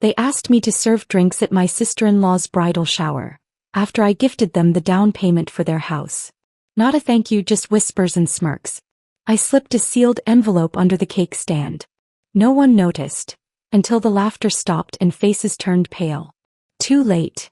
They asked me to serve drinks at my sister-in-law's bridal shower, after I gifted them the down payment for their house. Not a thank you, just whispers and smirks. I slipped a sealed envelope under the cake stand. No one noticed, until the laughter stopped and faces turned pale. Too late.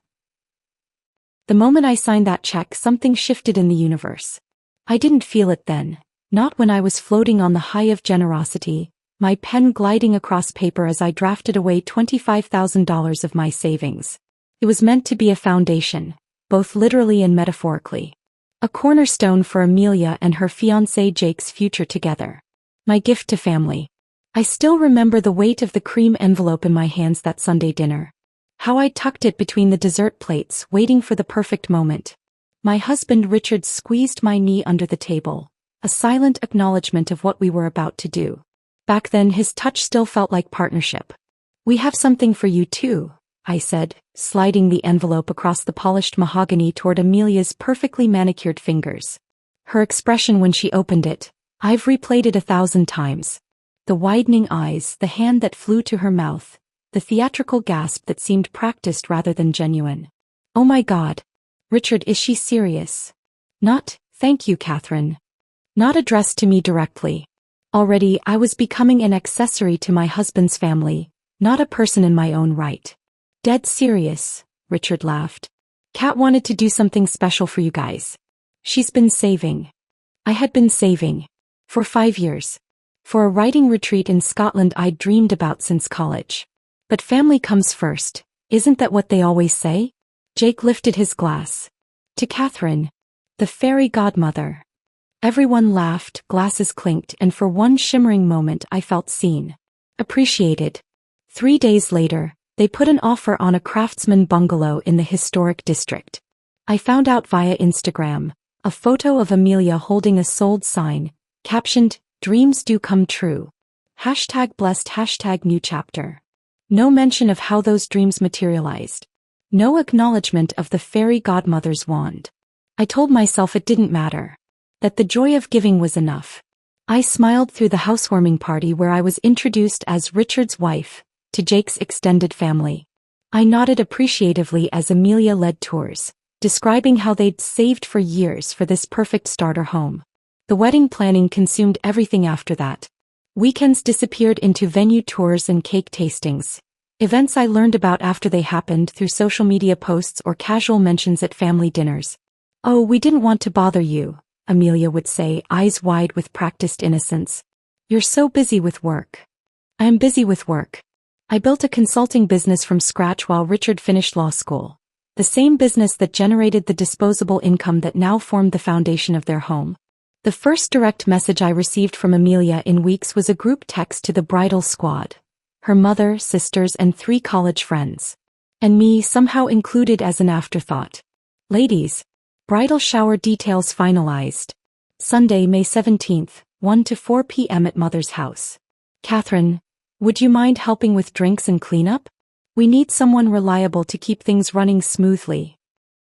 The moment I signed that check, something shifted in the universe. I didn't feel it then, not when I was floating on the high of generosity, my pen gliding across paper as I drafted away $25,000 of my savings. It was meant to be a foundation, both literally and metaphorically. A cornerstone for Amelia and her fiancé Jake's future together. My gift to family. I still remember the weight of the cream envelope in my hands that Sunday dinner. How I tucked it between the dessert plates, waiting for the perfect moment. My husband Richard squeezed my knee under the table, a silent acknowledgement of what we were about to do. Back then his touch still felt like partnership. "We have something for you too," I said, sliding the envelope across the polished mahogany toward Amelia's perfectly manicured fingers. Her expression when she opened it, I've replayed it 1,000 times. The widening eyes, the hand that flew to her mouth, the theatrical gasp that seemed practiced rather than genuine. "Oh my God. Richard, is she serious?" Not, "Thank you, Catherine." Not addressed to me directly. Already I was becoming an accessory to my husband's family, not a person in my own right. "Dead serious," Richard laughed. "Kat wanted to do something special for you guys. She's been saving." I had been saving. For 5 years. For a writing retreat in Scotland I'd dreamed about since college. But family comes first, isn't that what they always say? Jake lifted his glass. "To Catherine, the fairy godmother." Everyone laughed, glasses clinked, and for one shimmering moment I felt seen. Appreciated. 3 days later, they put an offer on a craftsman bungalow in the historic district. I found out via Instagram, a photo of Amelia holding a sold sign, captioned, "Dreams do come true." #blessed, #new chapter. No mention of how those dreams materialized. No acknowledgement of the fairy godmother's wand. I told myself it didn't matter. That the joy of giving was enough. I smiled through the housewarming party where I was introduced as Richard's wife, to Jake's extended family. I nodded appreciatively as Amelia led tours, describing how they'd saved for years for this perfect starter home. The wedding planning consumed everything after that. Weekends disappeared into venue tours and cake tastings. Events I learned about after they happened through social media posts or casual mentions at family dinners. "Oh, we didn't want to bother you," Amelia would say, eyes wide with practiced innocence. "You're so busy with work." "I am busy with work. I built a consulting business from scratch while Richard finished law school. The same business that generated the disposable income that now formed the foundation of their home." The first direct message I received from Amelia in weeks was a group text to the bridal squad. Her mother, sisters, and 3 college friends. And me somehow included as an afterthought. "Ladies, bridal shower details finalized. Sunday, May 17th, 1 to 4 p.m. at Mother's house. Catherine, would you mind helping with drinks and cleanup? We need someone reliable to keep things running smoothly."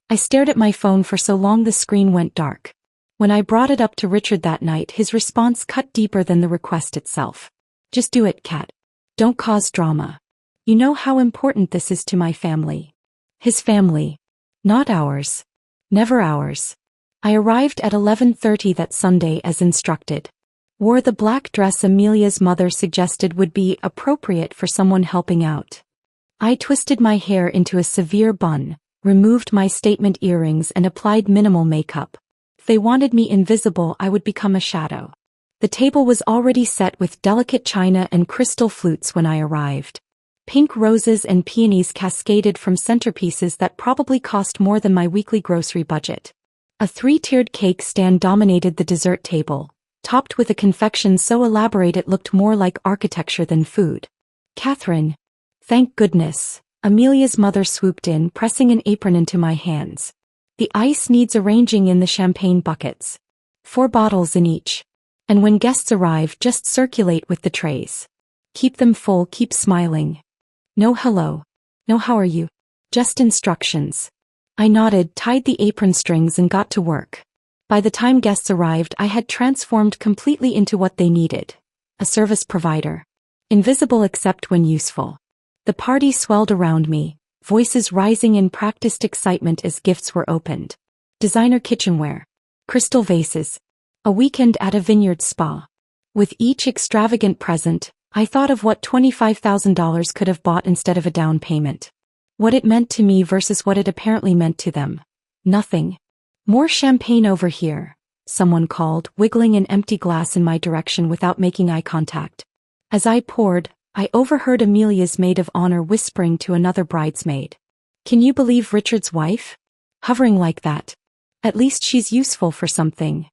I stared at my phone for so long the screen went dark. When I brought it up to Richard that night, his response cut deeper than the request itself. "Just do it, Kat. Don't cause drama. You know how important this is to my family." His family. Not ours. Never ours. I arrived at 11:30 that Sunday as instructed. Wore the black dress Amelia's mother suggested would be appropriate for someone helping out. I twisted my hair into a severe bun, removed my statement earrings and applied minimal makeup. If they wanted me invisible, I would become a shadow. The table was already set with delicate china and crystal flutes when I arrived. Pink roses and peonies cascaded from centerpieces that probably cost more than my weekly grocery budget. A 3-tiered cake stand dominated the dessert table, topped with a confection so elaborate it looked more like architecture than food. "Catherine." "Thank goodness," Amelia's mother swooped in, pressing an apron into my hands. "The ice needs arranging in the champagne buckets. 4 bottles in each. And when guests arrive, just circulate with the trays. Keep them full, keep smiling. No hello. No how are you. Just instructions." I nodded, tied the apron strings and got to work. By the time guests arrived, I had transformed completely into what they needed. A service provider. Invisible except when useful. The party swelled around me, voices rising in practiced excitement as gifts were opened. Designer kitchenware. Crystal vases. A weekend at a vineyard spa. With each extravagant present, I thought of what $25,000 could have bought instead of a down payment. What it meant to me versus what it apparently meant to them. Nothing. More champagne over here, someone called, wiggling an empty glass in my direction without making eye contact. As I poured, I overheard Amelia's maid of honor whispering to another bridesmaid. Can you believe Richard's wife? Hovering like that. At least she's useful for something.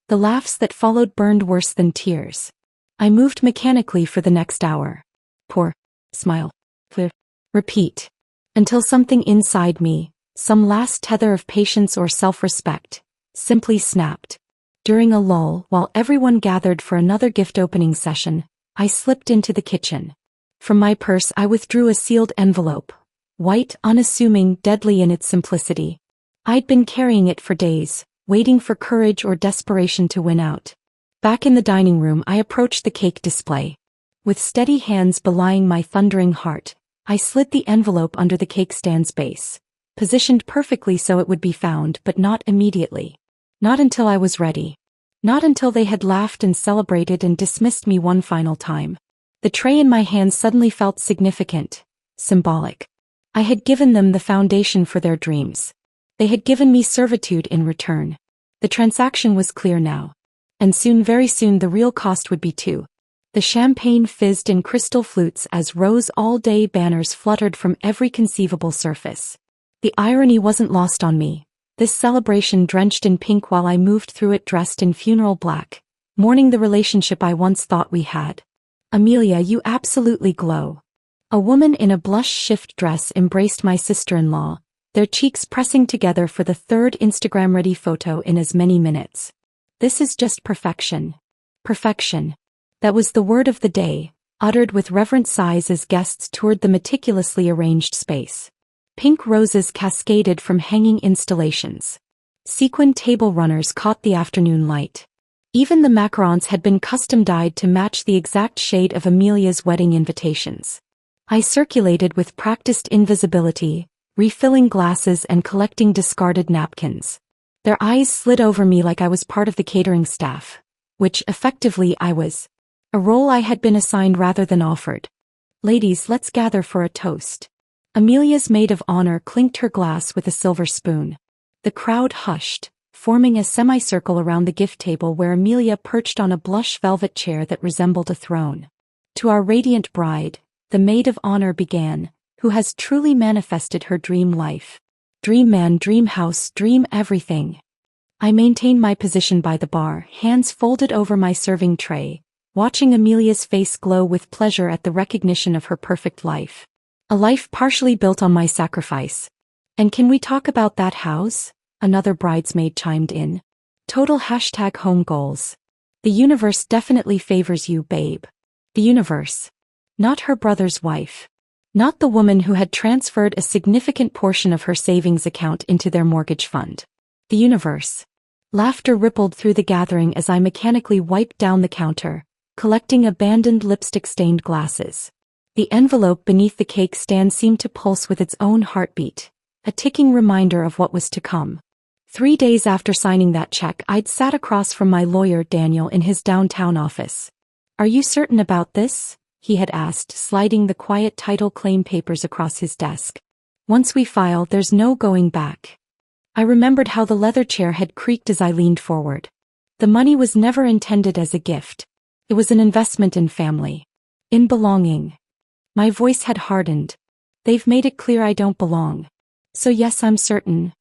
The laughs that followed burned worse than tears. I moved mechanically for the next hour. Pour. Smile. Clear. Repeat. Until something inside me, some last tether of patience or self-respect, simply snapped. During a lull, while everyone gathered for another gift opening session, I slipped into the kitchen. From my purse I withdrew a sealed envelope. White, unassuming, deadly in its simplicity. I'd been carrying it for days, waiting for courage or desperation to win out. Back in the dining room I approached the cake display. With steady hands belying my thundering heart, I slid the envelope under the cake stand's base, positioned perfectly so it would be found, but not immediately. Not until I was ready. Not until they had laughed and celebrated and dismissed me one final time. The tray in my hands suddenly felt significant, symbolic. I had given them the foundation for their dreams. They had given me servitude in return. The transaction was clear now. And soon, very soon, the real cost would be too. The champagne fizzed in crystal flutes as rose all-day banners fluttered from every conceivable surface. The irony wasn't lost on me. This celebration drenched in pink while I moved through it dressed in funeral black, mourning the relationship I once thought we had. Amelia, you absolutely glow. A woman in a blush shift dress embraced my sister-in-law, their cheeks pressing together for the third Instagram-ready photo in as many minutes. This is just perfection. Perfection. That was the word of the day, uttered with reverent sighs as guests toured the meticulously arranged space. Pink roses cascaded from hanging installations. Sequin table runners caught the afternoon light. Even the macarons had been custom-dyed to match the exact shade of Amelia's wedding invitations. I circulated with practiced invisibility, refilling glasses and collecting discarded napkins. Their eyes slid over me like I was part of the catering staff, which, effectively, I was. A role I had been assigned rather than offered. Ladies, let's gather for a toast. Amelia's maid of honor clinked her glass with a silver spoon. The crowd hushed, forming a semicircle around the gift table where Amelia perched on a blush velvet chair that resembled a throne. To our radiant bride, the maid of honor began, who has truly manifested her dream life. Dream man, dream house, dream everything. I maintained my position by the bar, hands folded over my serving tray, watching Amelia's face glow with pleasure at the recognition of her perfect life. A life partially built on my sacrifice. And can we talk about that house? Another bridesmaid chimed in. Total #home goals. The universe definitely favors you, babe. The universe. Not her brother's wife. Not the woman who had transferred a significant portion of her savings account into their mortgage fund. The universe. Laughter rippled through the gathering as I mechanically wiped down the counter, collecting abandoned lipstick-stained glasses. The envelope beneath the cake stand seemed to pulse with its own heartbeat, a ticking reminder of what was to come. 3 days after signing that check, I'd sat across from my lawyer Daniel in his downtown office. Are you certain about this? He had asked, sliding the quiet title claim papers across his desk. Once we file, there's no going back. I remembered how the leather chair had creaked as I leaned forward. The money was never intended as a gift. It was an investment in family. In belonging. My voice had hardened. They've made it clear I don't belong. So yes, I'm certain.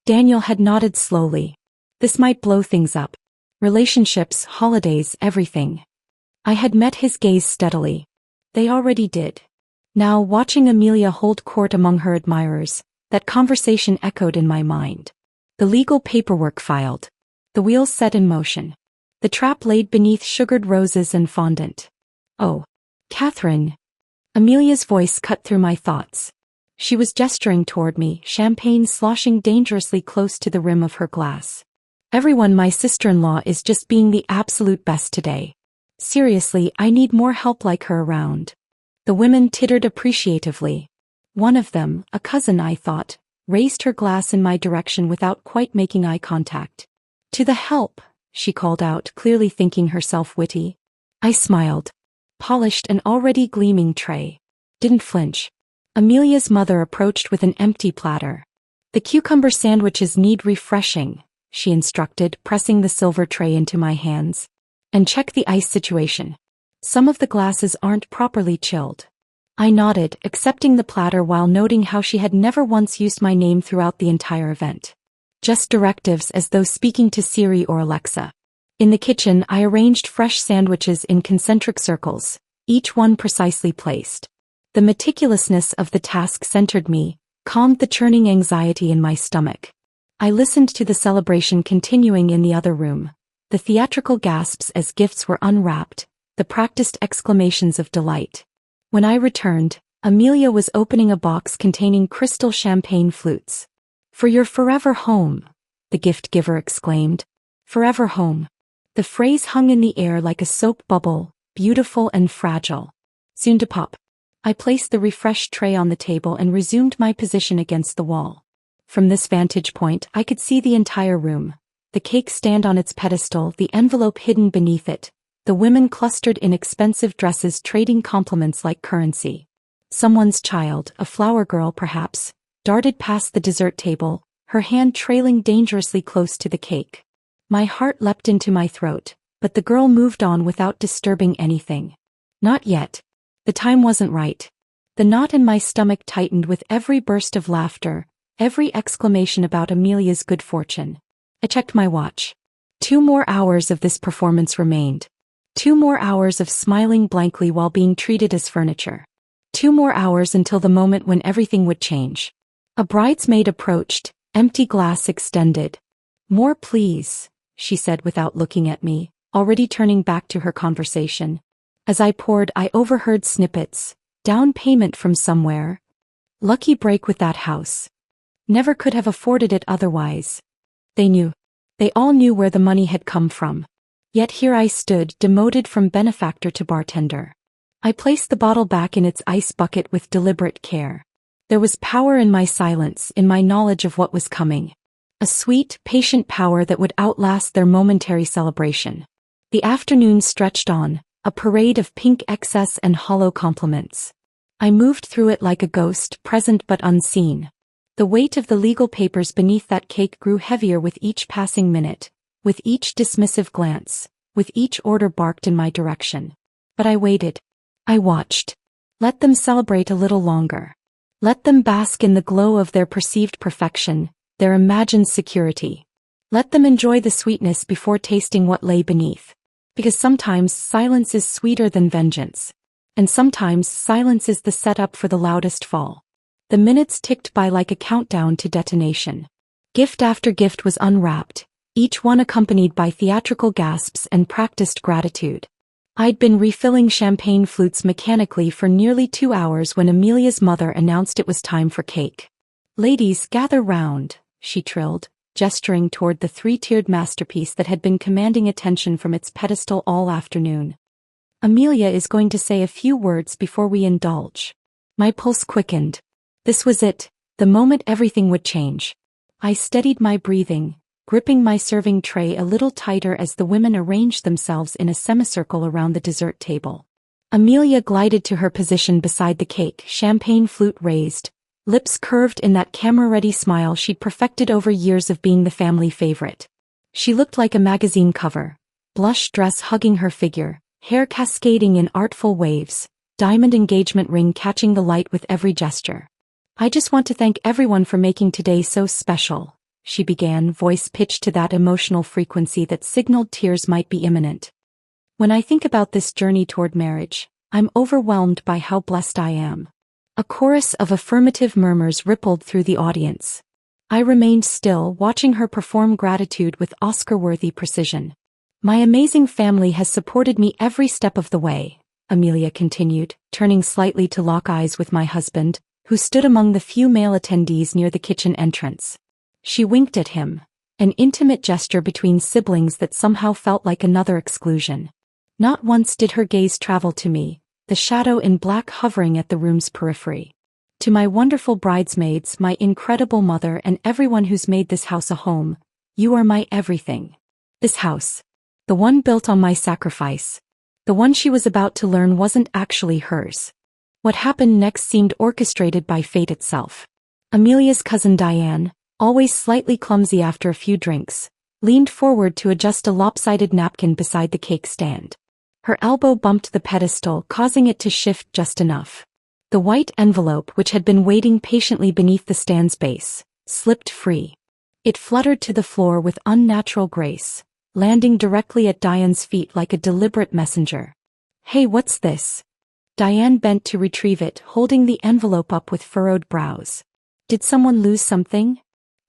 Daniel had nodded slowly. This might blow things up. Relationships, holidays, everything. I had met his gaze steadily. They already did. Now, watching Amelia hold court among her admirers, that conversation echoed in my mind. The legal paperwork filed. The wheels set in motion. The trap laid beneath sugared roses and fondant. Oh, Catherine. Amelia's voice cut through my thoughts. She was gesturing toward me, champagne sloshing dangerously close to the rim of her glass. Everyone, my sister-in-law is just being the absolute best today. Seriously, I need more help like her around. The women tittered appreciatively. One of them, a cousin I thought, raised her glass in my direction without quite making eye contact. "To the help," she called out, clearly thinking herself witty. I smiled. Polished an already gleaming tray. Didn't flinch. Amelia's mother approached with an empty platter. "The cucumber sandwiches need refreshing," she instructed, pressing the silver tray into my hands. "And check the ice situation. Some of the glasses aren't properly chilled." I nodded, accepting the platter while noting how she had never once used my name throughout the entire event. Just directives, as though speaking to Siri or Alexa. In the kitchen, I arranged fresh sandwiches in concentric circles, each one precisely placed. The meticulousness of the task centered me, calmed the churning anxiety in my stomach. I listened to the celebration continuing in the other room, the theatrical gasps as gifts were unwrapped, the practiced exclamations of delight. When I returned, Amelia was opening a box containing crystal champagne flutes. "For your forever home," the gift giver exclaimed. Forever home. The phrase hung in the air like a soap bubble, beautiful and fragile. Soon to pop. I placed the refreshed tray on the table and resumed my position against the wall. From this vantage point, I could see the entire room. The cake stand on its pedestal, the envelope hidden beneath it, the women clustered in expensive dresses trading compliments like currency. Someone's child, a flower girl perhaps, darted past the dessert table, her hand trailing dangerously close to the cake. My heart leapt into my throat, but the girl moved on without disturbing anything. Not yet. The time wasn't right. The knot in my stomach tightened with every burst of laughter, every exclamation about Amelia's good fortune. I checked my watch. 2 more hours of this performance remained. 2 more hours of smiling blankly while being treated as furniture. 2 more hours until the moment when everything would change. A bridesmaid approached, empty glass extended. "More please," she said without looking at me, already turning back to her conversation. As I poured, I overheard snippets. "Down payment from somewhere. Lucky break with that house. Never could have afforded it otherwise." They knew. They all knew where the money had come from. Yet here I stood, demoted from benefactor to bartender. I placed the bottle back in its ice bucket with deliberate care. There was power in my silence, in my knowledge of what was coming. A sweet, patient power that would outlast their momentary celebration. The afternoon stretched on, a parade of pink excess and hollow compliments. I moved through it like a ghost, present but unseen. The weight of the legal papers beneath that cake grew heavier with each passing minute, with each dismissive glance, with each order barked in my direction. But I waited. I watched. Let them celebrate a little longer. Let them bask in the glow of their perceived perfection, their imagined security. Let them enjoy the sweetness before tasting what lay beneath. Because sometimes silence is sweeter than vengeance. And sometimes silence is the setup for the loudest fall. The minutes ticked by like a countdown to detonation. Gift after gift was unwrapped, each one accompanied by theatrical gasps and practiced gratitude. I'd been refilling champagne flutes mechanically for nearly 2 hours when Amelia's mother announced it was time for cake. "Ladies, gather round," she trilled, gesturing toward the 3-tiered masterpiece that had been commanding attention from its pedestal all afternoon. "Amelia is going to say a few words before we indulge." My pulse quickened. This was it, the moment everything would change. I steadied my breathing, gripping my serving tray a little tighter as the women arranged themselves in a semicircle around the dessert table. Amelia glided to her position beside the cake, champagne flute raised, lips curved in that camera-ready smile she'd perfected over years of being the family favorite. She looked like a magazine cover, blush dress hugging her figure, hair cascading in artful waves, diamond engagement ring catching the light with every gesture. "I just want to thank everyone for making today so special," she began, voice pitched to that emotional frequency that signaled tears might be imminent. "When I think about this journey toward marriage, I'm overwhelmed by how blessed I am." A chorus of affirmative murmurs rippled through the audience. I remained still, watching her perform gratitude with Oscar-worthy precision. "My amazing family has supported me every step of the way," Amelia continued, turning slightly to lock eyes with my husband, who stood among the few male attendees near the kitchen entrance. She winked at him, an intimate gesture between siblings that somehow felt like another exclusion. Not once did her gaze travel to me, the shadow in black hovering at the room's periphery. To my wonderful bridesmaids, my incredible mother, and everyone who's made this house a home, you are my everything. This house. The one built on my sacrifice. The one she was about to learn wasn't actually hers. What happened next seemed orchestrated by fate itself. Amelia's cousin Diane, always slightly clumsy after a few drinks, leaned forward to adjust a lopsided napkin beside the cake stand. Her elbow bumped the pedestal, causing it to shift just enough. The white envelope, which had been waiting patiently beneath the stand's base, slipped free. It fluttered to the floor with unnatural grace, landing directly at Diane's feet like a deliberate messenger. "Hey, what's this?" Diane bent to retrieve it, holding the envelope up with furrowed brows. "Did someone lose something?"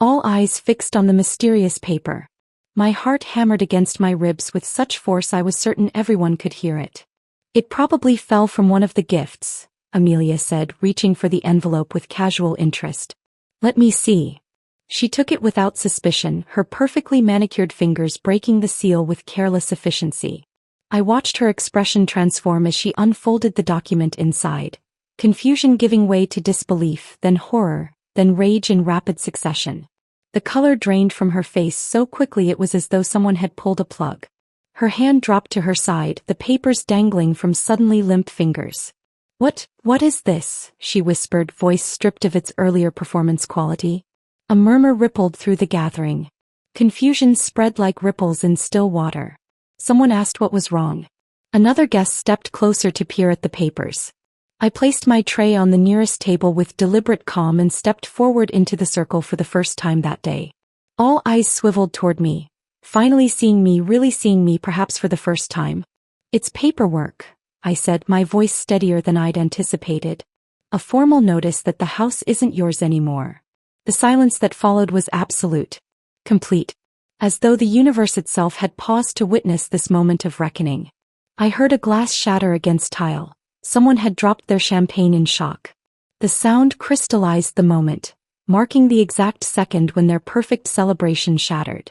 All eyes fixed on the mysterious paper. My heart hammered against my ribs with such force I was certain everyone could hear it. "It probably fell from one of the gifts," Amelia said, reaching for the envelope with casual interest. "Let me see." She took it without suspicion, her perfectly manicured fingers breaking the seal with careless efficiency. I watched her expression transform as she unfolded the document inside, confusion giving way to disbelief, then horror, then rage in rapid succession. The color drained from her face so quickly it was as though someone had pulled a plug. Her hand dropped to her side, the papers dangling from suddenly limp fingers. What is this?" she whispered, voice stripped of its earlier performance quality. A murmur rippled through the gathering. Confusion spread like ripples in still water. Someone asked what was wrong. Another guest stepped closer to peer at the papers. I placed my tray on the nearest table with deliberate calm and stepped forward into the circle for the first time that day. All eyes swiveled toward me, finally seeing me, really seeing me, perhaps for the first time. "It's paperwork," I said, my voice steadier than I'd anticipated. "A formal notice that the house isn't yours anymore." The silence that followed was absolute. Complete. As though the universe itself had paused to witness this moment of reckoning. I heard a glass shatter against tile. Someone had dropped their champagne in shock. The sound crystallized the moment, marking the exact second when their perfect celebration shattered.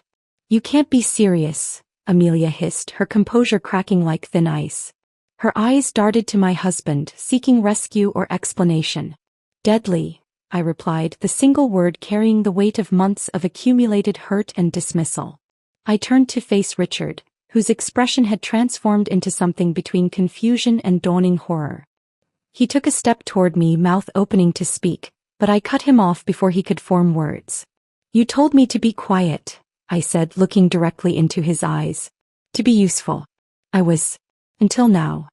"You can't be serious," Amelia hissed, her composure cracking like thin ice. Her eyes darted to my husband, seeking rescue or explanation. "Deadly," I replied, the single word carrying the weight of months of accumulated hurt and dismissal. I turned to face Richard, whose expression had transformed into something between confusion and dawning horror. He took a step toward me, mouth opening to speak, but I cut him off before he could form words. "You told me to be quiet," I said, looking directly into his eyes. "To be useful. I was. Until now."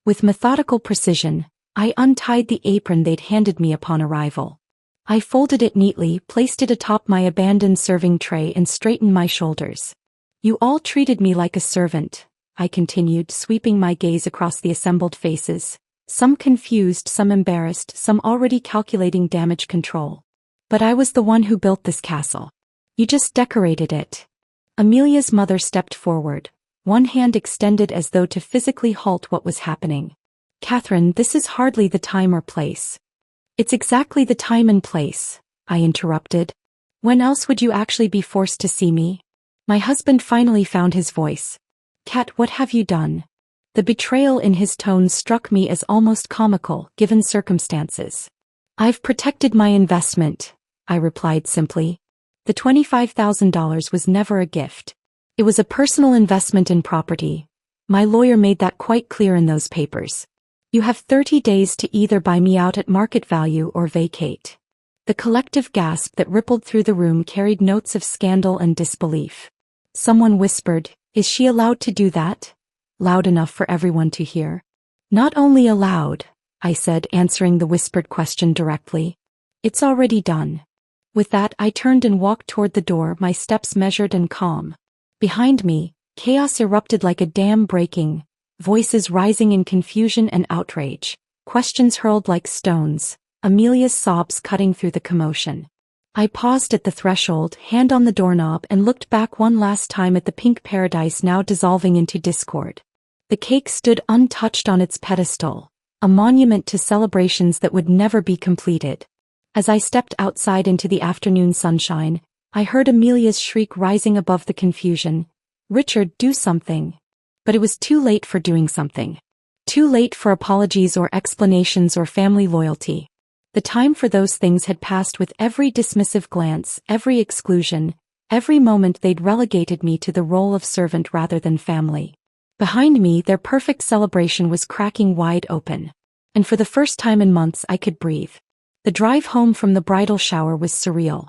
With methodical precision, I untied the apron they'd handed me upon arrival. I folded it neatly, placed it atop my abandoned serving tray, and straightened my shoulders. "You all treated me like a servant," I continued, sweeping my gaze across the assembled faces, some confused, some embarrassed, some already calculating damage control. "But I was the one who built this castle. You just decorated it." Amelia's mother stepped forward, one hand extended as though to physically halt what was happening. "Catherine, this is hardly the time or place." "It's exactly the time and place," I interrupted. "When else would you actually be forced to see me?" My husband finally found his voice. "Cat, what have you done?" The betrayal in his tone struck me as almost comical, given circumstances. "I've protected my investment," I replied simply. "The $25,000 was never a gift. It was a personal investment in property. My lawyer made that quite clear in those papers. You have 30 days to either buy me out at market value or vacate." The collective gasp that rippled through the room carried notes of scandal and disbelief. Someone whispered, "Is she allowed to do that?" Loud enough for everyone to hear. "Not only allowed," I said, answering the whispered question directly. "It's already done." With that, I turned and walked toward the door, my steps measured and calm. Behind me, chaos erupted like a dam breaking, voices rising in confusion and outrage, questions hurled like stones, Amelia's sobs cutting through the commotion. I paused at the threshold, hand on the doorknob, and looked back one last time at the pink paradise now dissolving into discord. The cake stood untouched on its pedestal, a monument to celebrations that would never be completed. As I stepped outside into the afternoon sunshine, I heard Amelia's shriek rising above the confusion. "Richard, do something." But it was too late for doing something. Too late for apologies or explanations or family loyalty. The time for those things had passed with every dismissive glance, every exclusion, every moment they'd relegated me to the role of servant rather than family. Behind me, their perfect celebration was cracking wide open. And for the first time in months I could breathe. The drive home from the bridal shower was surreal.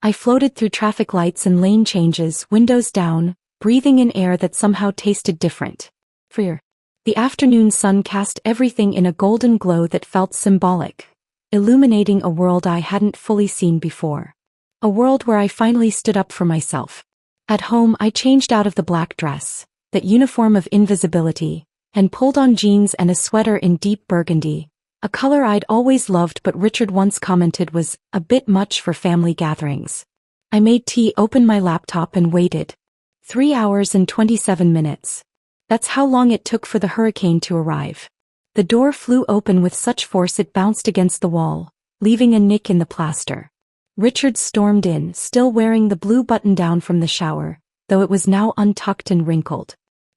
I floated through traffic lights and lane changes, windows down, breathing in air that somehow tasted different. Freer. The afternoon sun cast everything in a golden glow that felt symbolic, illuminating a world I hadn't fully seen before. A world where I finally stood up for myself. At home, I changed out of the black dress, that uniform of invisibility, and pulled on jeans and a sweater in deep burgundy, a color I'd always loved but Richard once commented was a bit much for family gatherings. I made tea, opened my laptop and waited. 3 hours and 27 minutes. That's how long it took for the hurricane to arrive. The door flew open with such force it bounced against the wall, leaving a nick in the plaster. Richard stormed in, still wearing the blue button-down from the shower, though it was now untucked and wrinkled.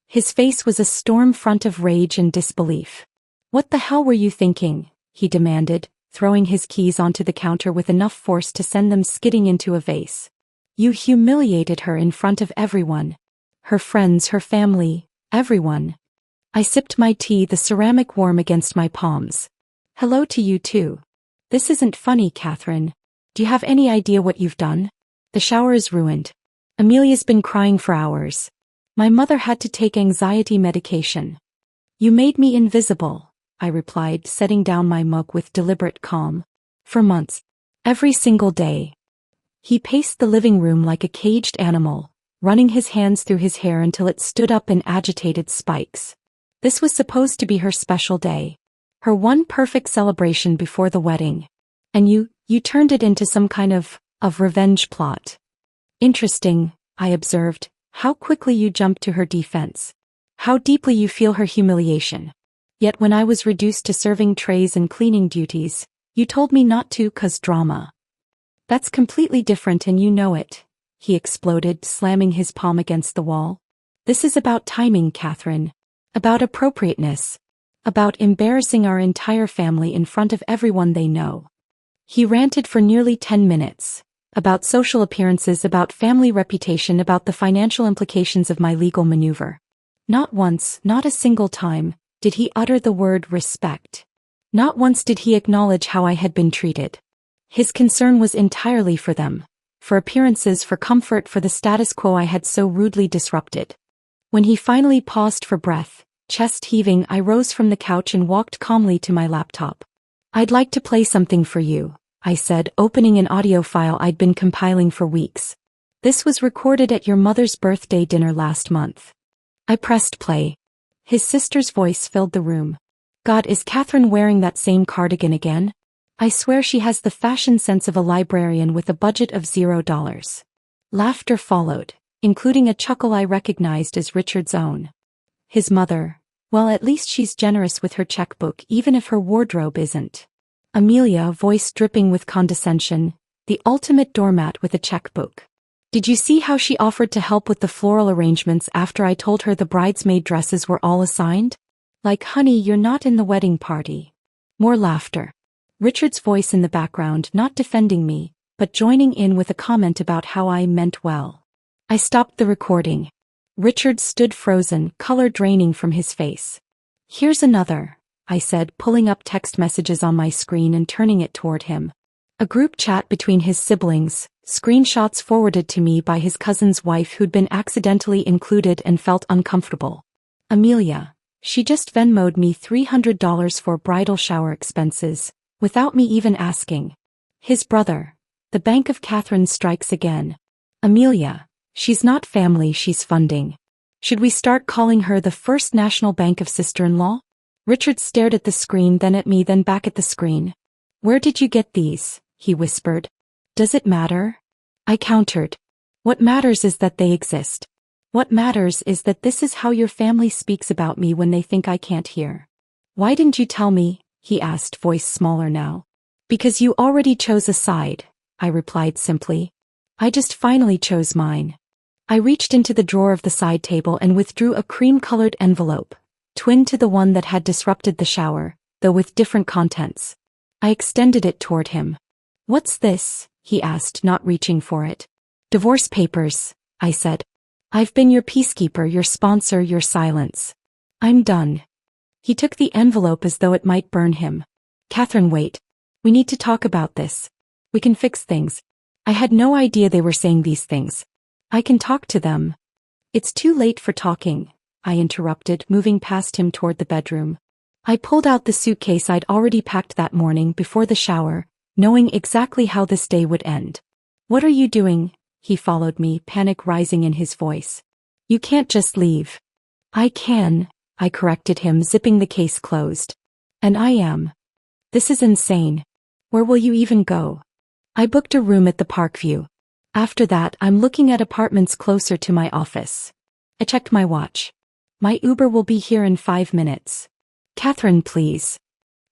His face was a storm front of rage and disbelief. "What the hell were you thinking?" he demanded, throwing his keys onto the counter with enough force to send them skidding into a vase. "You humiliated her in front of everyone. Her friends, her family, everyone." I sipped my tea, the ceramic warm against my palms. "Hello to you too. This isn't funny, Catherine. Do you have any idea what you've done? The shower is ruined. Amelia's been crying for hours. My mother had to take anxiety medication." "You made me invisible," I replied, setting down my mug with deliberate calm. "For months. Every single day." He paced the living room like a caged animal, running his hands through his hair until it stood up in agitated spikes. This was supposed to be her special day. Her one perfect celebration before the wedding. And you turned it into some kind of revenge plot. "Interesting," I observed, "how quickly you jumped to her defense. How deeply you feel her humiliation. Yet when I was reduced to serving trays and cleaning duties, you told me not to 'cause drama." "That's completely different and you know it," he exploded, slamming his palm against the wall. "This is about timing, Catherine. About appropriateness. About embarrassing our entire family in front of everyone they know." He ranted for nearly 10 minutes. About social appearances, about family reputation, about the financial implications of my legal maneuver. Not once, not a single time, did he utter the word respect. Not once did he acknowledge how I had been treated. His concern was entirely for them. For appearances, for comfort, for the status quo I had so rudely disrupted. When he finally paused for breath, chest heaving, I rose from the couch and walked calmly to my laptop. "I'd like to play something for you," I said, opening an audio file I'd been compiling for weeks. "This was recorded at your mother's birthday dinner last month." I pressed play. His sister's voice filled the room. "God, is Catherine wearing that same cardigan again? I swear she has the fashion sense of a librarian with a budget of $0. Laughter followed, including a chuckle I recognized as Richard's own. His mother, well, at least she's generous with her checkbook even if her wardrobe isn't. Amelia, voice dripping with condescension, the ultimate doormat with a checkbook. "Did you see how she offered to help with the floral arrangements after I told her the bridesmaid dresses were all assigned? Like, honey, you're not in the wedding party." More laughter. Richard's voice in the background, not defending me, but joining in with a comment about how I meant well. I stopped the recording. Richard stood frozen, color draining from his face. "Here's another," I said, pulling up text messages on my screen and turning it toward him. A group chat between his siblings, screenshots forwarded to me by his cousin's wife who'd been accidentally included and felt uncomfortable. "Amelia, she just Venmo'd me $300 for bridal shower expenses, without me even asking." His brother. "The Bank of Catherine strikes again. Amelia, she's not family, she's funding. Should we start calling her the First National Bank of Sister-in-Law?" Richard stared at the screen, then at me, then back at the screen. "Where did you get these?" he whispered. "Does it matter?" I countered. "What matters is that they exist. What matters is that this is how your family speaks about me when they think I can't hear." "Why didn't you tell me?" he asked, voice smaller now. "Because you already chose a side," I replied simply. "I just finally chose mine." I reached into the drawer of the side table and withdrew a cream-colored envelope, twin to the one that had disrupted the shower, though with different contents. I extended it toward him. "What's this?" he asked, not reaching for it. "Divorce papers," I said. "I've been your peacekeeper, your sponsor, your silence. I'm done." He took the envelope as though it might burn him. "Catherine, wait. We need to talk about this. We can fix things." I had no idea they were saying these things. "I can talk to them." "It's too late for talking," I interrupted, moving past him toward the bedroom. I pulled out the suitcase I'd already packed that morning before the shower, knowing exactly how this day would end. "What are you doing?" He followed me, panic rising in his voice. "You can't just leave." "I can," I corrected him, zipping the case closed. "And I am." "This is insane. Where will you even go?" "I booked a room at the Parkview. After that, I'm looking at apartments closer to my office." I checked my watch. "My Uber will be here in 5 minutes. Catherine, please."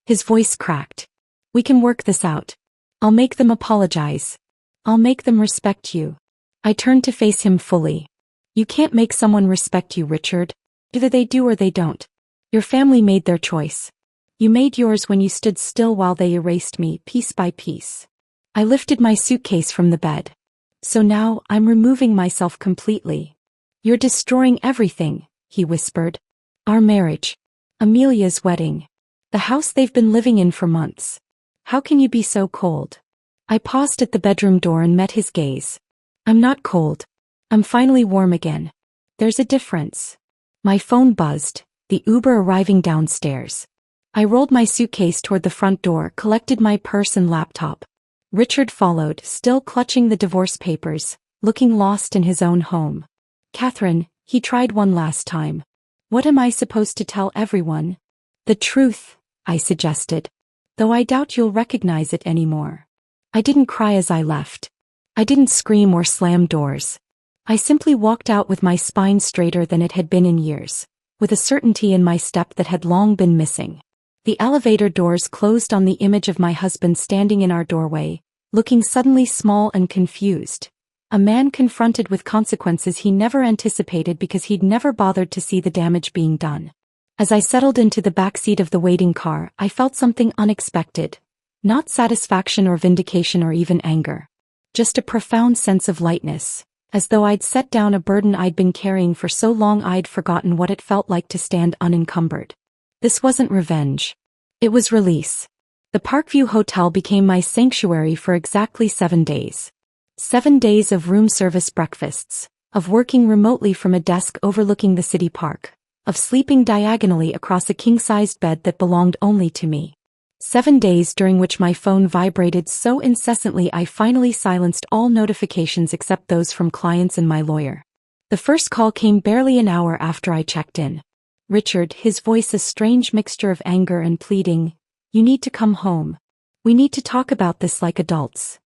His voice cracked. "We can work this out. I'll make them apologize. I'll make them respect you." I turned to face him fully. "You can't make someone respect you, Richard. Either they do or they don't. Your family made their choice. You made yours when you stood still while they erased me, piece by piece." I lifted my suitcase from the bed. "So now, I'm removing myself completely." "You're destroying everything," he whispered. "Our marriage. Amelia's wedding. The house they've been living in for months. How can you be so cold?" I paused at the bedroom door and met his gaze. "I'm not cold. I'm finally warm again. There's a difference." My phone buzzed, the Uber arriving downstairs. I rolled my suitcase toward the front door, collected my purse and laptop. Richard followed, still clutching the divorce papers, looking lost in his own home. "Catherine," he tried one last time. "What am I supposed to tell everyone?" "The truth," I suggested. "Though I doubt you'll recognize it anymore." I didn't cry as I left. I didn't scream or slam doors. I simply walked out with my spine straighter than it had been in years, with a certainty in my step that had long been missing. The elevator doors closed on the image of my husband standing in our doorway, looking suddenly small and confused. A man confronted with consequences he never anticipated because he'd never bothered to see the damage being done. As I settled into the backseat of the waiting car, I felt something unexpected. Not satisfaction or vindication or even anger. Just a profound sense of lightness, as though I'd set down a burden I'd been carrying for so long I'd forgotten what it felt like to stand unencumbered. This wasn't revenge. It was release. The Parkview Hotel became my sanctuary for exactly 7 days. 7 days of room service breakfasts, of working remotely from a desk overlooking the city park, of sleeping diagonally across a king-sized bed that belonged only to me. 7 days during which my phone vibrated so incessantly I finally silenced all notifications except those from clients and my lawyer. The first call came barely an hour after I checked in. Richard, his voice a strange mixture of anger and pleading. "You need to come home. We need to talk about this like adults."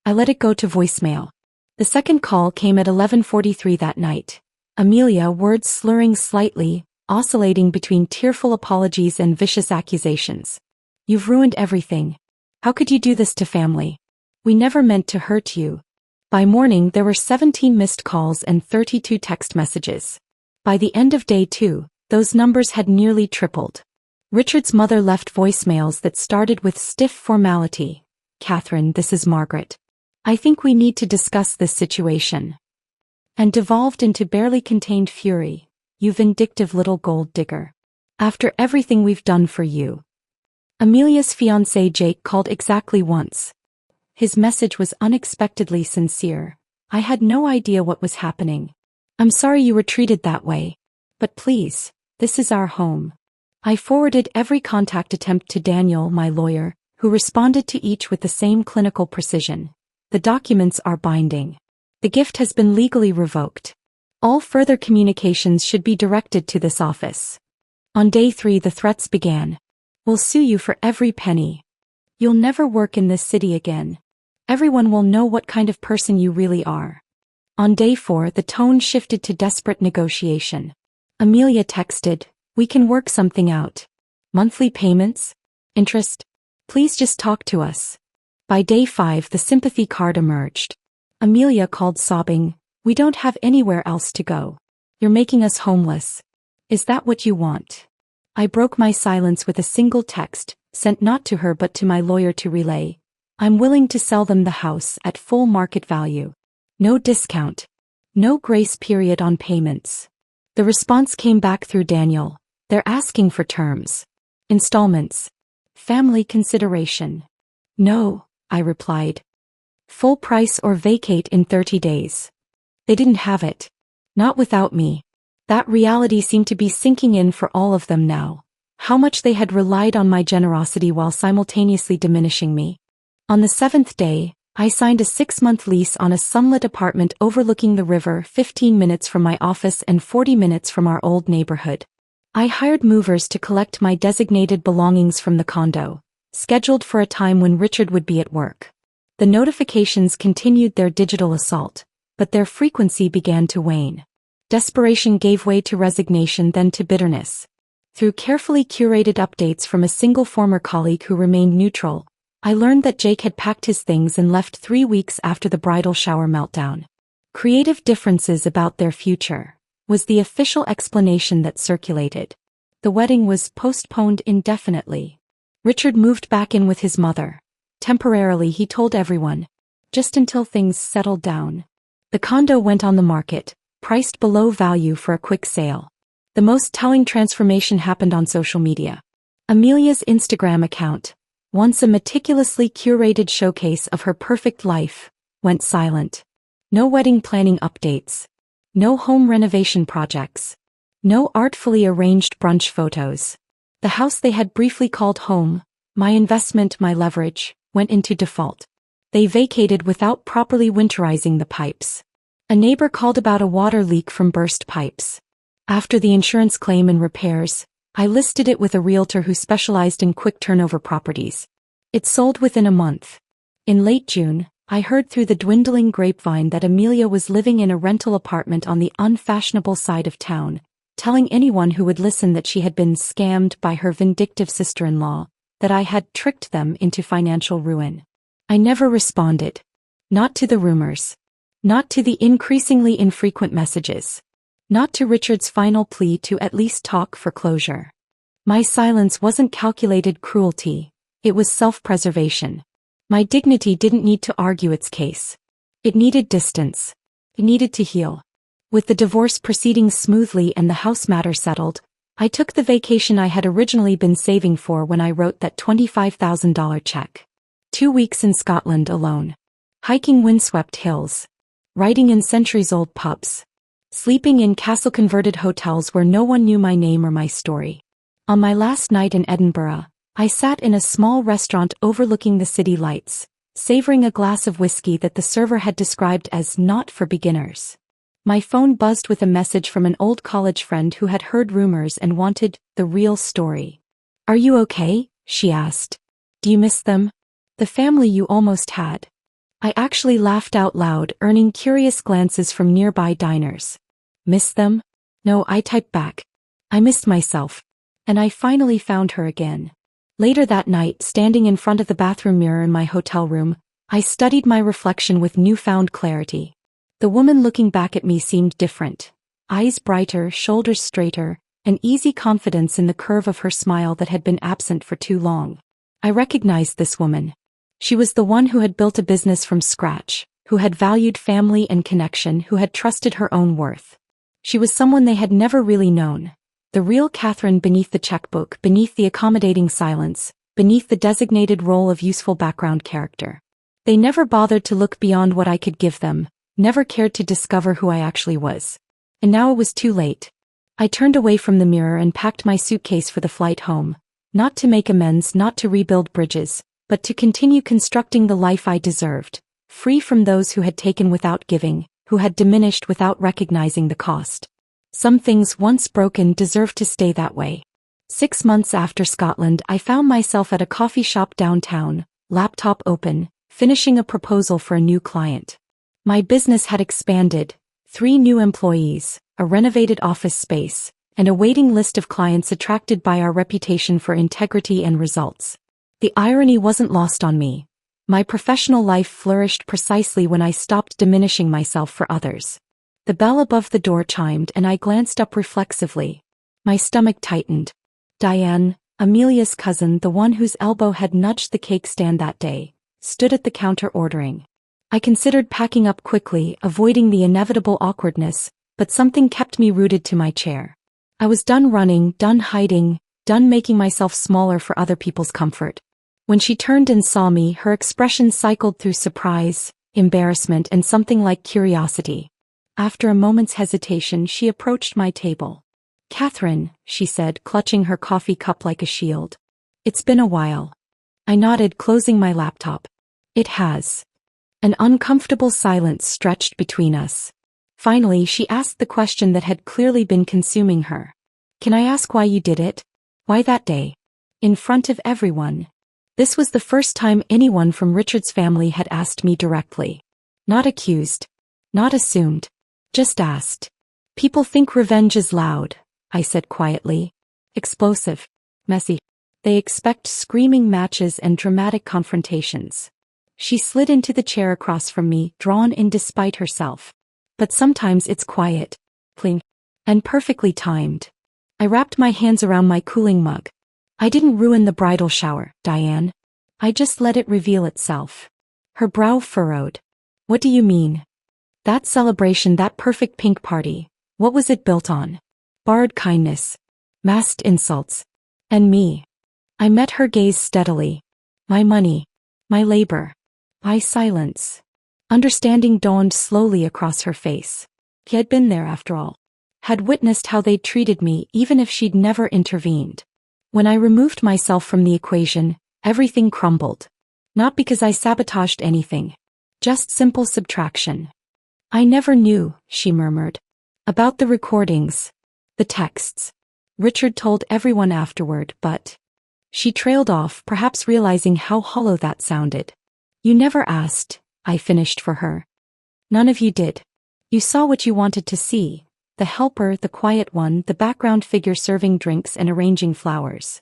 I let it go to voicemail. The second call came at 11:43 that night. Amelia, words slurring slightly, oscillating between tearful apologies and vicious accusations. "You've ruined everything. How could you do this to family? We never meant to hurt you." By morning there were 17 missed calls and 32 text messages. By the end of day 2, those numbers had nearly tripled. Richard's mother left voicemails that started with stiff formality. "Catherine, this is Margaret. I think we need to discuss this situation." And devolved into barely contained fury. "You vindictive little gold digger. After everything we've done for you." Amelia's fiancé Jake called exactly once. His message was unexpectedly sincere. I had no idea what was happening. "I'm sorry you were treated that way. But please, this is our home." I forwarded every contact attempt to Daniel, my lawyer, who responded to each with the same clinical precision. "The documents are binding. The gift has been legally revoked. All further communications should be directed to this office." On day 3 the threats began. "We'll sue you for every penny. You'll never work in this city again. Everyone will know what kind of person you really are." On day 4 the tone shifted to desperate negotiation. Amelia texted, "We can work something out. Monthly payments? Interest? Please just talk to us." By day 5 the sympathy card emerged. Amelia called sobbing, "We don't have anywhere else to go. You're making us homeless. Is that what you want?" I broke my silence with a single text, sent not to her but to my lawyer to relay. I'm willing to sell them the house at full market value. No discount. No grace period on payments. The response came back through Daniel. They're asking for terms. Installments. Family consideration. No, I replied. Full price or vacate in 30 days. They didn't have it. Not without me. That reality seemed to be sinking in for all of them now. How much they had relied on my generosity while simultaneously diminishing me. On the 7th day, I signed a 6-month lease on a sunlit apartment overlooking the river, 15 minutes from my office and 40 minutes from our old neighborhood. I hired movers to collect my designated belongings from the condo, scheduled for a time when Richard would be at work. The notifications continued their digital assault, but their frequency began to wane. Desperation gave way to resignation, then to bitterness. Through carefully curated updates from a single former colleague who remained neutral, I learned that Jake had packed his things and left 3 weeks after the bridal shower meltdown. Creative differences about their future was the official explanation that circulated. The wedding was postponed indefinitely. Richard moved back in with his mother. Temporarily, he told everyone. Just until things settled down. The condo went on the market, priced below value for a quick sale. The most telling transformation happened on social media. Amelia's Instagram account, once a meticulously curated showcase of her perfect life, went silent. No wedding planning updates. No home renovation projects. No artfully arranged brunch photos. The house they had briefly called home, my investment, my leverage, went into default. They vacated without properly winterizing the pipes. A neighbor called about a water leak from burst pipes. After the insurance claim and repairs, I listed it with a realtor who specialized in quick turnover properties. It sold within a month. In late June, I heard through the dwindling grapevine that Amelia was living in a rental apartment on the unfashionable side of town, telling anyone who would listen that she had been scammed by her vindictive sister-in-law, that I had tricked them into financial ruin. I never responded. Not to the rumors. Not to the increasingly infrequent messages. Not to Richard's final plea to at least talk for closure. My silence wasn't calculated cruelty, it was self-preservation. My dignity didn't need to argue its case. It needed distance. It needed to heal. With the divorce proceeding smoothly and the house matter settled, I took the vacation I had originally been saving for when I wrote that $25,000 check. 2 weeks in Scotland alone. Hiking windswept hills. Writing in centuries-old pubs. Sleeping in castle-converted hotels where no one knew my name or my story. On my last night in Edinburgh, I sat in a small restaurant overlooking the city lights, savoring a glass of whiskey that the server had described as not for beginners. My phone buzzed with a message from an old college friend who had heard rumors and wanted the real story. "Are you okay?" she asked. "Do you miss them? The family you almost had?" I actually laughed out loud, earning curious glances from nearby diners. Miss them? No, I typed back. I missed myself. And I finally found her again. Later that night, standing in front of the bathroom mirror in my hotel room, I studied my reflection with newfound clarity. The woman looking back at me seemed different. Eyes brighter, shoulders straighter, an easy confidence in the curve of her smile that had been absent for too long. I recognized this woman. She was the one who had built a business from scratch, who had valued family and connection, who had trusted her own worth. She was someone they had never really known. The real Catherine beneath the checkbook, beneath the accommodating silence, beneath the designated role of useful background character. They never bothered to look beyond what I could give them, never cared to discover who I actually was. And now it was too late. I turned away from the mirror and packed my suitcase for the flight home, not to make amends, not to rebuild bridges, but to continue constructing the life I deserved, free from those who had taken without giving, who had diminished without recognizing the cost. Some things once broken deserved to stay that way. 6 months after Scotland, I found myself at a coffee shop downtown, laptop open, finishing a proposal for a new client. My business had expanded, 3 new employees, a renovated office space, and a waiting list of clients attracted by our reputation for integrity and results. The irony wasn't lost on me. My professional life flourished precisely when I stopped diminishing myself for others. The bell above the door chimed and I glanced up reflexively. My stomach tightened. Diane, Amelia's cousin, the one whose elbow had nudged the cake stand that day, stood at the counter ordering. I considered packing up quickly, avoiding the inevitable awkwardness, but something kept me rooted to my chair. I was done running, done hiding, done making myself smaller for other people's comfort. When she turned and saw me, her expression cycled through surprise, embarrassment, and something like curiosity. After a moment's hesitation, she approached my table. "Catherine," she said, clutching her coffee cup like a shield. "It's been a while." I nodded, closing my laptop. "It has." An uncomfortable silence stretched between us. Finally, she asked the question that had clearly been consuming her. "Can I ask why you did it? Why that day? In front of everyone?" This was the first time anyone from Richard's family had asked me directly. Not accused. Not assumed. Just asked. "People think revenge is loud," I said quietly. "Explosive. Messy. They expect screaming matches and dramatic confrontations." She slid into the chair across from me, drawn in despite herself. "But sometimes it's quiet. Clean. And perfectly timed." I wrapped my hands around my cooling mug. "I didn't ruin the bridal shower, Diane. I just let it reveal itself." Her brow furrowed. "What do you mean?" "That celebration, that perfect pink party, what was it built on? Borrowed kindness. Masked insults. And me." I met her gaze steadily. "My money. My labor. My silence." Understanding dawned slowly across her face. He had been there after all. Had witnessed how they'd treated me even if she'd never intervened. When I removed myself from the equation, everything crumbled. Not because I sabotaged anything. Just simple subtraction. "I never knew," she murmured. "About the recordings. The texts. Richard told everyone afterward, but..." She trailed off, perhaps realizing how hollow that sounded. "You never asked," I finished for her. "None of you did. You saw what you wanted to see. The helper, the quiet one, the background figure serving drinks and arranging flowers.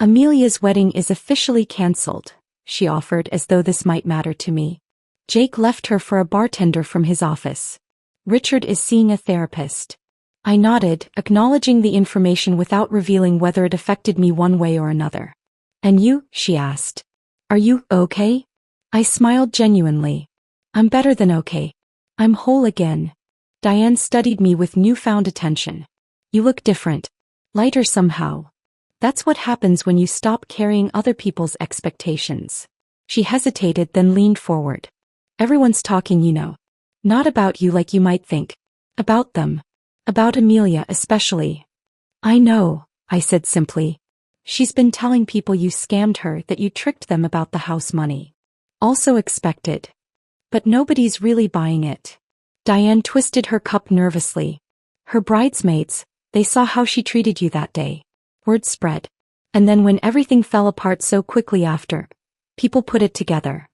Amelia's wedding is officially cancelled," she offered, as though this might matter to me. "Jake left her for a bartender from his office. Richard is seeing a therapist." I nodded, acknowledging the information without revealing whether it affected me one way or another. "And you?" she asked. "Are you okay?" I smiled genuinely. "I'm better than okay. I'm whole again." Diane studied me with newfound attention. "You look different. Lighter somehow. That's what happens when you stop carrying other people's expectations." She hesitated, then leaned forward. "Everyone's talking, you know. Not about you like you might think. About them. About Amelia especially." "I know," I said simply. "She's been telling people you scammed her, that you tricked them about the house money." "Also expected. But nobody's really buying it." Diane twisted her cup nervously. "Her bridesmaids, they saw how she treated you that day. Word spread. And then when everything fell apart so quickly after, people put it together.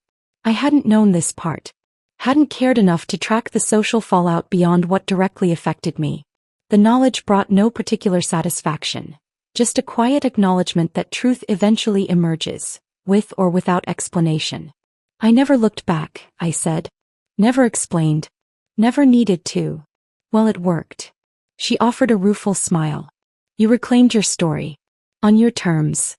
I hadn't known this part. Hadn't cared enough to track the social fallout beyond what directly affected me. The knowledge brought no particular satisfaction. Just a quiet acknowledgement that truth eventually emerges, with or without explanation. "I never looked back," I said. "Never explained. Never needed to." "Well, it worked." She offered a rueful smile. "You reclaimed your story. On your terms."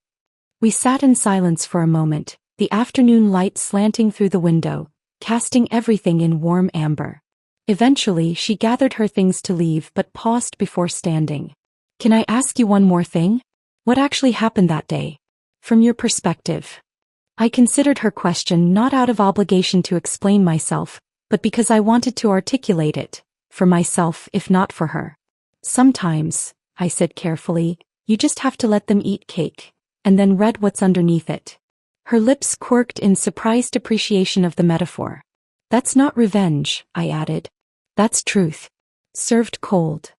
We sat in silence for a moment, the afternoon light slanting through the window, casting everything in warm amber. Eventually, she gathered her things to leave but paused before standing. "Can I ask you one more thing? What actually happened that day? From your perspective?" I considered her question not out of obligation to explain myself, but because I wanted to articulate it, for myself if not for her. "Sometimes," I said carefully, "you just have to let them eat cake, and then read what's underneath it." Her lips quirked in surprised appreciation of the metaphor. "That's not revenge," I added. "That's truth. Served cold."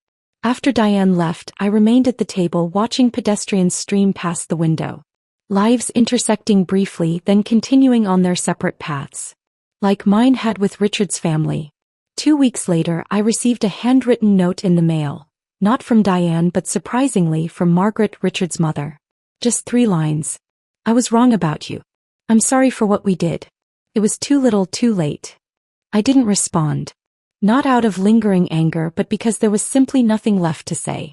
After Diane left, I remained at the table watching pedestrians stream past the window. Lives intersecting briefly, then continuing on their separate paths. Like mine had with Richard's family. 2 weeks later, I received a handwritten note in the mail. Not from Diane, but surprisingly from Margaret, Richard's mother. Just 3 lines. "I was wrong about you. I'm sorry for what we did. It was too little too late." I didn't respond. Not out of lingering anger, but because there was simply nothing left to say.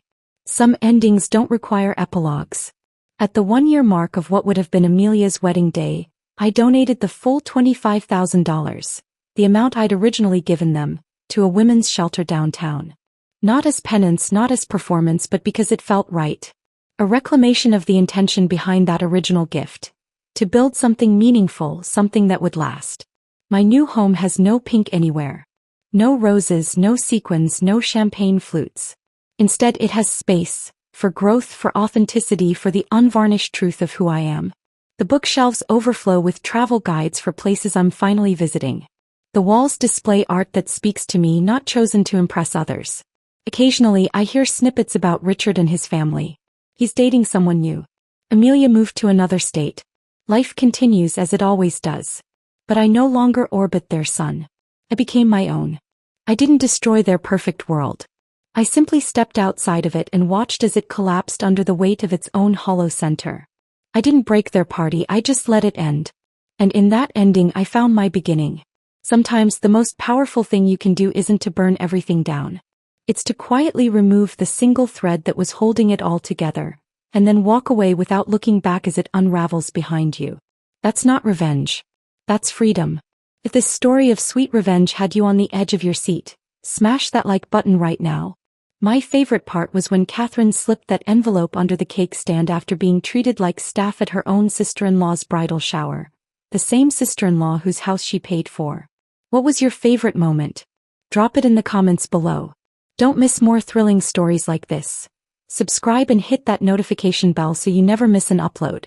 Some endings don't require epilogues. At the 1-year mark of what would have been Amelia's wedding day, I donated the full $25,000, the amount I'd originally given them, to a women's shelter downtown. Not as penance, not as performance, but because it felt right. A reclamation of the intention behind that original gift. To build something meaningful, something that would last. My new home has no pink anywhere. No roses, no sequins, no champagne flutes. Instead, it has space, for growth, for authenticity, for the unvarnished truth of who I am. The bookshelves overflow with travel guides for places I'm finally visiting. The walls display art that speaks to me, not chosen to impress others. Occasionally, I hear snippets about Richard and his family. He's dating someone new. Amelia moved to another state. Life continues as it always does. But I no longer orbit their sun. I became my own. I didn't destroy their perfect world. I simply stepped outside of it and watched as it collapsed under the weight of its own hollow center. I didn't break their party, I just let it end. And in that ending I found my beginning. Sometimes the most powerful thing you can do isn't to burn everything down. It's to quietly remove the single thread that was holding it all together, and then walk away without looking back as it unravels behind you. That's not revenge. That's freedom. If this story of sweet revenge had you on the edge of your seat, smash that like button right now. My favorite part was when Catherine slipped that envelope under the cake stand after being treated like staff at her own sister-in-law's bridal shower. The same sister-in-law whose house she paid for. What was your favorite moment? Drop it in the comments below. Don't miss more thrilling stories like this. Subscribe and hit that notification bell so you never miss an upload.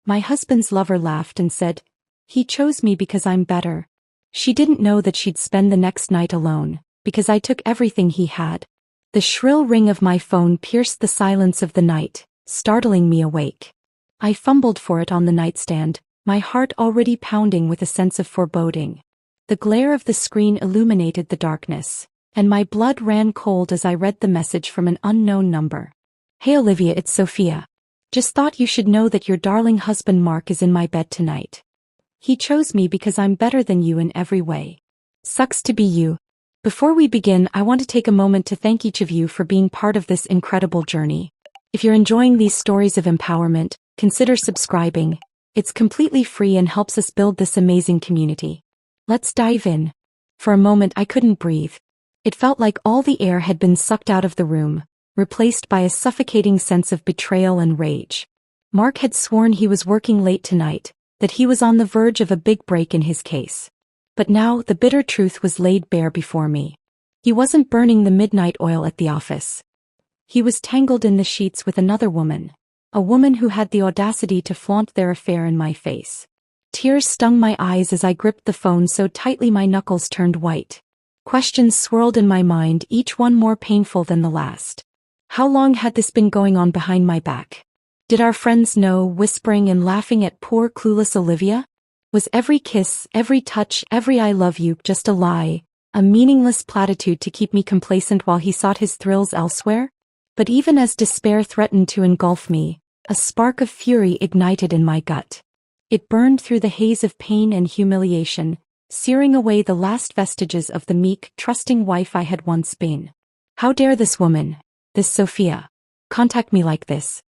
My husband's lover laughed and said, "He chose me because I'm better." She didn't know that she'd spend the next night alone, because I took everything he had. The shrill ring of my phone pierced the silence of the night, startling me awake. I fumbled for it on the nightstand, my heart already pounding with a sense of foreboding. The glare of the screen illuminated the darkness, and my blood ran cold as I read the message from an unknown number. "Hey Olivia, it's Sophia. Just thought you should know that your darling husband Mark is in my bed tonight. He chose me because I'm better than you in every way. Sucks to be you." Before we begin, I want to take a moment to thank each of you for being part of this incredible journey. If you're enjoying these stories of empowerment, consider subscribing. It's completely free and helps us build this amazing community. Let's dive in. For a moment I couldn't breathe. It felt like all the air had been sucked out of the room, replaced by a suffocating sense of betrayal and rage. Mark had sworn he was working late tonight, that he was on the verge of a big break in his case. But now the bitter truth was laid bare before me. He wasn't burning the midnight oil at the office. He was tangled in the sheets with another woman, a woman who had the audacity to flaunt their affair in my face. Tears stung my eyes as I gripped the phone so tightly my knuckles turned white. Questions swirled in my mind, each one more painful than the last. How long had this been going on behind my back? Did our friends know, whispering and laughing at poor clueless Olivia? Was every kiss, every touch, every "I love you" just a lie, a meaningless platitude to keep me complacent while he sought his thrills elsewhere? But even as despair threatened to engulf me, a spark of fury ignited in my gut. It burned through the haze of pain and humiliation, searing away the last vestiges of the meek, trusting wife I had once been. How dare this woman, this Sophia, contact me like this?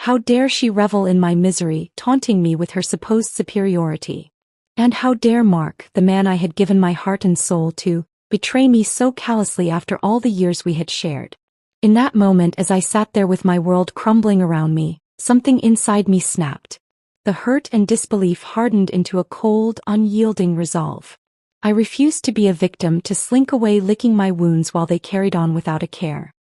How dare she revel in my misery, taunting me with her supposed superiority? And how dare Mark, the man I had given my heart and soul to, betray me so callously after all the years we had shared? In that moment, as I sat there with my world crumbling around me, something inside me snapped. The hurt and disbelief hardened into a cold, unyielding resolve. I refused to be a victim, to slink away licking my wounds while they carried on without a care.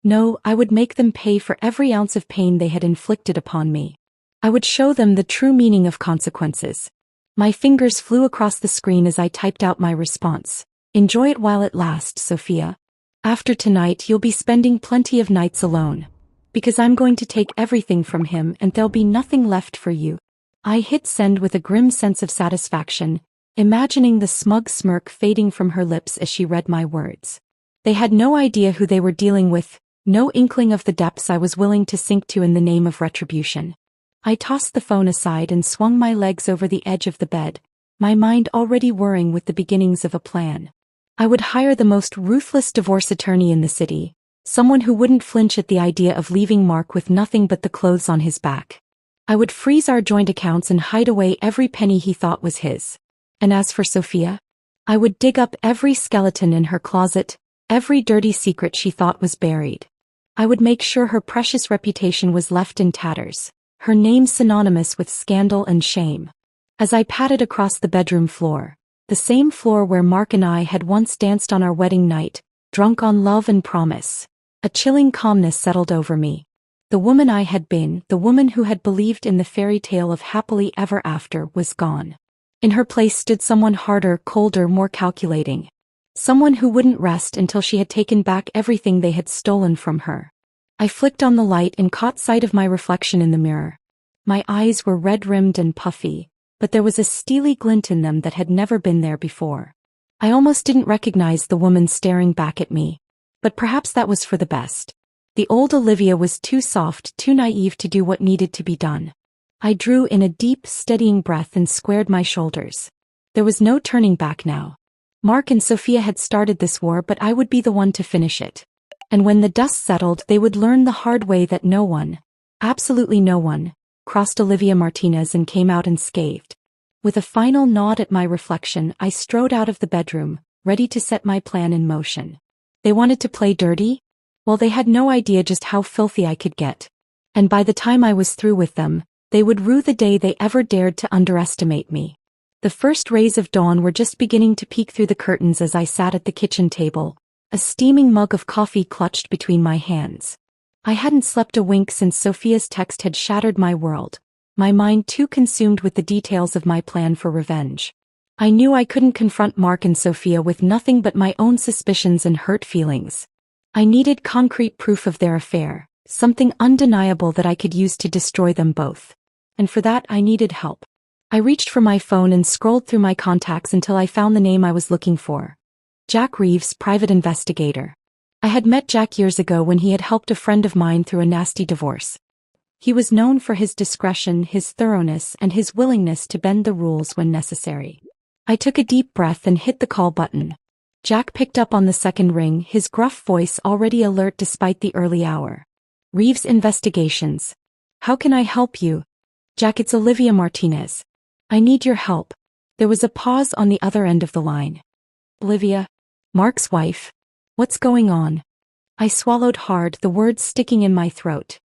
No, I would make them pay for every ounce of pain they had inflicted upon me. I would show them the true meaning of consequences. My fingers flew across the screen as I typed out my response. "Enjoy it while it lasts, Sophia. After tonight you'll be spending plenty of nights alone. Because I'm going to take everything from him and there'll be nothing left for you." I hit send with a grim sense of satisfaction, imagining the smug smirk fading from her lips as she read my words. They had no idea who they were dealing with, no inkling of the depths I was willing to sink to in the name of retribution. I tossed the phone aside and swung my legs over the edge of the bed, my mind already whirring with the beginnings of a plan. I would hire the most ruthless divorce attorney in the city, Someone who wouldn't flinch at the idea of leaving Mark with nothing but the clothes on his back. I would freeze our joint accounts and hide away every penny he thought was his. And as for Sophia, I would dig up every skeleton in her closet, every dirty secret she thought was buried. I would make sure her precious reputation was left in tatters, her name synonymous with scandal and shame. As I padded across the bedroom floor, the same floor where Mark and I had once danced on our wedding night, drunk on love and promise, a chilling calmness settled over me. The woman I had been, the woman who had believed in the fairy tale of happily ever after, was gone. In her place stood someone harder, colder, more calculating. Someone who wouldn't rest until she had taken back everything they had stolen from her. I flicked on the light and caught sight of my reflection in the mirror. My eyes were red-rimmed and puffy, but there was a steely glint in them that had never been there before. I almost didn't recognize the woman staring back at me. But perhaps that was for the best. The old Olivia was too soft, too naive to do what needed to be done. I drew in a deep, steadying breath and squared my shoulders. There was no turning back now. Mark and Sophia had started this war, but I would be the one to finish it. And when the dust settled, they would learn the hard way that no one, absolutely no one, crossed Olivia Martinez and came out unscathed. With a final nod at my reflection, I strode out of the bedroom, ready to set my plan in motion. They wanted to play dirty? Well, they had no idea just how filthy I could get. And by the time I was through with them, they would rue the day they ever dared to underestimate me. The first rays of dawn were just beginning to peek through the curtains as I sat at the kitchen table, a steaming mug of coffee clutched between my hands. I hadn't slept a wink since Sophia's text had shattered my world, my mind too consumed with the details of my plan for revenge. I knew I couldn't confront Mark and Sophia with nothing but my own suspicions and hurt feelings. I needed concrete proof of their affair, something undeniable that I could use to destroy them both. And for that I needed help. I reached for my phone and scrolled through my contacts until I found the name I was looking for. Jack Reeves, private investigator. I had met Jack years ago when he had helped a friend of mine through a nasty divorce. He was known for his discretion, his thoroughness, and his willingness to bend the rules when necessary. I took a deep breath and hit the call button. Jack picked up on the second ring, his gruff voice already alert despite the early hour. Reeves Investigations. How can I help you? Jack, it's Olivia Martinez. I need your help. There was a pause on the other end of the line. Olivia? Mark's wife? What's going on? I swallowed hard, the words sticking in my throat.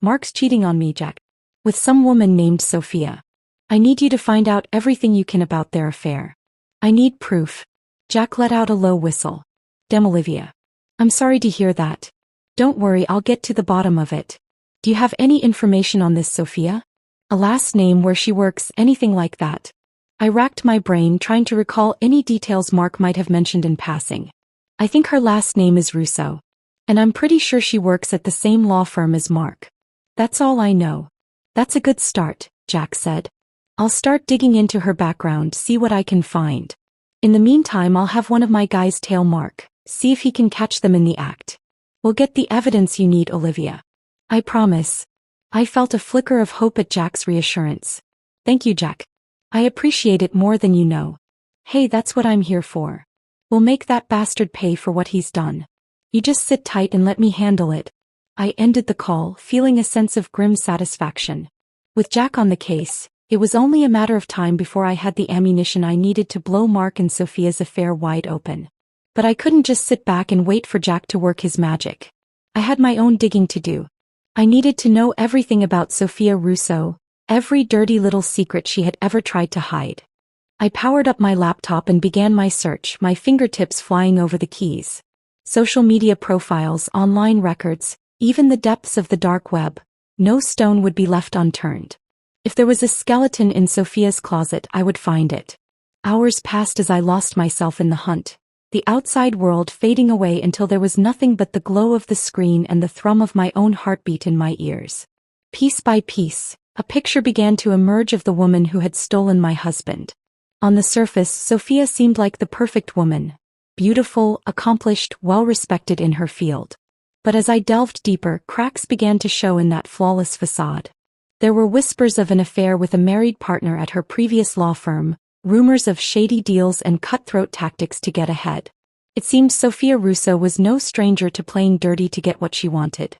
Mark's cheating on me, Jack. With some woman named Sophia. I need you to find out everything you can about their affair. I need proof. Jack let out a low whistle. Damn, Olivia. I'm sorry to hear that. Don't worry, I'll get to the bottom of it. Do you have any information on this Sophia? A last name, where she works, anything like that? I racked my brain trying to recall any details Mark might have mentioned in passing. I think her last name is Russo. And I'm pretty sure she works at the same law firm as Mark. That's all I know. That's a good start, Jack said. I'll start digging into her background, see what I can find. In the meantime, I'll have one of my guys tail Mark, see if he can catch them in the act. We'll get the evidence you need, Olivia. I promise. I felt a flicker of hope at Jack's reassurance. Thank you, Jack. I appreciate it more than you know. Hey, that's what I'm here for. We'll make that bastard pay for what he's done. You just sit tight and let me handle it. I ended the call, feeling a sense of grim satisfaction. With Jack on the case, it was only a matter of time before I had the ammunition I needed to blow Mark and Sophia's affair wide open. But I couldn't just sit back and wait for Jack to work his magic. I had my own digging to do. I needed to know everything about Sophia Russo, every dirty little secret she had ever tried to hide. I powered up my laptop and began my search, my fingertips flying over the keys. Social media profiles, online records, even the depths of the dark web. No stone would be left unturned. If there was a skeleton in Sophia's closet, I would find it. Hours passed as I lost myself in the hunt, the outside world fading away until there was nothing but the glow of the screen and the thrum of my own heartbeat in my ears. Piece by piece, a picture began to emerge of the woman who had stolen my husband. On the surface, Sophia seemed like the perfect woman. Beautiful, accomplished, well-respected in her field. But as I delved deeper, cracks began to show in that flawless facade. There were whispers of an affair with a married partner at her previous law firm, rumors of shady deals and cutthroat tactics to get ahead. It seemed Sophia Russo was no stranger to playing dirty to get what she wanted.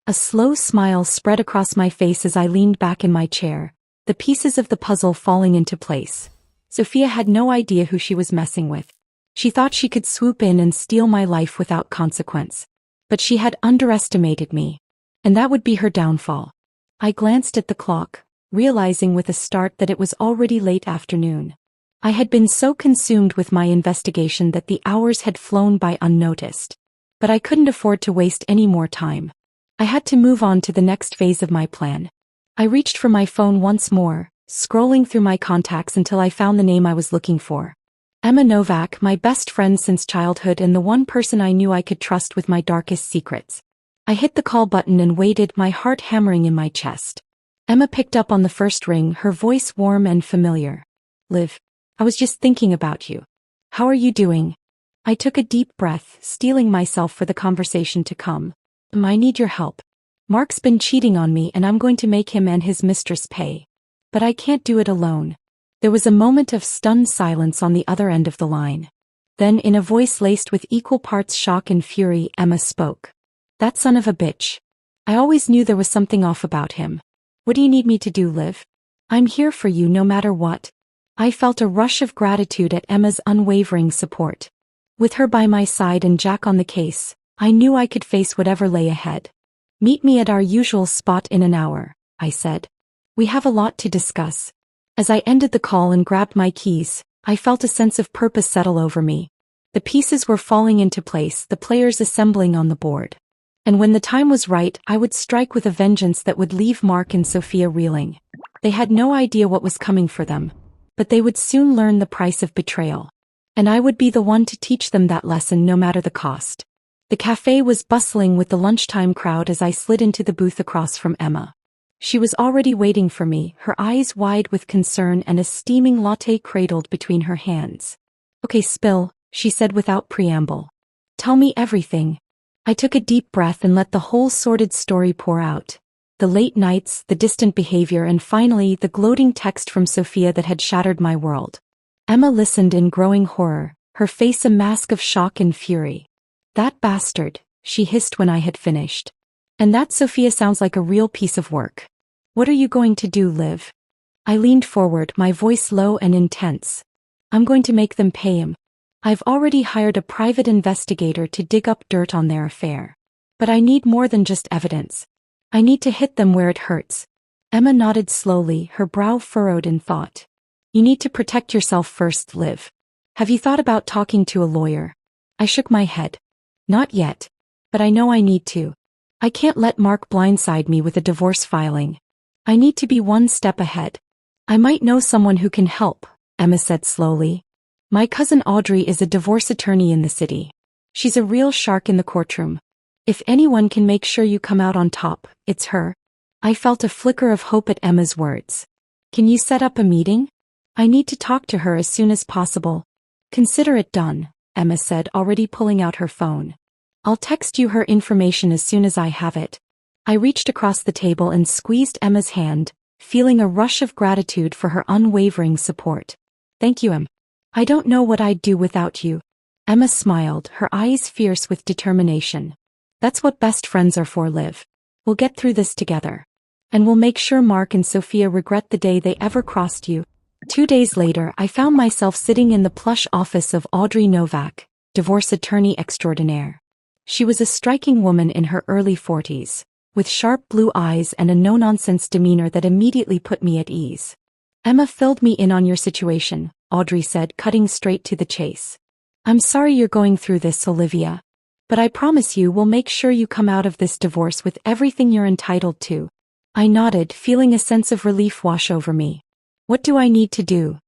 A slow smile spread across my face as I leaned back in my chair, the pieces of the puzzle falling into place. Sophia had no idea who she was messing with. She thought she could swoop in and steal my life without consequence. But she had underestimated me. And that would be her downfall. I glanced at the clock, realizing with a start that it was already late afternoon. I had been so consumed with my investigation that the hours had flown by unnoticed. But I couldn't afford to waste any more time. I had to move on to the next phase of my plan. I reached for my phone once more, scrolling through my contacts until I found the name I was looking for. Emma Novak, my best friend since childhood and the one person I knew I could trust with my darkest secrets. I hit the call button and waited, my heart hammering in my chest. Emma picked up on the first ring, her voice warm and familiar. "Liv, I was just thinking about you. How are you doing?" I took a deep breath, steeling myself for the conversation to come. "I need your help. Mark's been cheating on me and I'm going to make him and his mistress pay. But I can't do it alone." There was a moment of stunned silence on the other end of the line. Then, in a voice laced with equal parts shock and fury, Emma spoke. "That son of a bitch. I always knew there was something off about him. What do you need me to do, Liv? I'm here for you no matter what." I felt a rush of gratitude at Emma's unwavering support. With her by my side and Jack on the case, I knew I could face whatever lay ahead. "Meet me at our usual spot in an hour," I said. "We have a lot to discuss." As I ended the call and grabbed my keys, I felt a sense of purpose settle over me. The pieces were falling into place, the players assembling on the board. And when the time was right, I would strike with a vengeance that would leave Mark and Sophia reeling. They had no idea what was coming for them, but they would soon learn the price of betrayal. And I would be the one to teach them that lesson no matter the cost. The cafe was bustling with the lunchtime crowd as I slid into the booth across from Emma. She was already waiting for me, her eyes wide with concern and a steaming latte cradled between her hands. "Okay, spill," she said without preamble. "Tell me everything." I took a deep breath and let the whole sordid story pour out. The late nights, the distant behavior, and finally the gloating text from Sophia that had shattered my world. Emma listened in growing horror, her face a mask of shock and fury. "That bastard," she hissed when I had finished. "And that Sophia sounds like a real piece of work. What are you going to do, Liv?" I leaned forward, my voice low and intense. "I'm going to make them pay him. I've already hired a private investigator to dig up dirt on their affair. But I need more than just evidence. I need to hit them where it hurts." Emma nodded slowly, her brow furrowed in thought. "You need to protect yourself first, Liv. Have you thought about talking to a lawyer?" I shook my head. "Not yet. But I know I need to. I can't let Mark blindside me with a divorce filing. I need to be one step ahead." "I might know someone who can help," Emma said slowly. "My cousin Audrey is a divorce attorney in the city. She's a real shark in the courtroom. If anyone can make sure you come out on top, it's her." I felt a flicker of hope at Emma's words. "Can you set up a meeting? I need to talk to her as soon as possible." "Consider it done," Emma said, already pulling out her phone. "I'll text you her information as soon as I have it." I reached across the table and squeezed Emma's hand, feeling a rush of gratitude for her unwavering support. "Thank you, Em. I don't know what I'd do without you." Emma smiled, her eyes fierce with determination. "That's what best friends are for, Liv. We'll get through this together. And we'll make sure Mark and Sophia regret the day they ever crossed you." 2 days later, I found myself sitting in the plush office of Audrey Novak, divorce attorney extraordinaire. She was a striking woman in her early 40s, with sharp blue eyes and a no-nonsense demeanor that immediately put me at ease. "Emma filled me in on your situation," Audrey said, cutting straight to the chase. "I'm sorry you're going through this, Olivia. But I promise you we'll make sure you come out of this divorce with everything you're entitled to." I nodded, feeling a sense of relief wash over me. "What do I need to do?"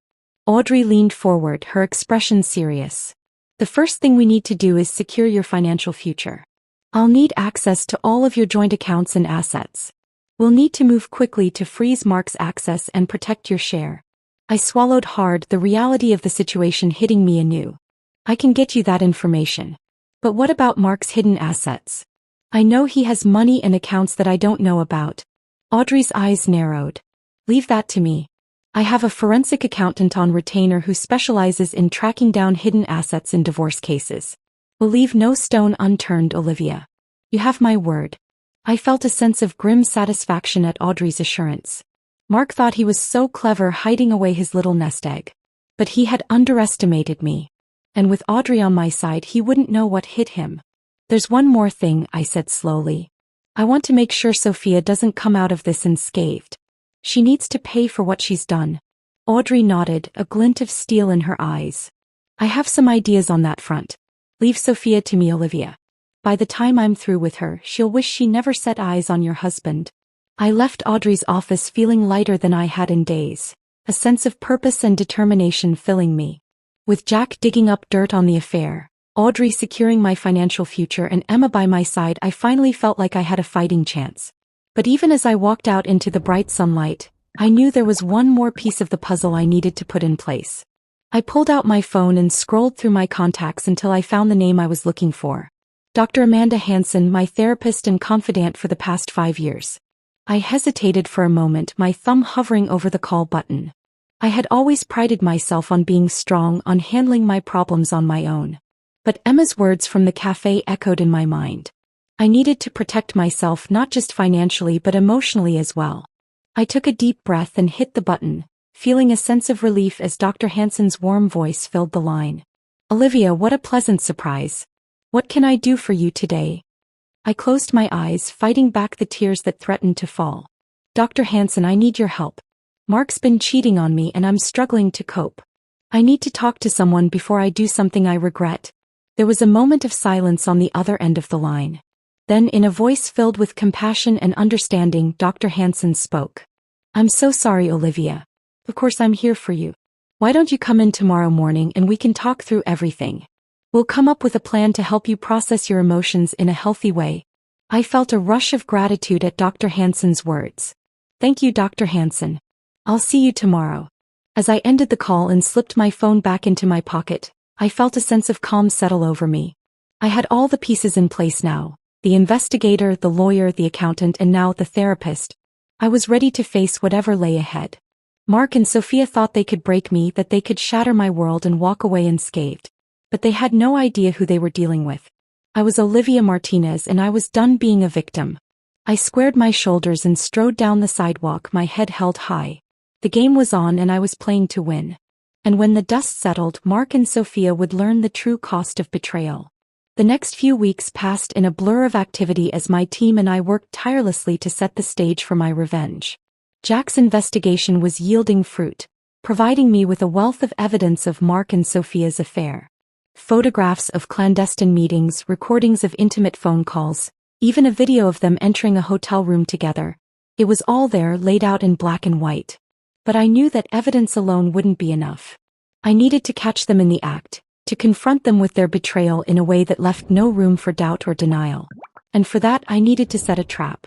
Audrey leaned forward, her expression serious. "The first thing we need to do is secure your financial future. I'll need access to all of your joint accounts and assets. We'll need to move quickly to freeze Mark's access and protect your share." I swallowed hard, the reality of the situation hitting me anew. "I can get you that information. But what about Mark's hidden assets? I know he has money and accounts that I don't know about." Audrey's eyes narrowed. "Leave that to me. I have a forensic accountant on retainer who specializes in tracking down hidden assets in divorce cases. We'll leave no stone unturned, Olivia. You have my word. I felt a sense of grim satisfaction at Audrey's assurance. Mark thought he was so clever hiding away his little nest egg. But he had underestimated me. And with Audrey on my side, he wouldn't know what hit him. There's one more thing, I said slowly. I want to make sure Sophia doesn't come out of this unscathed. She needs to pay for what she's done. Audrey nodded, a glint of steel in her eyes. I have some ideas on that front. Leave Sophia to me, Olivia. By the time I'm through with her, she'll wish she never set eyes on your husband. I left Audrey's office feeling lighter than I had in days, a sense of purpose and determination filling me. With Jack digging up dirt on the affair, Audrey securing my financial future, and Emma by my side, I finally felt like I had a fighting chance. But even as I walked out into the bright sunlight, I knew there was one more piece of the puzzle I needed to put in place. I pulled out my phone and scrolled through my contacts until I found the name I was looking for. Dr. Amanda Hansen, my therapist and confidant for the past 5 years. I hesitated for a moment, my thumb hovering over the call button. I had always prided myself on being strong, on handling my problems on my own. But Emma's words from the cafe echoed in my mind. I needed to protect myself not just financially but emotionally as well. I took a deep breath and hit the button, feeling a sense of relief as Dr. Hansen's warm voice filled the line. Olivia, what a pleasant surprise. What can I do for you today? I closed my eyes, fighting back the tears that threatened to fall. Dr. Hansen, I need your help. Mark's been cheating on me and I'm struggling to cope. I need to talk to someone before I do something I regret. There was a moment of silence on the other end of the line. Then, in a voice filled with compassion and understanding, Dr. Hansen spoke. I'm so sorry, Olivia. Of course I'm here for you. Why don't you come in tomorrow morning and we can talk through everything? We'll come up with a plan to help you process your emotions in a healthy way. I felt a rush of gratitude at Dr. Hansen's words. Thank you, Dr. Hansen. I'll see you tomorrow. As I ended the call and slipped my phone back into my pocket, I felt a sense of calm settle over me. I had all the pieces in place now. The investigator, the lawyer, the accountant, and now the therapist. I was ready to face whatever lay ahead. Mark and Sophia thought they could break me, that they could shatter my world and walk away unscathed. But they had no idea who they were dealing with. I was Olivia Martinez and I was done being a victim. I squared my shoulders and strode down the sidewalk, my head held high. The game was on and I was playing to win. And when the dust settled, Mark and Sophia would learn the true cost of betrayal. The next few weeks passed in a blur of activity as my team and I worked tirelessly to set the stage for my revenge. Jack's investigation was yielding fruit, providing me with a wealth of evidence of Mark and Sophia's affair. Photographs of clandestine meetings, recordings of intimate phone calls, even a video of them entering a hotel room together. It was all there, laid out in black and white. But I knew that evidence alone wouldn't be enough. I needed to catch them in the act, to confront them with their betrayal in a way that left no room for doubt or denial. And for that I needed to set a trap.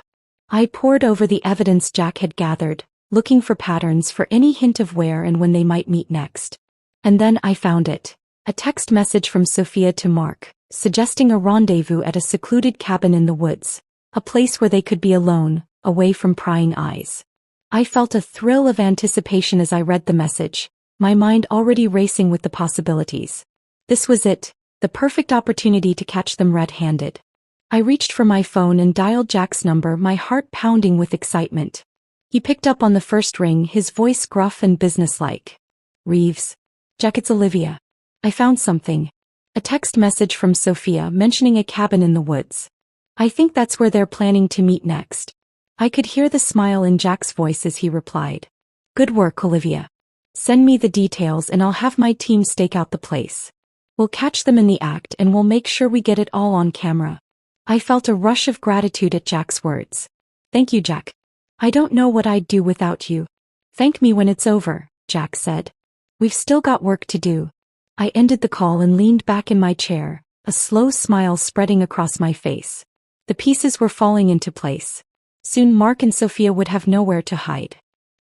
I pored over the evidence Jack had gathered, looking for patterns, for any hint of where and when they might meet next. And then I found it. A text message from Sophia to Mark, suggesting a rendezvous at a secluded cabin in the woods, a place where they could be alone, away from prying eyes. I felt a thrill of anticipation as I read the message, my mind already racing with the possibilities. This was it, the perfect opportunity to catch them red-handed. I reached for my phone and dialed Jack's number, my heart pounding with excitement. He picked up on the first ring, his voice gruff and businesslike. Reeves. Jack, it's Olivia. I found something. A text message from Sophia mentioning a cabin in the woods. I think that's where they're planning to meet next. I could hear the smile in Jack's voice as he replied. Good work, Olivia. Send me the details and I'll have my team stake out the place. We'll catch them in the act and we'll make sure we get it all on camera. I felt a rush of gratitude at Jack's words. Thank you, Jack. I don't know what I'd do without you. Thank me when it's over, Jack said. We've still got work to do. I ended the call and leaned back in my chair, a slow smile spreading across my face. The pieces were falling into place. Soon Mark and Sophia would have nowhere to hide.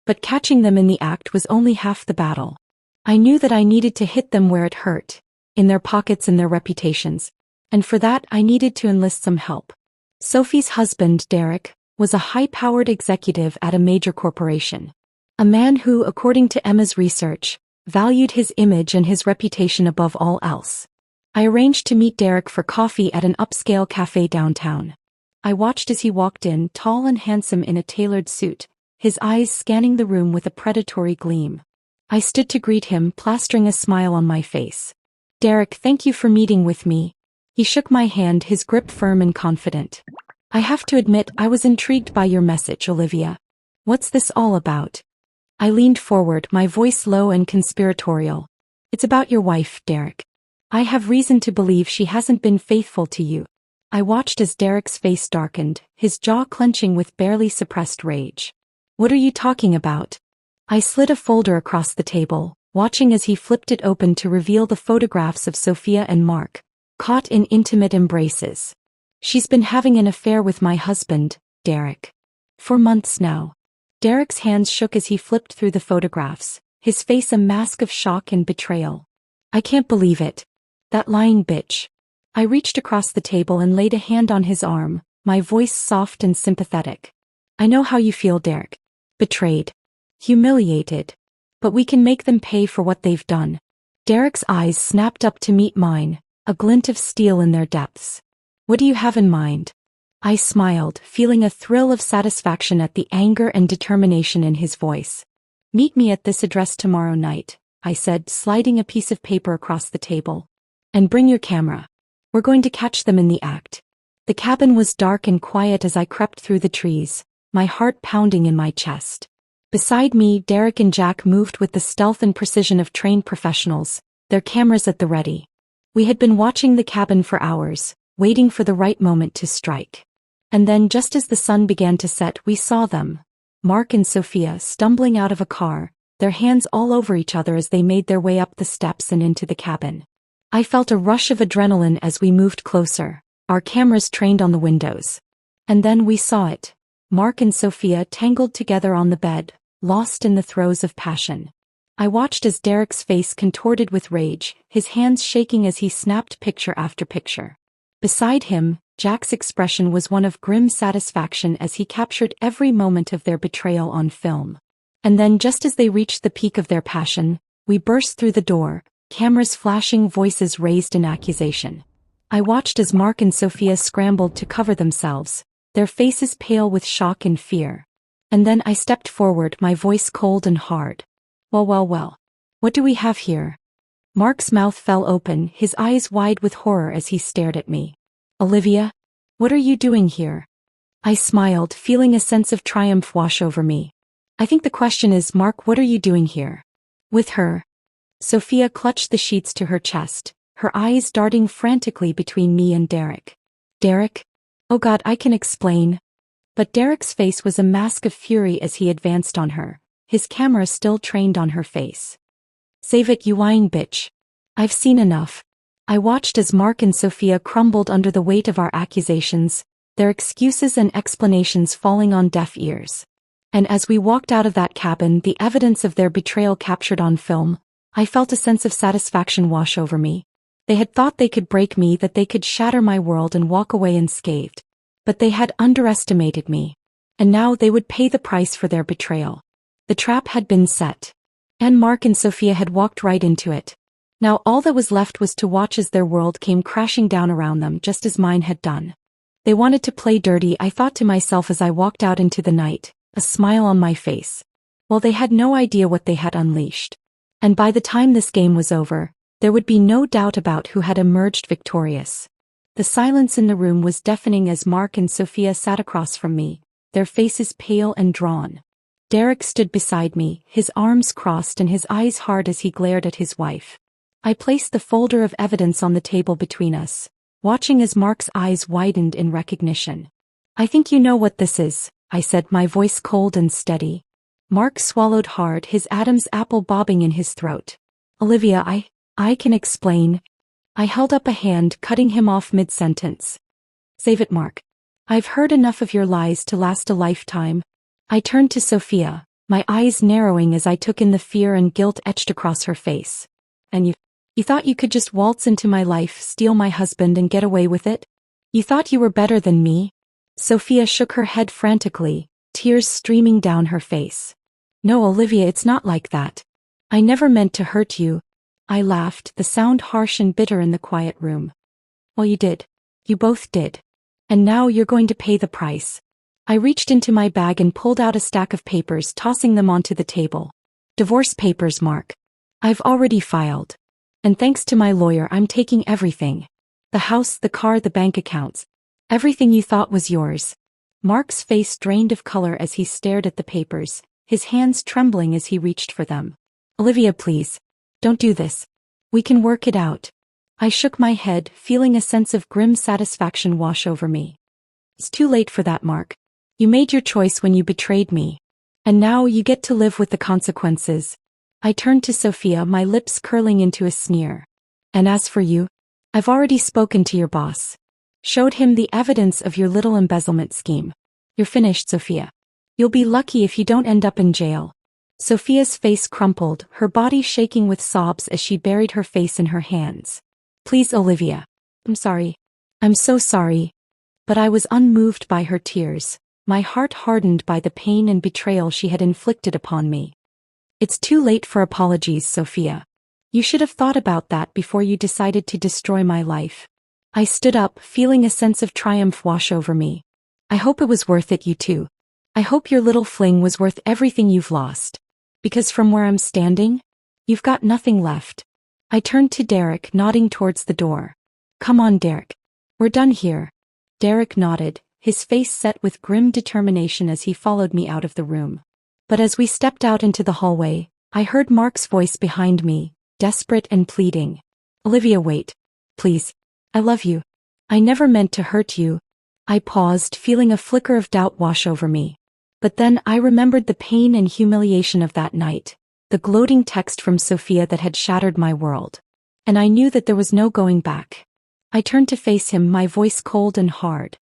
But catching them in the act was only half the battle. I knew that I needed to hit them where it hurt, in their pockets and their reputations. And for that I needed to enlist some help. Sophie's husband, Derek, was a high-powered executive at a major corporation. A man who, according to Emma's research, valued his image and his reputation above all else. I arranged to meet Derek for coffee at an upscale cafe downtown. I watched as he walked in, tall and handsome in a tailored suit, his eyes scanning the room with a predatory gleam. I stood to greet him, plastering a smile on my face. "Derek, thank you for meeting with me." He shook my hand, his grip firm and confident. "I have to admit, I was intrigued by your message, Olivia. What's this all about?" I leaned forward, my voice low and conspiratorial. "It's about your wife, Derek. I have reason to believe she hasn't been faithful to you." I watched as Derek's face darkened, his jaw clenching with barely suppressed rage. "What are you talking about?" I slid a folder across the table, watching as he flipped it open to reveal the photographs of Sophia and Mark, caught in intimate embraces. "She's been having an affair with my husband, Derek. For months now." Derek's hands shook as he flipped through the photographs, his face a mask of shock and betrayal. "I can't believe it. That lying bitch." I reached across the table and laid a hand on his arm, my voice soft and sympathetic. "I know how you feel, Derek. Betrayed. Humiliated. But we can make them pay for what they've done." Derek's eyes snapped up to meet mine, a glint of steel in their depths. "What do you have in mind?" I smiled, feeling a thrill of satisfaction at the anger and determination in his voice. "Meet me at this address tomorrow night," I said, sliding a piece of paper across the table. "And bring your camera. We're going to catch them in the act." The cabin was dark and quiet as I crept through the trees, my heart pounding in my chest. Beside me, Derek and Jack moved with the stealth and precision of trained professionals, their cameras at the ready. We had been watching the cabin for hours, waiting for the right moment to strike. And then, just as the sun began to set, we saw them, Mark and Sophia, stumbling out of a car, their hands all over each other as they made their way up the steps and into the cabin. I felt a rush of adrenaline as we moved closer, our cameras trained on the windows. And then we saw it. Mark and Sophia tangled together on the bed, lost in the throes of passion. I watched as Derek's face contorted with rage, his hands shaking as he snapped picture after picture. Beside him, Jack's expression was one of grim satisfaction as he captured every moment of their betrayal on film. And then, just as they reached the peak of their passion, we burst through the door, cameras flashing, voices raised in accusation. I watched as Mark and Sophia scrambled to cover themselves, their faces pale with shock and fear. And then I stepped forward, my voice cold and hard. Well. What do we have here?" Mark's mouth fell open, his eyes wide with horror as he stared at me. "Olivia? What are you doing here?" I smiled, feeling a sense of triumph wash over me. "I think the question is, Mark, what are you doing here?" "With her." Sophia clutched the sheets to her chest, her eyes darting frantically between me and Derek. "Derek? Oh God, I can explain." But Derek's face was a mask of fury as he advanced on her, his camera still trained on her face. "Save it, you lying bitch. I've seen enough." I watched as Mark and Sophia crumbled under the weight of our accusations, their excuses and explanations falling on deaf ears. And as we walked out of that cabin, the evidence of their betrayal captured on film, I felt a sense of satisfaction wash over me. They had thought they could break me, that they could shatter my world and walk away unscathed. But they had underestimated me. And now they would pay the price for their betrayal. The trap had been set. And Mark and Sophia had walked right into it. Now all that was left was to watch as their world came crashing down around them, just as mine had done. They wanted to play dirty, I thought to myself as I walked out into the night, a smile on my face. Well, they had no idea what they had unleashed. And by the time this game was over, there would be no doubt about who had emerged victorious. The silence in the room was deafening as Mark and Sophia sat across from me, their faces pale and drawn. Derek stood beside me, his arms crossed and his eyes hard as he glared at his wife. I placed the folder of evidence on the table between us, watching as Mark's eyes widened in recognition. "I think you know what this is," I said, my voice cold and steady. Mark swallowed hard, his Adam's apple bobbing in his throat. "Olivia, I can explain." I held up a hand, cutting him off mid-sentence. "Save it, Mark. I've heard enough of your lies to last a lifetime." I turned to Sophia, my eyes narrowing as I took in the fear and guilt etched across her face. "And you thought you could just waltz into my life, steal my husband and get away with it? You thought you were better than me?" Sophia shook her head frantically, tears streaming down her face. "No, Olivia, it's not like that. I never meant to hurt you. I laughed, the sound harsh and bitter in the quiet room. Well, you did. You both did. And now you're going to pay the price. I reached into my bag and pulled out a stack of papers, tossing them onto the table. Divorce papers, Mark. I've already filed. And thanks to my lawyer, I'm taking everything. The house, the car, the bank accounts. Everything you thought was yours. Mark's face drained of color as he stared at the papers, his hands trembling as he reached for them. Olivia, please. Don't do this. We can work it out. I shook my head, feeling a sense of grim satisfaction wash over me. It's too late for that, Mark. You made your choice when you betrayed me. And now you get to live with the consequences. I turned to Sophia, my lips curling into a sneer. And as for you, I've already spoken to your boss. Showed him the evidence of your little embezzlement scheme. You're finished, Sophia. You'll be lucky if you don't end up in jail. Sophia's face crumpled, her body shaking with sobs as she buried her face in her hands. Please, Olivia. I'm sorry. I'm so sorry. But I was unmoved by her tears, my heart hardened by the pain and betrayal she had inflicted upon me. It's too late for apologies, Sophia. You should have thought about that before you decided to destroy my life. I stood up, feeling a sense of triumph wash over me. I hope it was worth it, you two. I hope your little fling was worth everything you've lost. Because from where I'm standing, you've got nothing left. I turned to Derek, nodding towards the door. Come on, Derek. We're done here. Derek nodded, his face set with grim determination as he followed me out of the room. But as we stepped out into the hallway, I heard Mark's voice behind me, desperate and pleading. Olivia, wait. Please. I love you. I never meant to hurt you. I paused, feeling a flicker of doubt wash over me. But then I remembered the pain and humiliation of that night, the gloating text from Sophia that had shattered my world. And I knew that there was no going back. I turned to face him, my voice cold and hard.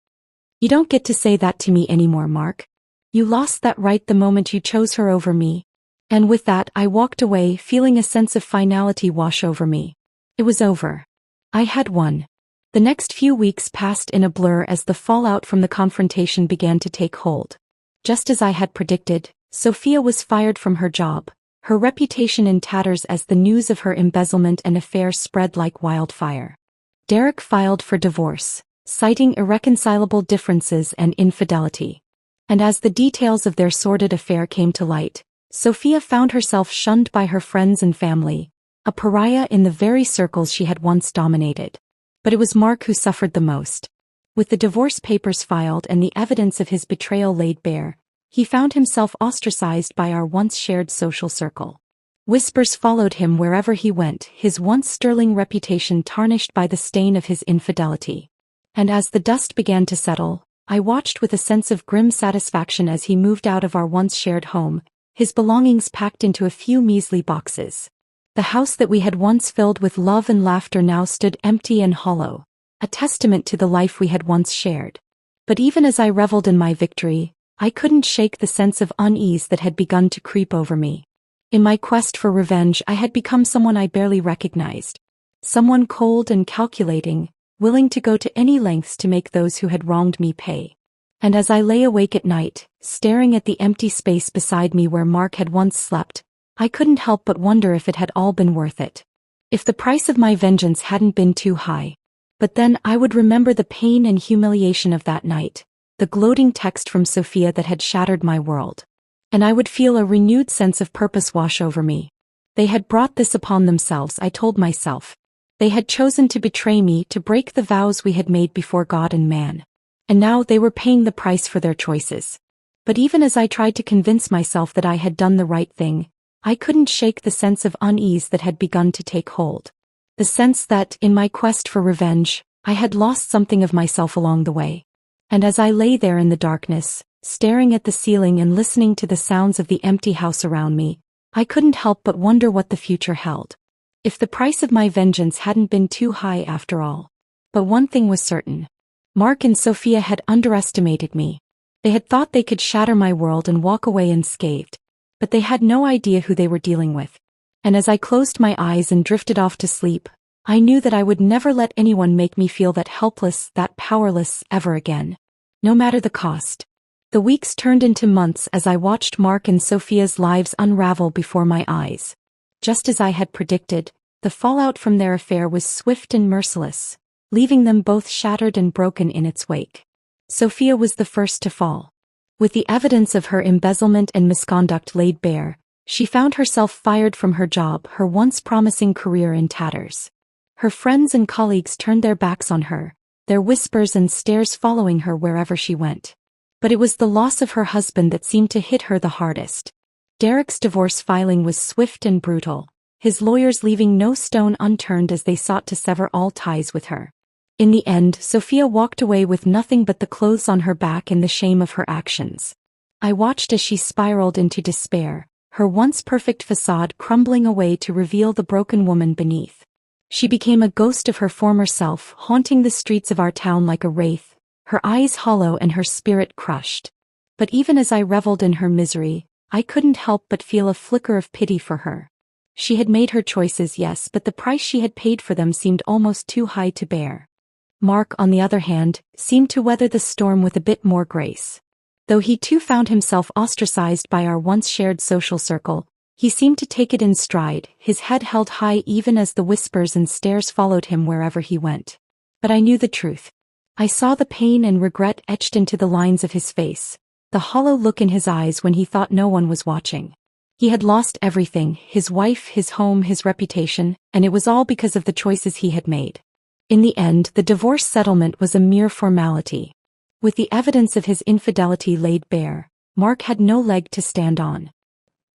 You don't get to say that to me anymore, Mark. You lost that right the moment you chose her over me. And with that, I walked away, feeling a sense of finality wash over me. It was over. I had won. The next few weeks passed in a blur as the fallout from the confrontation began to take hold. Just as I had predicted, Sophia was fired from her job, her reputation in tatters as the news of her embezzlement and affair spread like wildfire. Derek filed for divorce, citing irreconcilable differences and infidelity. And as the details of their sordid affair came to light, Sophia found herself shunned by her friends and family, a pariah in the very circles she had once dominated. But it was Mark who suffered the most. With the divorce papers filed and the evidence of his betrayal laid bare, he found himself ostracized by our once shared social circle. Whispers followed him wherever he went, his once sterling reputation tarnished by the stain of his infidelity. And as the dust began to settle, I watched with a sense of grim satisfaction as he moved out of our once shared home, his belongings packed into a few measly boxes. The house that we had once filled with love and laughter now stood empty and hollow, a testament to the life we had once shared. But even as I reveled in my victory, I couldn't shake the sense of unease that had begun to creep over me. In my quest for revenge, I had become someone I barely recognized. Someone cold and calculating, willing to go to any lengths to make those who had wronged me pay. And as I lay awake at night, staring at the empty space beside me where Mark had once slept, I couldn't help but wonder if it had all been worth it. If the price of my vengeance hadn't been too high. But then I would remember the pain and humiliation of that night, the gloating text from Sophia that had shattered my world. And I would feel a renewed sense of purpose wash over me. They had brought this upon themselves, I told myself. They had chosen to betray me, to break the vows we had made before God and man. And now they were paying the price for their choices. But even as I tried to convince myself that I had done the right thing, I couldn't shake the sense of unease that had begun to take hold. The sense that, in my quest for revenge, I had lost something of myself along the way. And as I lay there in the darkness, staring at the ceiling and listening to the sounds of the empty house around me, I couldn't help but wonder what the future held. If the price of my vengeance hadn't been too high after all. But one thing was certain. Mark and Sophia had underestimated me. They had thought they could shatter my world and walk away unscathed. But they had no idea who they were dealing with. And as I closed my eyes and drifted off to sleep, I knew that I would never let anyone make me feel that helpless, that powerless, ever again. No matter the cost. The weeks turned into months as I watched Mark and Sophia's lives unravel before my eyes. Just as I had predicted, the the fallout from their affair was swift and merciless, leaving them both shattered and broken in its wake. Sophia was the first to fall. With the evidence of her embezzlement and misconduct laid bare, she found herself fired from her job, her once promising career in tatters. Her friends and colleagues turned their backs on her, their whispers and stares following her wherever she went. But it was the loss of her husband that seemed to hit her the hardest. Derek's divorce filing was swift and brutal, his lawyers leaving no stone unturned as they sought to sever all ties with her. In the end, Sophia walked away with nothing but the clothes on her back and the shame of her actions. I watched as she spiraled into despair, her once perfect facade crumbling away to reveal the broken woman beneath. She became a ghost of her former self, haunting the streets of our town like a wraith, her eyes hollow and her spirit crushed. But even as I reveled in her misery, I couldn't help but feel a flicker of pity for her. She had made her choices, yes, but the price she had paid for them seemed almost too high to bear. Mark, on the other hand, seemed to weather the storm with a bit more grace. Though he too found himself ostracized by our once shared social circle, he seemed to take it in stride, his head held high even as the whispers and stares followed him wherever he went. But I knew the truth. I saw the pain and regret etched into the lines of his face, the hollow look in his eyes when he thought no one was watching. He had lost everything, his wife, his home, his reputation, and it was all because of the choices he had made. In the end, the divorce settlement was a mere formality. With the evidence of his infidelity laid bare, Mark had no leg to stand on.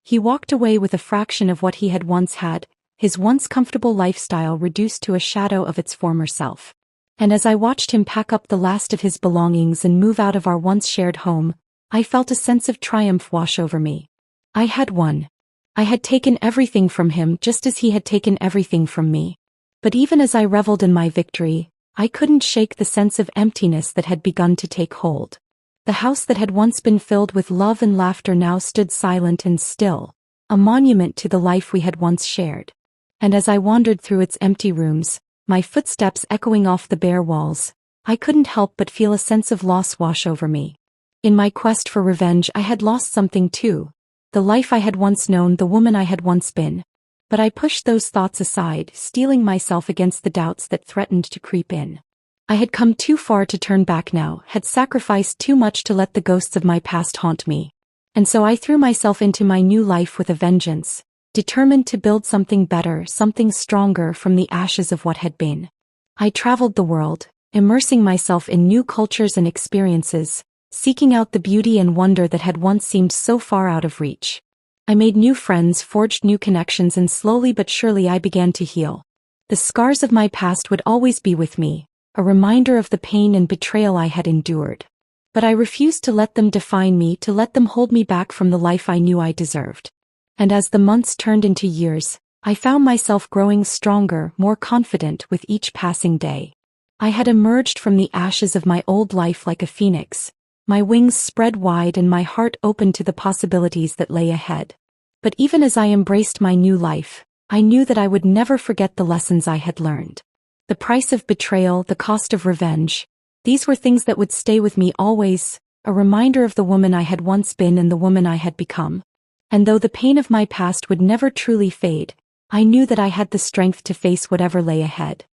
He walked away with a fraction of what he had once had, his once comfortable lifestyle reduced to a shadow of its former self. And as I watched him pack up the last of his belongings and move out of our once shared home, I felt a sense of triumph wash over me. I had won. I had taken everything from him just as he had taken everything from me. But even as I reveled in my victory, I couldn't shake the sense of emptiness that had begun to take hold. The house that had once been filled with love and laughter now stood silent and still, a monument to the life we had once shared. And as I wandered through its empty rooms, my footsteps echoing off the bare walls, I couldn't help but feel a sense of loss wash over me. In my quest for revenge, I had lost something too, the life I had once known, the woman I had once been. But I pushed those thoughts aside, steeling myself against the doubts that threatened to creep in. I had come too far to turn back now, had sacrificed too much to let the ghosts of my past haunt me. And so I threw myself into my new life with a vengeance, determined to build something better, something stronger from the ashes of what had been. I traveled the world, immersing myself in new cultures and experiences, seeking out the beauty and wonder that had once seemed so far out of reach. I made new friends, forged new connections, and slowly but surely I began to heal. The scars of my past would always be with me, a reminder of the pain and betrayal I had endured. But I refused to let them define me, to let them hold me back from the life I knew I deserved. And as the months turned into years, I found myself growing stronger, more confident with each passing day. I had emerged from the ashes of my old life like a phoenix, my wings spread wide and my heart open to the possibilities that lay ahead. But even as I embraced my new life, I knew that I would never forget the lessons I had learned. The price of betrayal, the cost of revenge, these were things that would stay with me always, a reminder of the woman I had once been and the woman I had become. And though the pain of my past would never truly fade, I knew that I had the strength to face whatever lay ahead.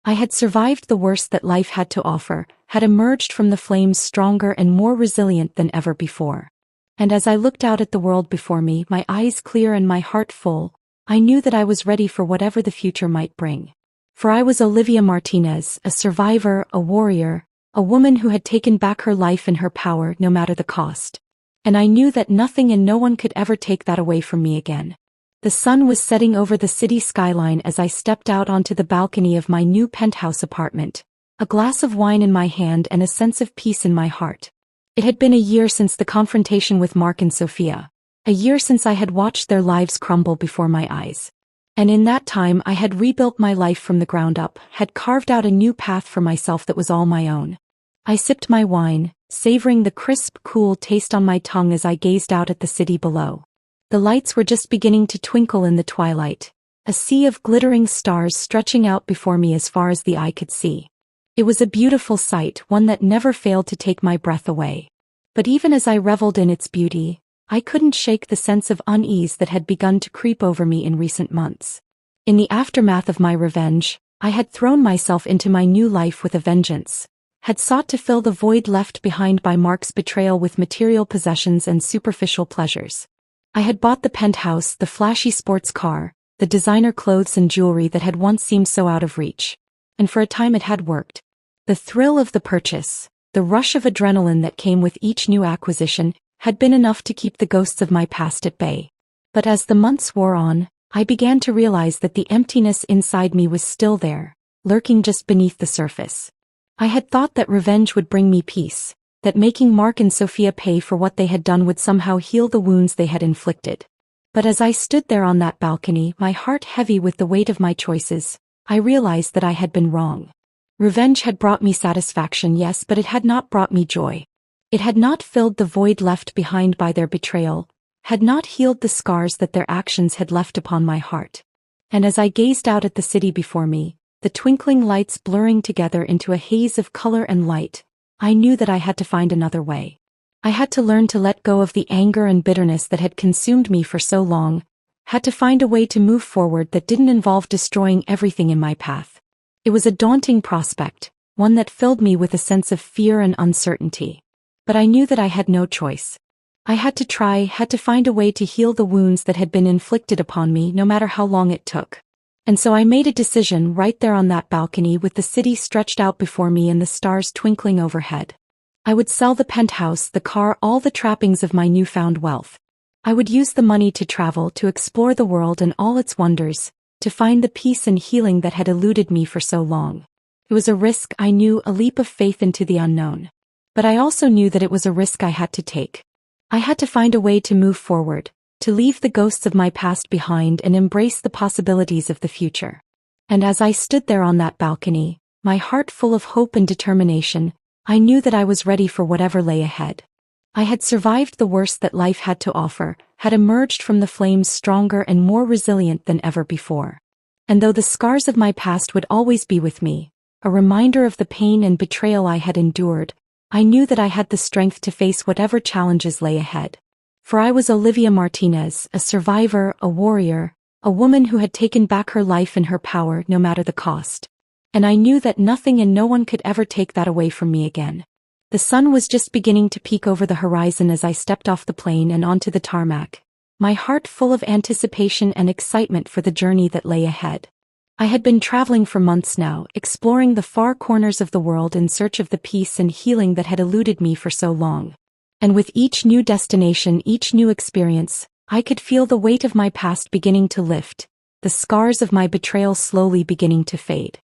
I had survived the worst that life had to offer, had emerged from the flames stronger and more resilient than ever before. And as I looked out at the world before me, my eyes clear and my heart full, I knew that I was ready for whatever the future might bring. For I was Olivia Martinez, a survivor, a warrior, a woman who had taken back her life and her power no matter the cost. And I knew that nothing and no one could ever take that away from me again. The sun was setting over the city skyline as I stepped out onto the balcony of my new penthouse apartment, a glass of wine in my hand and a sense of peace in my heart. It had been a year since the confrontation with Mark and Sophia, a year since I had watched their lives crumble before my eyes. And in that time I had rebuilt my life from the ground up, had carved out a new path for myself that was all my own. I sipped my wine, savoring the crisp, cool taste on my tongue as I gazed out at the city below. The lights were just beginning to twinkle in the twilight, a sea of glittering stars stretching out before me as far as the eye could see. It was a beautiful sight, one that never failed to take my breath away. But even as I reveled in its beauty, I couldn't shake the sense of unease that had begun to creep over me in recent months. In the aftermath of my revenge, I had thrown myself into my new life with a vengeance, had sought to fill the void left behind by Mark's betrayal with material possessions and superficial pleasures. I had bought the penthouse, the flashy sports car, the designer clothes and jewelry that had once seemed so out of reach. And for a time it had worked. The thrill of the purchase, the rush of adrenaline that came with each new acquisition, had been enough to keep the ghosts of my past at bay. But as the months wore on, I began to realize that the emptiness inside me was still there, lurking just beneath the surface. I had thought that revenge would bring me peace, that making Mark and Sophia pay for what they had done would somehow heal the wounds they had inflicted. But as I stood there on that balcony, my heart heavy with the weight of my choices, I realized that I had been wrong. Revenge had brought me satisfaction, yes, but it had not brought me joy. It had not filled the void left behind by their betrayal, had not healed the scars that their actions had left upon my heart. And as I gazed out at the city before me, the twinkling lights blurring together into a haze of color and light, I knew that I had to find another way. I had to learn to let go of the anger and bitterness that had consumed me for so long, had to find a way to move forward that didn't involve destroying everything in my path. It was a daunting prospect, one that filled me with a sense of fear and uncertainty. But I knew that I had no choice. I had to try, had to find a way to heal the wounds that had been inflicted upon me, no matter how long it took. And so I made a decision right there on that balcony with the city stretched out before me and the stars twinkling overhead. I would sell the penthouse, the car, all the trappings of my newfound wealth. I would use the money to travel, to explore the world and all its wonders, to find the peace and healing that had eluded me for so long. It was a risk, I knew, a leap of faith into the unknown. But I also knew that it was a risk I had to take. I had to find a way to move forward, to leave the ghosts of my past behind and embrace the possibilities of the future. And as I stood there on that balcony, my heart full of hope and determination, I knew that I was ready for whatever lay ahead. I had survived the worst that life had to offer, had emerged from the flames stronger and more resilient than ever before. And though the scars of my past would always be with me, a reminder of the pain and betrayal I had endured, I knew that I had the strength to face whatever challenges lay ahead. For I was Olivia Martinez, a survivor, a warrior, a woman who had taken back her life and her power no matter the cost. And I knew that nothing and no one could ever take that away from me again. The sun was just beginning to peek over the horizon as I stepped off the plane and onto the tarmac, my heart full of anticipation and excitement for the journey that lay ahead. I had been traveling for months now, exploring the far corners of the world in search of the peace and healing that had eluded me for so long. And with each new destination, each new experience, I could feel the weight of my past beginning to lift, the scars of my betrayal slowly beginning to fade.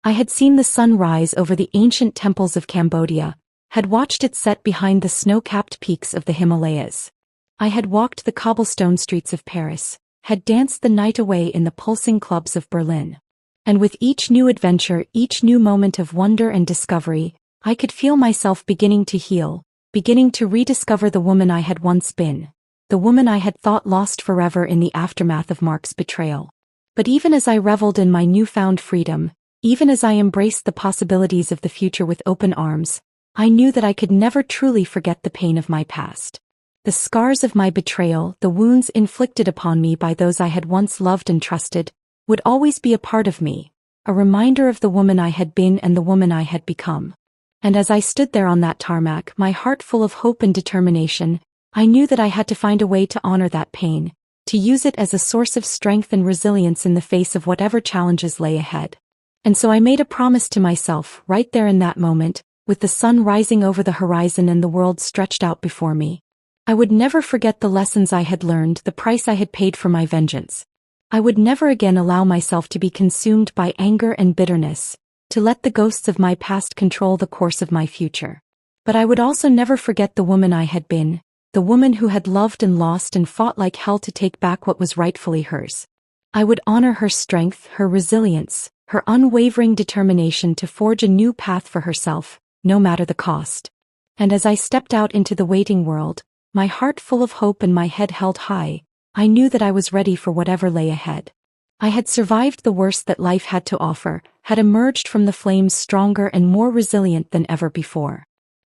I had seen the sun rise over the ancient temples of Cambodia, had watched it set behind the snow-capped peaks of the Himalayas. I had walked the cobblestone streets of Paris, had danced the night away in the pulsing clubs of Berlin. And with each new adventure, each new moment of wonder and discovery, I could feel myself beginning to heal, beginning to rediscover the woman I had once been, the woman I had thought lost forever in the aftermath of Mark's betrayal. But even as I reveled in my newfound freedom, even as I embraced the possibilities of the future with open arms, I knew that I could never truly forget the pain of my past. The scars of my betrayal, the wounds inflicted upon me by those I had once loved and trusted, would always be a part of me, a reminder of the woman I had been and the woman I had become. And as I stood there on that tarmac, my heart full of hope and determination, I knew that I had to find a way to honor that pain, to use it as a source of strength and resilience in the face of whatever challenges lay ahead. And so I made a promise to myself, right there in that moment, with the sun rising over the horizon and the world stretched out before me. I would never forget the lessons I had learned, the price I had paid for my vengeance. I would never again allow myself to be consumed by anger and bitterness, to let the ghosts of my past control the course of my future. But I would also never forget the woman I had been, the woman who had loved and lost and fought like hell to take back what was rightfully hers. I would honor her strength, her resilience, her unwavering determination to forge a new path for herself, no matter the cost. And as I stepped out into the waiting world, my heart full of hope and my head held high, I knew that I was ready for whatever lay ahead. I had survived the worst that life had to offer, had emerged from the flames stronger and more resilient than ever before.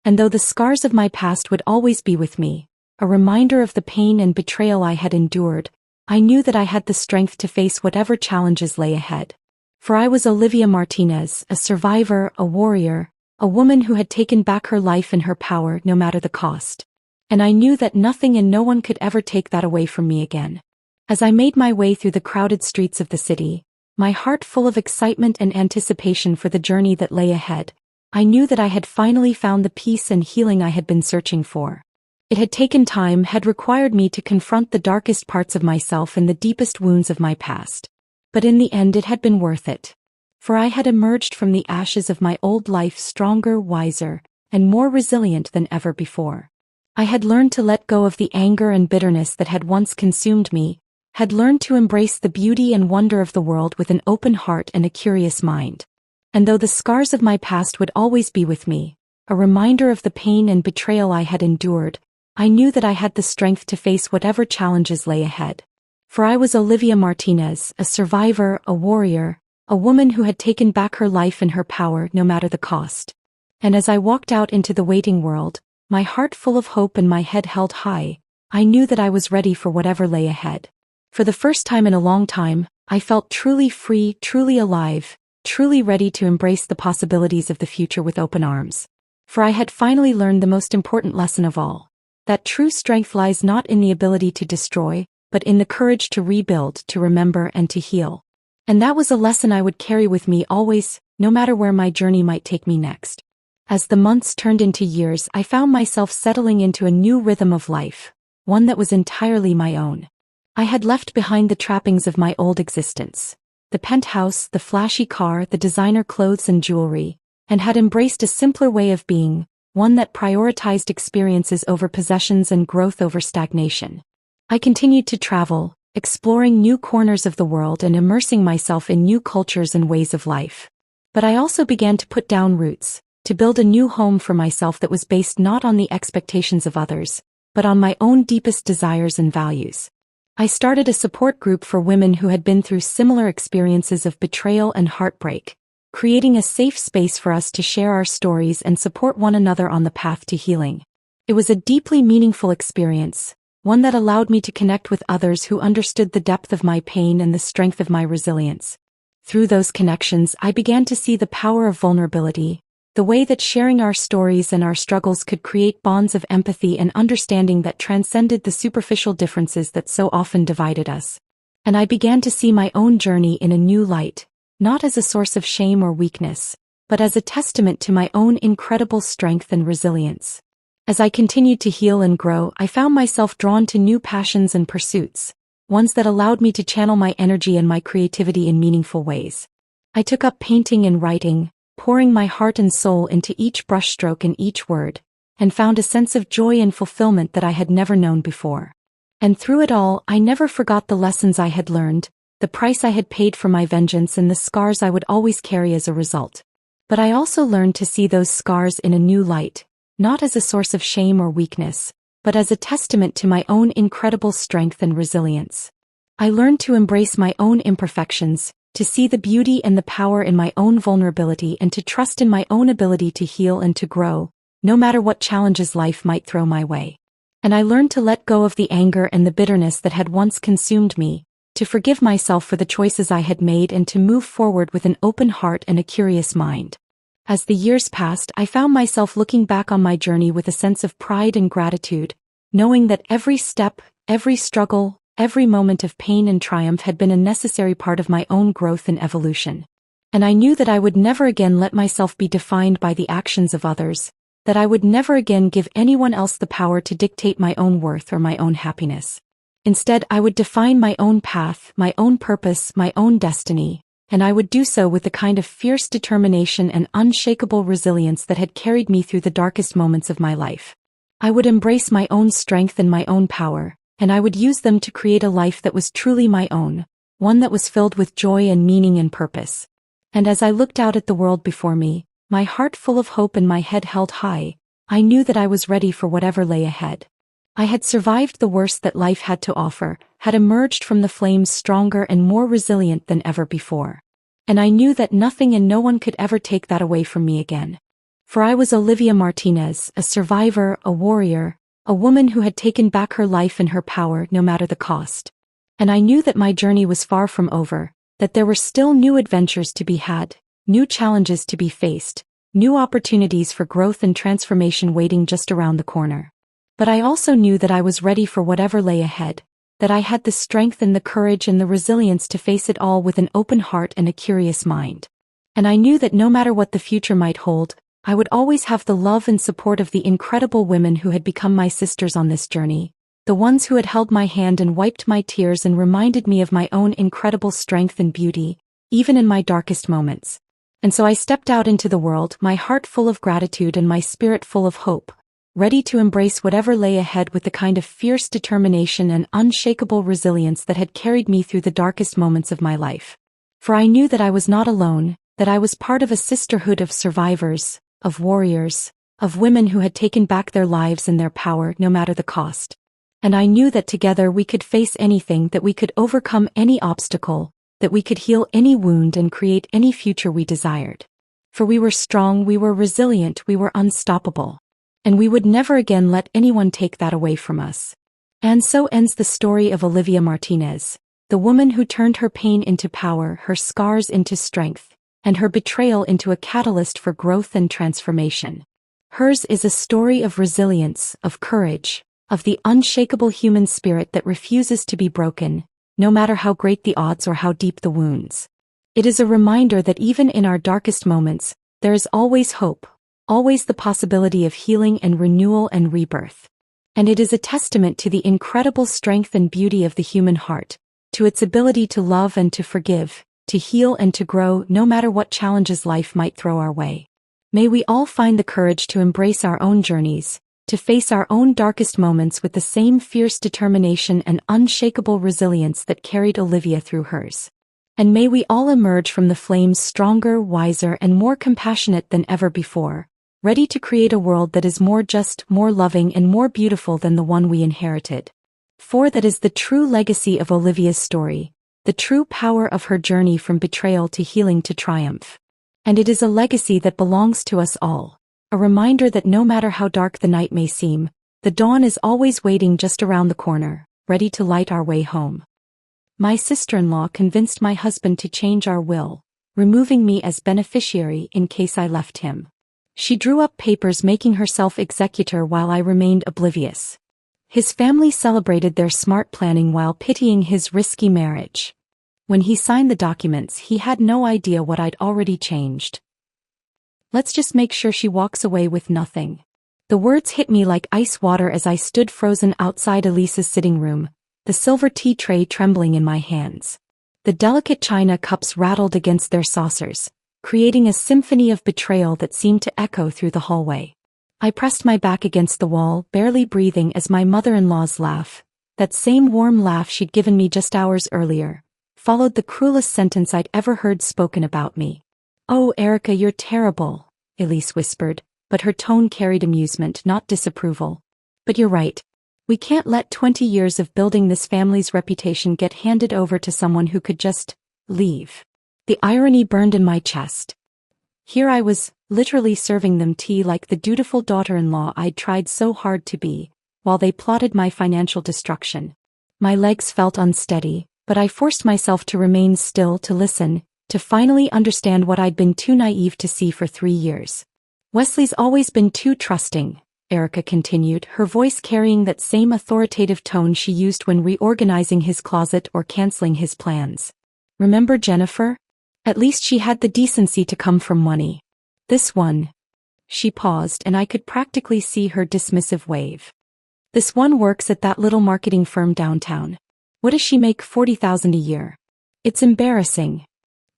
And though the scars of my past would always be with me, a reminder of the pain and betrayal I had endured, I knew that I had the strength to face whatever challenges lay ahead. For I was Olivia Martinez, a survivor, a warrior, a woman who had taken back her life and her power no matter the cost. And I knew that nothing and no one could ever take that away from me again. As I made my way through the crowded streets of the city, my heart full of excitement and anticipation for the journey that lay ahead, I knew that I had finally found the peace and healing I had been searching for. It had taken time, had required me to confront the darkest parts of myself and the deepest wounds of my past. But in the end it had been worth it. For I had emerged from the ashes of my old life stronger, wiser, and more resilient than ever before. I had learned to let go of the anger and bitterness that had once consumed me, had learned to embrace the beauty and wonder of the world with an open heart and a curious mind. And though the scars of my past would always be with me, a reminder of the pain and betrayal I had endured, I knew that I had the strength to face whatever challenges lay ahead. For I was Olivia Martinez, a survivor, a warrior, a woman who had taken back her life and her power no matter the cost. And as I walked out into the waiting world, my heart full of hope and my head held high, I knew that I was ready for whatever lay ahead. For the first time in a long time, I felt truly free, truly alive, truly ready to embrace the possibilities of the future with open arms. For I had finally learned the most important lesson of all, that true strength lies not in the ability to destroy, but in the courage to rebuild, to remember, and to heal. And that was a lesson I would carry with me always, no matter where my journey might take me next. As the months turned into years, I found myself settling into a new rhythm of life, one that was entirely my own. I had left behind the trappings of my old existence, the penthouse, the flashy car, the designer clothes and jewelry, and had embraced a simpler way of being, one that prioritized experiences over possessions and growth over stagnation. I continued to travel, exploring new corners of the world and immersing myself in new cultures and ways of life. But I also began to put down roots, to build a new home for myself that was based not on the expectations of others, but on my own deepest desires and values. I started a support group for women who had been through similar experiences of betrayal and heartbreak, creating a safe space for us to share our stories and support one another on the path to healing. It was a deeply meaningful experience, one that allowed me to connect with others who understood the depth of my pain and the strength of my resilience. Through those connections, I began to see the power of vulnerability, the way that sharing our stories and our struggles could create bonds of empathy and understanding that transcended the superficial differences that so often divided us. And I began to see my own journey in a new light, not as a source of shame or weakness, but as a testament to my own incredible strength and resilience. As I continued to heal and grow, I found myself drawn to new passions and pursuits, ones that allowed me to channel my energy and my creativity in meaningful ways. I took up painting and writing, pouring my heart and soul into each brushstroke and each word, and found a sense of joy and fulfillment that I had never known before. And through it all, I never forgot the lessons I had learned, the price I had paid for my vengeance and the scars I would always carry as a result. But I also learned to see those scars in a new light, not as a source of shame or weakness, but as a testament to my own incredible strength and resilience. I learned to embrace my own imperfections, to see the beauty and the power in my own vulnerability and to trust in my own ability to heal and to grow, no matter what challenges life might throw my way. And I learned to let go of the anger and the bitterness that had once consumed me, to forgive myself for the choices I had made and to move forward with an open heart and a curious mind. As the years passed, I found myself looking back on my journey with a sense of pride and gratitude, knowing that every step, every struggle, every moment of pain and triumph had been a necessary part of my own growth and evolution. And I knew that I would never again let myself be defined by the actions of others, that I would never again give anyone else the power to dictate my own worth or my own happiness. Instead, I would define my own path, my own purpose, my own destiny, and I would do so with the kind of fierce determination and unshakable resilience that had carried me through the darkest moments of my life. I would embrace my own strength and my own power, and I would use them to create a life that was truly my own, one that was filled with joy and meaning and purpose. And as I looked out at the world before me, my heart full of hope and my head held high, I knew that I was ready for whatever lay ahead. I had survived the worst that life had to offer, had emerged from the flames stronger and more resilient than ever before. And I knew that nothing and no one could ever take that away from me again. For I was Olivia Martinez, a survivor, a warrior, a woman who had taken back her life and her power no matter the cost. And I knew that my journey was far from over, that there were still new adventures to be had, new challenges to be faced, new opportunities for growth and transformation waiting just around the corner. But I also knew that I was ready for whatever lay ahead, that I had the strength and the courage and the resilience to face it all with an open heart and a curious mind. And I knew that no matter what the future might hold, I would always have the love and support of the incredible women who had become my sisters on this journey, the ones who had held my hand and wiped my tears and reminded me of my own incredible strength and beauty, even in my darkest moments. And so I stepped out into the world, my heart full of gratitude and my spirit full of hope, ready to embrace whatever lay ahead with the kind of fierce determination and unshakable resilience that had carried me through the darkest moments of my life. For I knew that I was not alone, that I was part of a sisterhood of survivors, of warriors, of women who had taken back their lives and their power no matter the cost. And I knew that together we could face anything, that we could overcome any obstacle, that we could heal any wound and create any future we desired. For we were strong, we were resilient, we were unstoppable. And we would never again let anyone take that away from us. And so ends the story of Olivia Martinez, the woman who turned her pain into power, her scars into strength, and her betrayal into a catalyst for growth and transformation. Hers is a story of resilience, of courage, of the unshakable human spirit that refuses to be broken, no matter how great the odds or how deep the wounds. It is a reminder that even in our darkest moments, there is always hope, always the possibility of healing and renewal and rebirth. And it is a testament to the incredible strength and beauty of the human heart, to its ability to love and to forgive, to heal and to grow no matter what challenges life might throw our way. May we all find the courage to embrace our own journeys, to face our own darkest moments with the same fierce determination and unshakable resilience that carried Olivia through hers. And may we all emerge from the flames stronger, wiser, and more compassionate than ever before, ready to create a world that is more just, more loving, and more beautiful than the one we inherited. For that is the true legacy of Olivia's story, the true power of her journey from betrayal to healing to triumph. And it is a legacy that belongs to us all, a reminder that no matter how dark the night may seem, the dawn is always waiting just around the corner, ready to light our way home. My sister-in-law convinced my husband to change our will, removing me as beneficiary in case I left him. She drew up papers making herself executor while I remained oblivious. His family celebrated their smart planning while pitying his risky marriage. When he signed the documents, he had no idea what I'd already changed. Let's just make sure she walks away with nothing. The words hit me like ice water as I stood frozen outside Elisa's sitting room, the silver tea tray trembling in my hands. The delicate china cups rattled against their saucers, creating a symphony of betrayal that seemed to echo through the hallway. I pressed my back against the wall, barely breathing as my mother-in-law's laugh, that same warm laugh she'd given me just hours earlier, followed the cruelest sentence I'd ever heard spoken about me. "Oh, Erica, you're terrible," Elise whispered, but her tone carried amusement, not disapproval. "But you're right. We can't let 20 years of building this family's reputation get handed over to someone who could just leave." The irony burned in my chest. Here I was, literally serving them tea like the dutiful daughter-in-law I'd tried so hard to be, while they plotted my financial destruction. My legs felt unsteady, but I forced myself to remain still, to listen, to finally understand what I'd been too naive to see for 3 years. "Wesley's always been too trusting," Erica continued, her voice carrying that same authoritative tone she used when reorganizing his closet or canceling his plans. "Remember Jennifer? At least she had the decency to come from money. This one." She paused and I could practically see her dismissive wave. "This one works at that little marketing firm downtown. What does she make? 40,000 a year. It's embarrassing."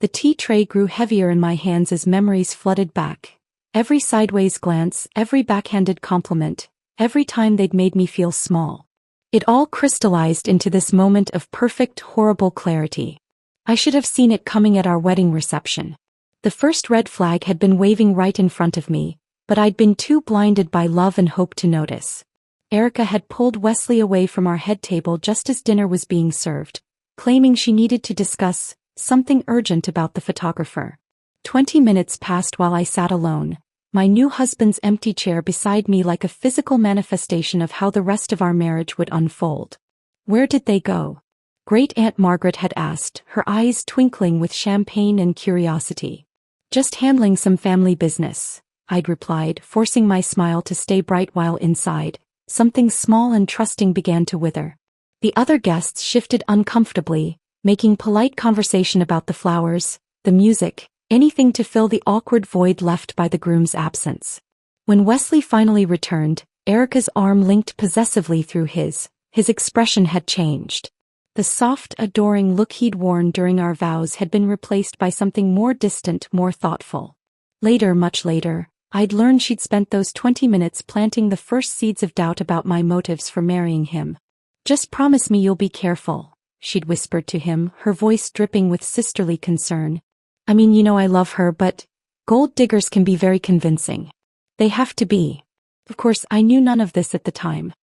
The tea tray grew heavier in my hands as memories flooded back. Every sideways glance, every backhanded compliment, every time they'd made me feel small. It all crystallized into this moment of perfect, horrible clarity. I should have seen it coming at our wedding reception. The first red flag had been waving right in front of me, but I'd been too blinded by love and hope to notice. Erica had pulled Wesley away from our head table just as dinner was being served, claiming she needed to discuss something urgent about the photographer. 20 minutes passed while I sat alone, my new husband's empty chair beside me like a physical manifestation of how the rest of our marriage would unfold. Where did they go? Great Aunt Margaret had asked, her eyes twinkling with champagne and curiosity. Just handling some family business, I'd replied, forcing my smile to stay bright while inside. Something small and trusting began to wither. The other guests shifted uncomfortably, making polite conversation about the flowers, the music, anything to fill the awkward void left by the groom's absence. When Wesley finally returned, Erica's arm linked possessively through his expression had changed. The soft, adoring look he'd worn during our vows had been replaced by something more distant, more thoughtful. Later, much later, I'd learned she'd spent those 20 minutes planting the first seeds of doubt about my motives for marrying him. "Just promise me you'll be careful," she'd whispered to him, her voice dripping with sisterly concern. "I mean, you know I love her, but gold diggers can be very convincing. They have to be." Of course, I knew none of this at the time.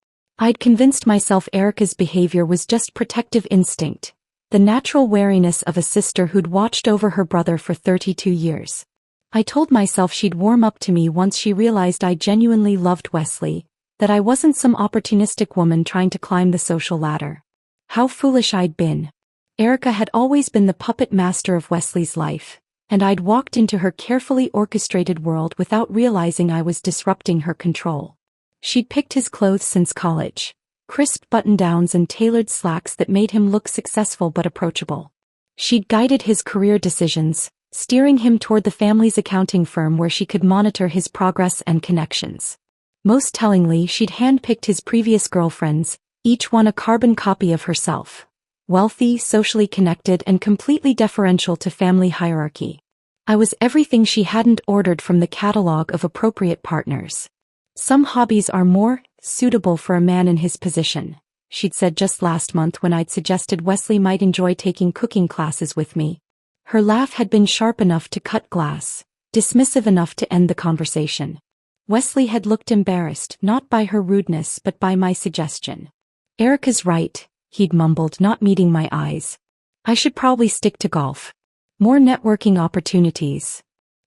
I'd convinced myself Erica's behavior was just protective instinct, the natural wariness of a sister who'd watched over her brother for 32 years. I told myself she'd warm up to me once she realized I genuinely loved Wesley, that I wasn't some opportunistic woman trying to climb the social ladder. How foolish I'd been. Erica had always been the puppet master of Wesley's life, and I'd walked into her carefully orchestrated world without realizing I was disrupting her control. She'd picked his clothes since college, crisp button-downs and tailored slacks that made him look successful but approachable. She'd guided his career decisions, steering him toward the family's accounting firm where she could monitor his progress and connections. Most tellingly, she'd handpicked his previous girlfriends, each one a carbon copy of herself. Wealthy, socially connected, and completely deferential to family hierarchy. I was everything she hadn't ordered from the catalog of appropriate partners. "Some hobbies are more suitable for a man in his position," she'd said just last month when I'd suggested Wesley might enjoy taking cooking classes with me. Her laugh had been sharp enough to cut glass, dismissive enough to end the conversation. Wesley had looked embarrassed, not by her rudeness but by my suggestion. "Erica's right," he'd mumbled, not meeting my eyes. "I should probably stick to golf. More networking opportunities."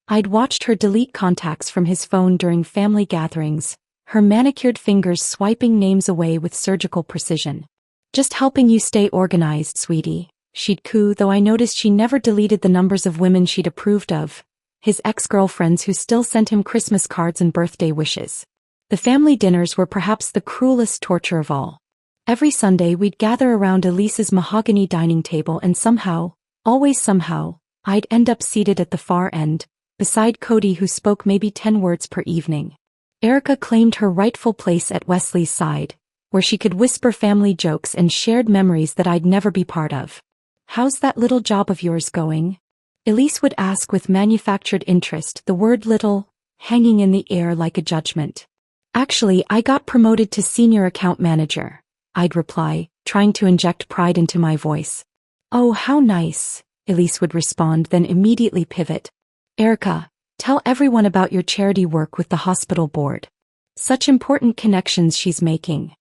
I'd watched her delete contacts from his phone during family gatherings, her manicured fingers swiping names away with surgical precision. "Just helping you stay organized, sweetie," she'd coo, though I noticed she never deleted the numbers of women she'd approved of, his ex-girlfriends who still sent him Christmas cards and birthday wishes. The family dinners were perhaps the cruelest torture of all. Every Sunday we'd gather around Elise's mahogany dining table and somehow, always somehow, I'd end up seated at the far end, beside Cody who spoke maybe 10 words per evening. Erica claimed her rightful place at Wesley's side, where she could whisper family jokes and shared memories that I'd never be part of. "How's that little job of yours going?" Elise would ask with manufactured interest, the word little hanging in the air like a judgment. "Actually, I got promoted to senior account manager," I'd reply, trying to inject pride into my voice. "Oh, how nice," Elise would respond, then immediately pivot. "Erica, tell everyone about your charity work with the hospital board. Such important connections she's making."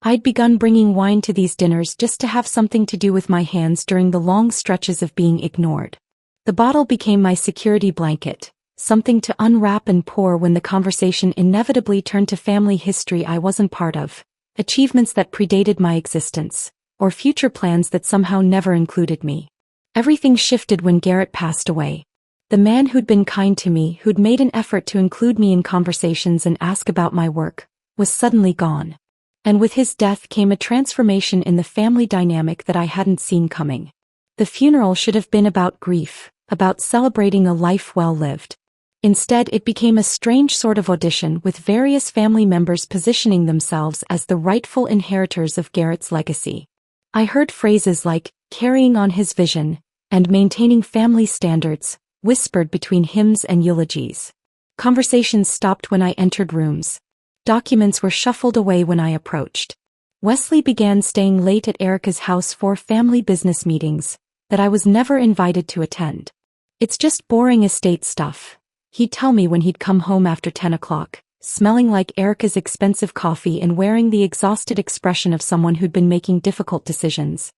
I'd begun bringing wine to these dinners just to have something to do with my hands during the long stretches of being ignored. The bottle became my security blanket, something to unwrap and pour when the conversation inevitably turned to family history I wasn't part of, achievements that predated my existence, or future plans that somehow never included me. Everything shifted when Garrett passed away. The man who'd been kind to me, who'd made an effort to include me in conversations and ask about my work, was suddenly gone. And with his death came a transformation in the family dynamic that I hadn't seen coming. The funeral should have been about grief, about celebrating a life well lived. Instead, it became a strange sort of audition with various family members positioning themselves as the rightful inheritors of Garrett's legacy. I heard phrases like, "carrying on his vision," and "maintaining family standards," whispered between hymns and eulogies. Conversations stopped when I entered rooms. Documents were shuffled away when I approached. Wesley began staying late at Erica's house for family business meetings that I was never invited to attend. "It's just boring estate stuff," he'd tell me when he'd come home after 10 o'clock, smelling like Erica's expensive coffee and wearing the exhausted expression of someone who'd been making difficult decisions.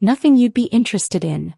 "Nothing you'd be interested in."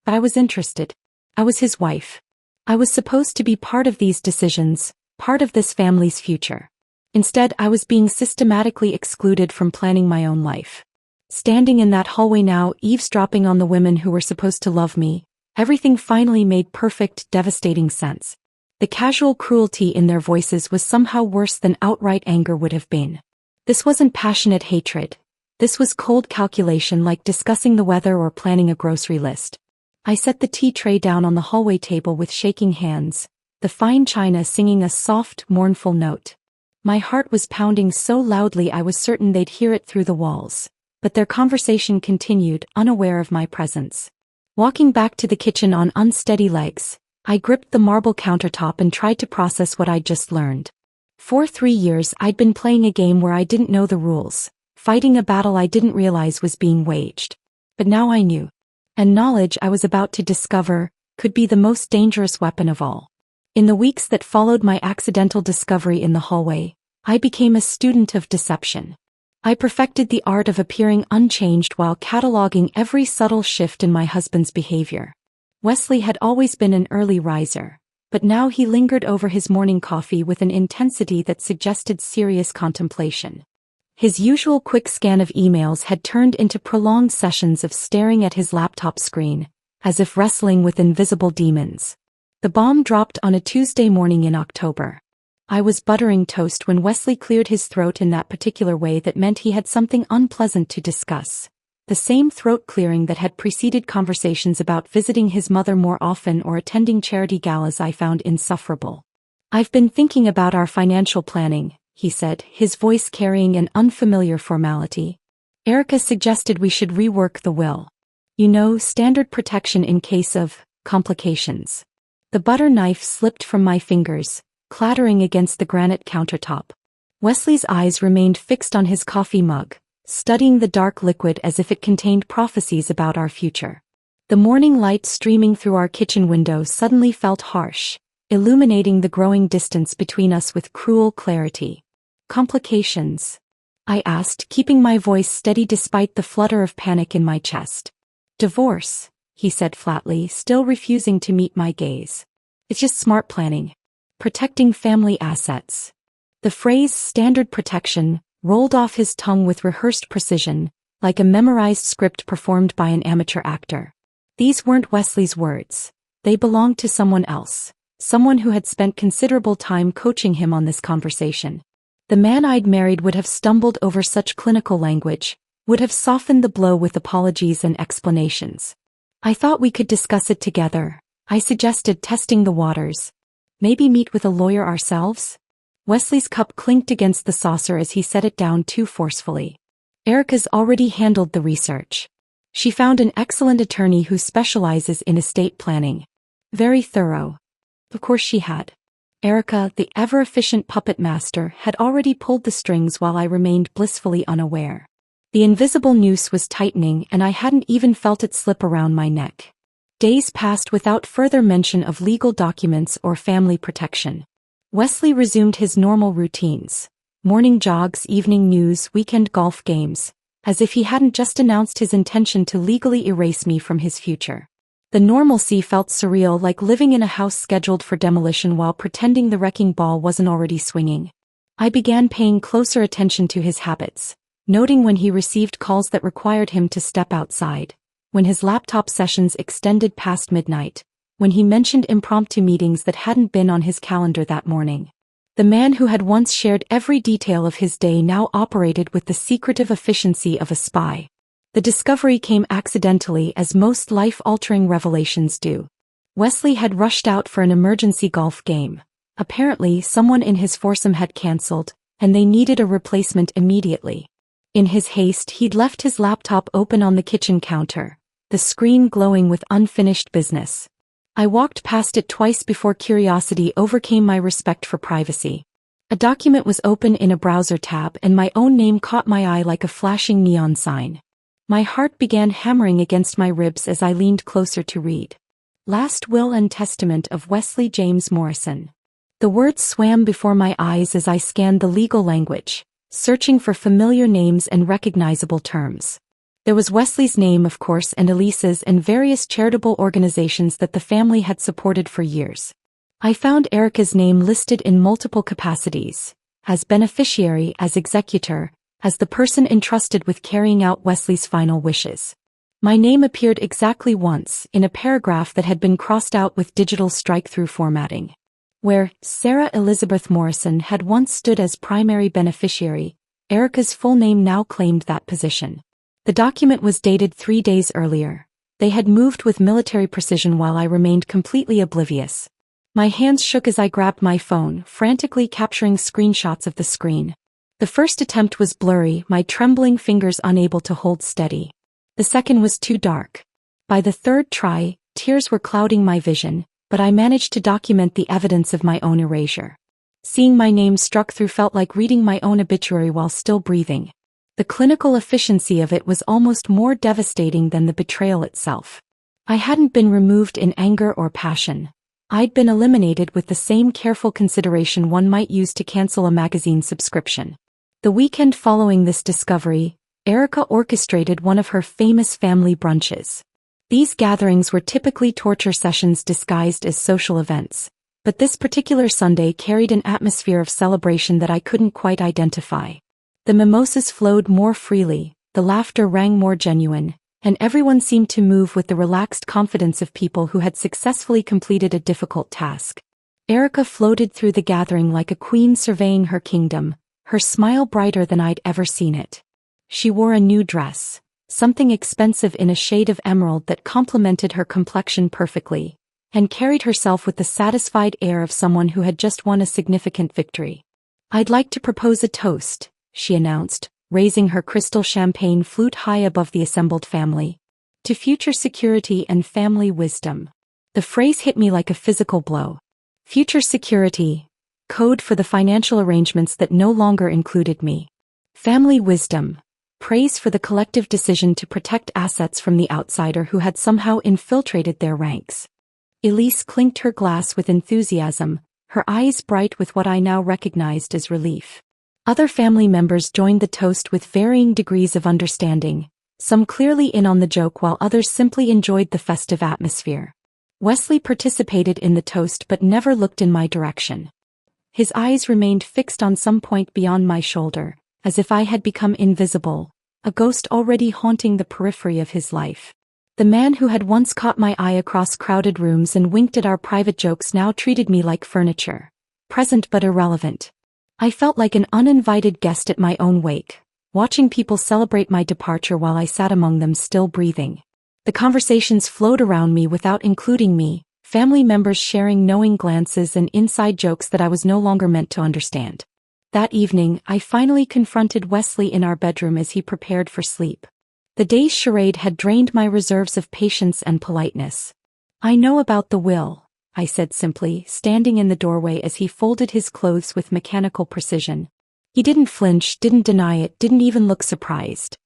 But I was interested. I was his wife. I was supposed to be part of these decisions, part of this family's future. Instead, I was being systematically excluded from planning my own life. Standing in that hallway now, eavesdropping on the women who were supposed to love me, everything finally made perfect, devastating sense. The casual cruelty in their voices was somehow worse than outright anger would have been. This wasn't passionate hatred. This was cold calculation, like discussing the weather or planning a grocery list. I set the tea tray down on the hallway table with shaking hands, the fine china singing a soft, mournful note. My heart was pounding so loudly I was certain they'd hear it through the walls. But their conversation continued, unaware of my presence. Walking back to the kitchen on unsteady legs, I gripped the marble countertop and tried to process what I'd just learned. For 3 years I'd been playing a game where I didn't know the rules, fighting a battle I didn't realize was being waged. But now I knew. And knowledge, I was about to discover, could be the most dangerous weapon of all. In the weeks that followed my accidental discovery in the hallway, I became a student of deception. I perfected the art of appearing unchanged while cataloging every subtle shift in my husband's behavior. Wesley had always been an early riser, but now he lingered over his morning coffee with an intensity that suggested serious contemplation. His usual quick scan of emails had turned into prolonged sessions of staring at his laptop screen, as if wrestling with invisible demons. The bomb dropped on a Tuesday morning in October. I was buttering toast when Wesley cleared his throat in that particular way that meant he had something unpleasant to discuss. The same throat clearing that had preceded conversations about visiting his mother more often or attending charity galas I found insufferable. "I've been thinking about our financial planning," he said, his voice carrying an unfamiliar formality. "Erica suggested we should rework the will. You know, standard protection in case of complications." The butter knife slipped from my fingers, clattering against the granite countertop. Wesley's eyes remained fixed on his coffee mug, studying the dark liquid as if it contained prophecies about our future. The morning light streaming through our kitchen window suddenly felt harsh, illuminating the growing distance between us with cruel clarity. "Complications?" I asked, keeping my voice steady despite the flutter of panic in my chest. "Divorce," he said flatly, still refusing to meet my gaze. "It's just smart planning. Protecting family assets." The phrase "standard protection" rolled off his tongue with rehearsed precision, like a memorized script performed by an amateur actor. These weren't Wesley's words. They belonged to someone else, someone who had spent considerable time coaching him on this conversation. The man I'd married would have stumbled over such clinical language, would have softened the blow with apologies and explanations. "I thought we could discuss it together," I suggested, testing the waters. "Maybe meet with a lawyer ourselves?" Wesley's cup clinked against the saucer as he set it down too forcefully. "Erica's already handled the research. She found an excellent attorney who specializes in estate planning. Very thorough." Of course she had. Erica, the ever-efficient puppet master, had already pulled the strings while I remained blissfully unaware. The invisible noose was tightening and I hadn't even felt it slip around my neck. Days passed without further mention of legal documents or family protection. Wesley resumed his normal routines. Morning jogs, evening news, weekend golf games, as if he hadn't just announced his intention to legally erase me from his future. The normalcy felt surreal, like living in a house scheduled for demolition while pretending the wrecking ball wasn't already swinging. I began paying closer attention to his habits, noting when he received calls that required him to step outside, when his laptop sessions extended past midnight, when he mentioned impromptu meetings that hadn't been on his calendar that morning. The man who had once shared every detail of his day now operated with the secretive efficiency of a spy. The discovery came accidentally, as most life-altering revelations do. Wesley had rushed out for an emergency golf game. Apparently, someone in his foursome had cancelled, and they needed a replacement immediately. In his haste, he'd left his laptop open on the kitchen counter, the screen glowing with unfinished business. I walked past it twice before curiosity overcame my respect for privacy. A document was open in a browser tab and my own name caught my eye like a flashing neon sign. My heart began hammering against my ribs as I leaned closer to read. Last Will and Testament of Wesley James Morrison. The words swam before my eyes as I scanned the legal language, searching for familiar names and recognizable terms. There was Wesley's name, of course, and Elisa's, and various charitable organizations that the family had supported for years. I found Erica's name listed in multiple capacities, as beneficiary, as executor, as the person entrusted with carrying out Wesley's final wishes. My name appeared exactly once in a paragraph that had been crossed out with digital strike-through formatting. Where Sarah Elizabeth Morrison had once stood as primary beneficiary, Erica's full name now claimed that position. The document was dated 3 days earlier. They had moved with military precision while I remained completely oblivious. My hands shook as I grabbed my phone, frantically capturing screenshots of the screen. The first attempt was blurry, my trembling fingers unable to hold steady. The second was too dark. By the third try, tears were clouding my vision, but I managed to document the evidence of my own erasure. Seeing my name struck through felt like reading my own obituary while still breathing. The clinical efficiency of it was almost more devastating than the betrayal itself. I hadn't been removed in anger or passion. I'd been eliminated with the same careful consideration one might use to cancel a magazine subscription. The weekend following this discovery, Erica orchestrated one of her famous family brunches. These gatherings were typically torture sessions disguised as social events, but this particular Sunday carried an atmosphere of celebration that I couldn't quite identify. The mimosas flowed more freely, the laughter rang more genuine, and everyone seemed to move with the relaxed confidence of people who had successfully completed a difficult task. Erica floated through the gathering like a queen surveying her kingdom, her smile brighter than I'd ever seen it. She wore a new dress, something expensive in a shade of emerald that complemented her complexion perfectly, and carried herself with the satisfied air of someone who had just won a significant victory. "I'd like to propose a toast," she announced, raising her crystal champagne flute high above the assembled family. "To future security and family wisdom." The phrase hit me like a physical blow. Future security, code for the financial arrangements that no longer included me. Family wisdom, praise for the collective decision to protect assets from the outsider who had somehow infiltrated their ranks. Elise clinked her glass with enthusiasm, her eyes bright with what I now recognized as relief. Other family members joined the toast with varying degrees of understanding, some clearly in on the joke while others simply enjoyed the festive atmosphere. Wesley participated in the toast but never looked in my direction. His eyes remained fixed on some point beyond my shoulder, as if I had become invisible, a ghost already haunting the periphery of his life. The man who had once caught my eye across crowded rooms and winked at our private jokes now treated me like furniture, present but irrelevant. I felt like an uninvited guest at my own wake, watching people celebrate my departure while I sat among them still breathing. The conversations flowed around me without including me, family members sharing knowing glances and inside jokes that I was no longer meant to understand. That evening, I finally confronted Wesley in our bedroom as he prepared for sleep. The day's charade had drained my reserves of patience and politeness. "I know about the will," I said simply, standing in the doorway as he folded his clothes with mechanical precision. He didn't flinch, didn't deny it, didn't even look surprised.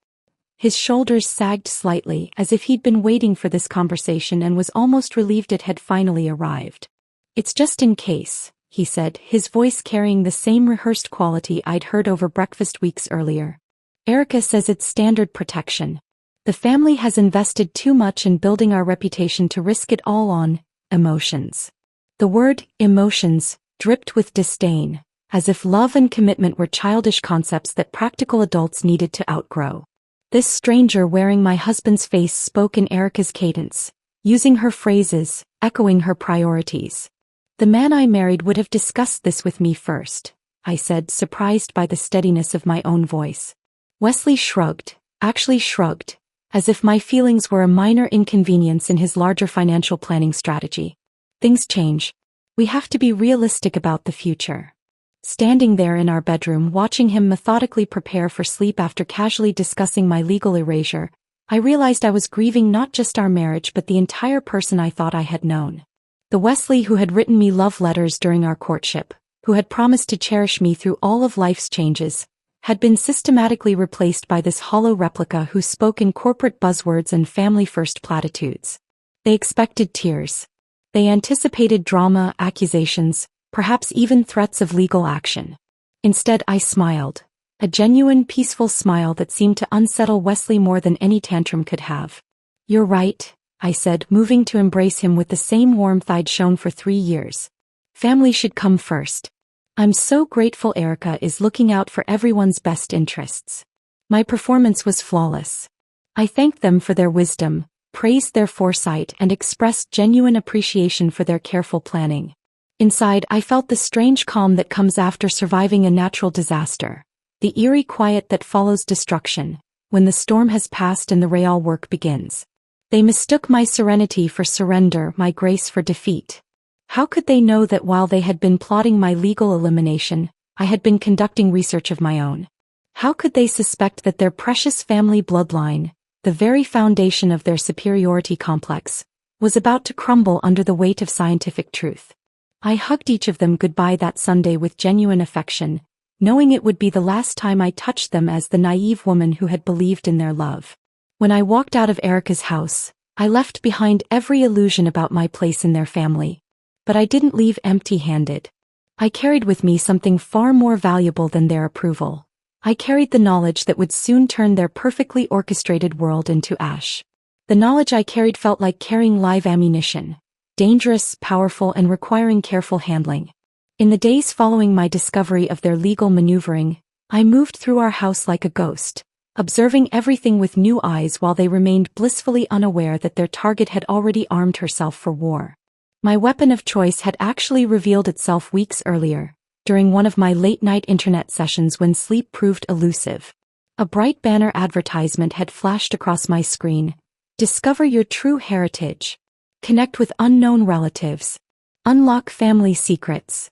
His shoulders sagged slightly, as if he'd been waiting for this conversation and was almost relieved it had finally arrived. "It's just in case," he said, his voice carrying the same rehearsed quality I'd heard over breakfast weeks earlier. "Erica says it's standard protection. The family has invested too much in building our reputation to risk it all on emotions." The word emotions dripped with disdain, as if love and commitment were childish concepts that practical adults needed to outgrow. This stranger wearing my husband's face spoke in Erica's cadence, using her phrases, echoing her priorities. "The man I married would have discussed this with me first," I said, surprised by the steadiness of my own voice. Wesley shrugged, actually shrugged, as if my feelings were a minor inconvenience in his larger financial planning strategy. "Things change. We have to be realistic about the future." Standing there in our bedroom watching him methodically prepare for sleep after casually discussing my legal erasure, I realized I was grieving not just our marriage but the entire person I thought I had known. The Wesley who had written me love letters during our courtship, who had promised to cherish me through all of life's changes, had been systematically replaced by this hollow replica who spoke in corporate buzzwords and family-first platitudes. They expected tears. They anticipated drama, accusations, perhaps even threats of legal action. Instead, I smiled, a genuine, peaceful smile that seemed to unsettle Wesley more than any tantrum could have. "You're right," I said, moving to embrace him with the same warmth I'd shown for 3 years. "Family should come first. I'm so grateful Erica is looking out for everyone's best interests." My performance was flawless. I thanked them for their wisdom, praised their foresight, and expressed genuine appreciation for their careful planning. Inside, I felt the strange calm that comes after surviving a natural disaster, the eerie quiet that follows destruction, when the storm has passed and the real work begins. They mistook my serenity for surrender, my grace for defeat. How could they know that while they had been plotting my legal elimination, I had been conducting research of my own? How could they suspect that their precious family bloodline, the very foundation of their superiority complex, was about to crumble under the weight of scientific truth? I hugged each of them goodbye that Sunday with genuine affection, knowing it would be the last time I touched them as the naive woman who had believed in their love. When I walked out of Erica's house, I left behind every illusion about my place in their family. But I didn't leave empty-handed. I carried with me something far more valuable than their approval. I carried the knowledge that would soon turn their perfectly orchestrated world into ash. The knowledge I carried felt like carrying live ammunition, dangerous, powerful, and requiring careful handling. In the days following my discovery of their legal maneuvering, I moved through our house like a ghost, observing everything with new eyes while they remained blissfully unaware that their target had already armed herself for war. My weapon of choice had actually revealed itself weeks earlier, during one of my late-night internet sessions when sleep proved elusive. A bright banner advertisement had flashed across my screen: "Discover your true heritage. Connect with unknown relatives. Unlock family secrets."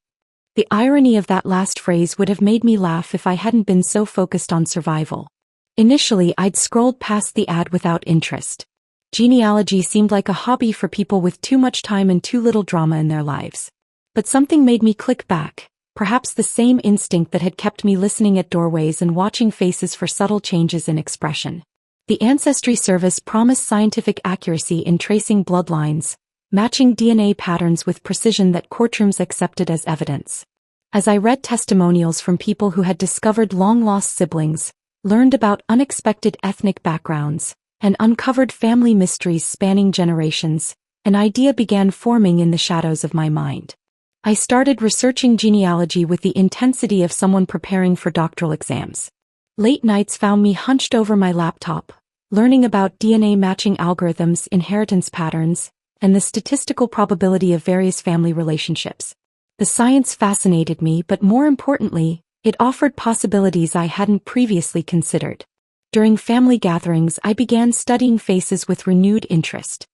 The irony of that last phrase would have made me laugh if I hadn't been so focused on survival. Initially, I'd scrolled past the ad without interest. Genealogy seemed like a hobby for people with too much time and too little drama in their lives. But something made me click back, perhaps the same instinct that had kept me listening at doorways and watching faces for subtle changes in expression. The Ancestry Service promised scientific accuracy in tracing bloodlines, matching DNA patterns with precision that courtrooms accepted as evidence. As I read testimonials from people who had discovered long-lost siblings, learned about unexpected ethnic backgrounds, and uncovered family mysteries spanning generations, an idea began forming in the shadows of my mind. I started researching genealogy with the intensity of someone preparing for doctoral exams. Late nights found me hunched over my laptop, learning about DNA matching algorithms, inheritance patterns, and the statistical probability of various family relationships. The science fascinated me, but more importantly, it offered possibilities I hadn't previously considered. During family gatherings, I began studying faces with renewed interest.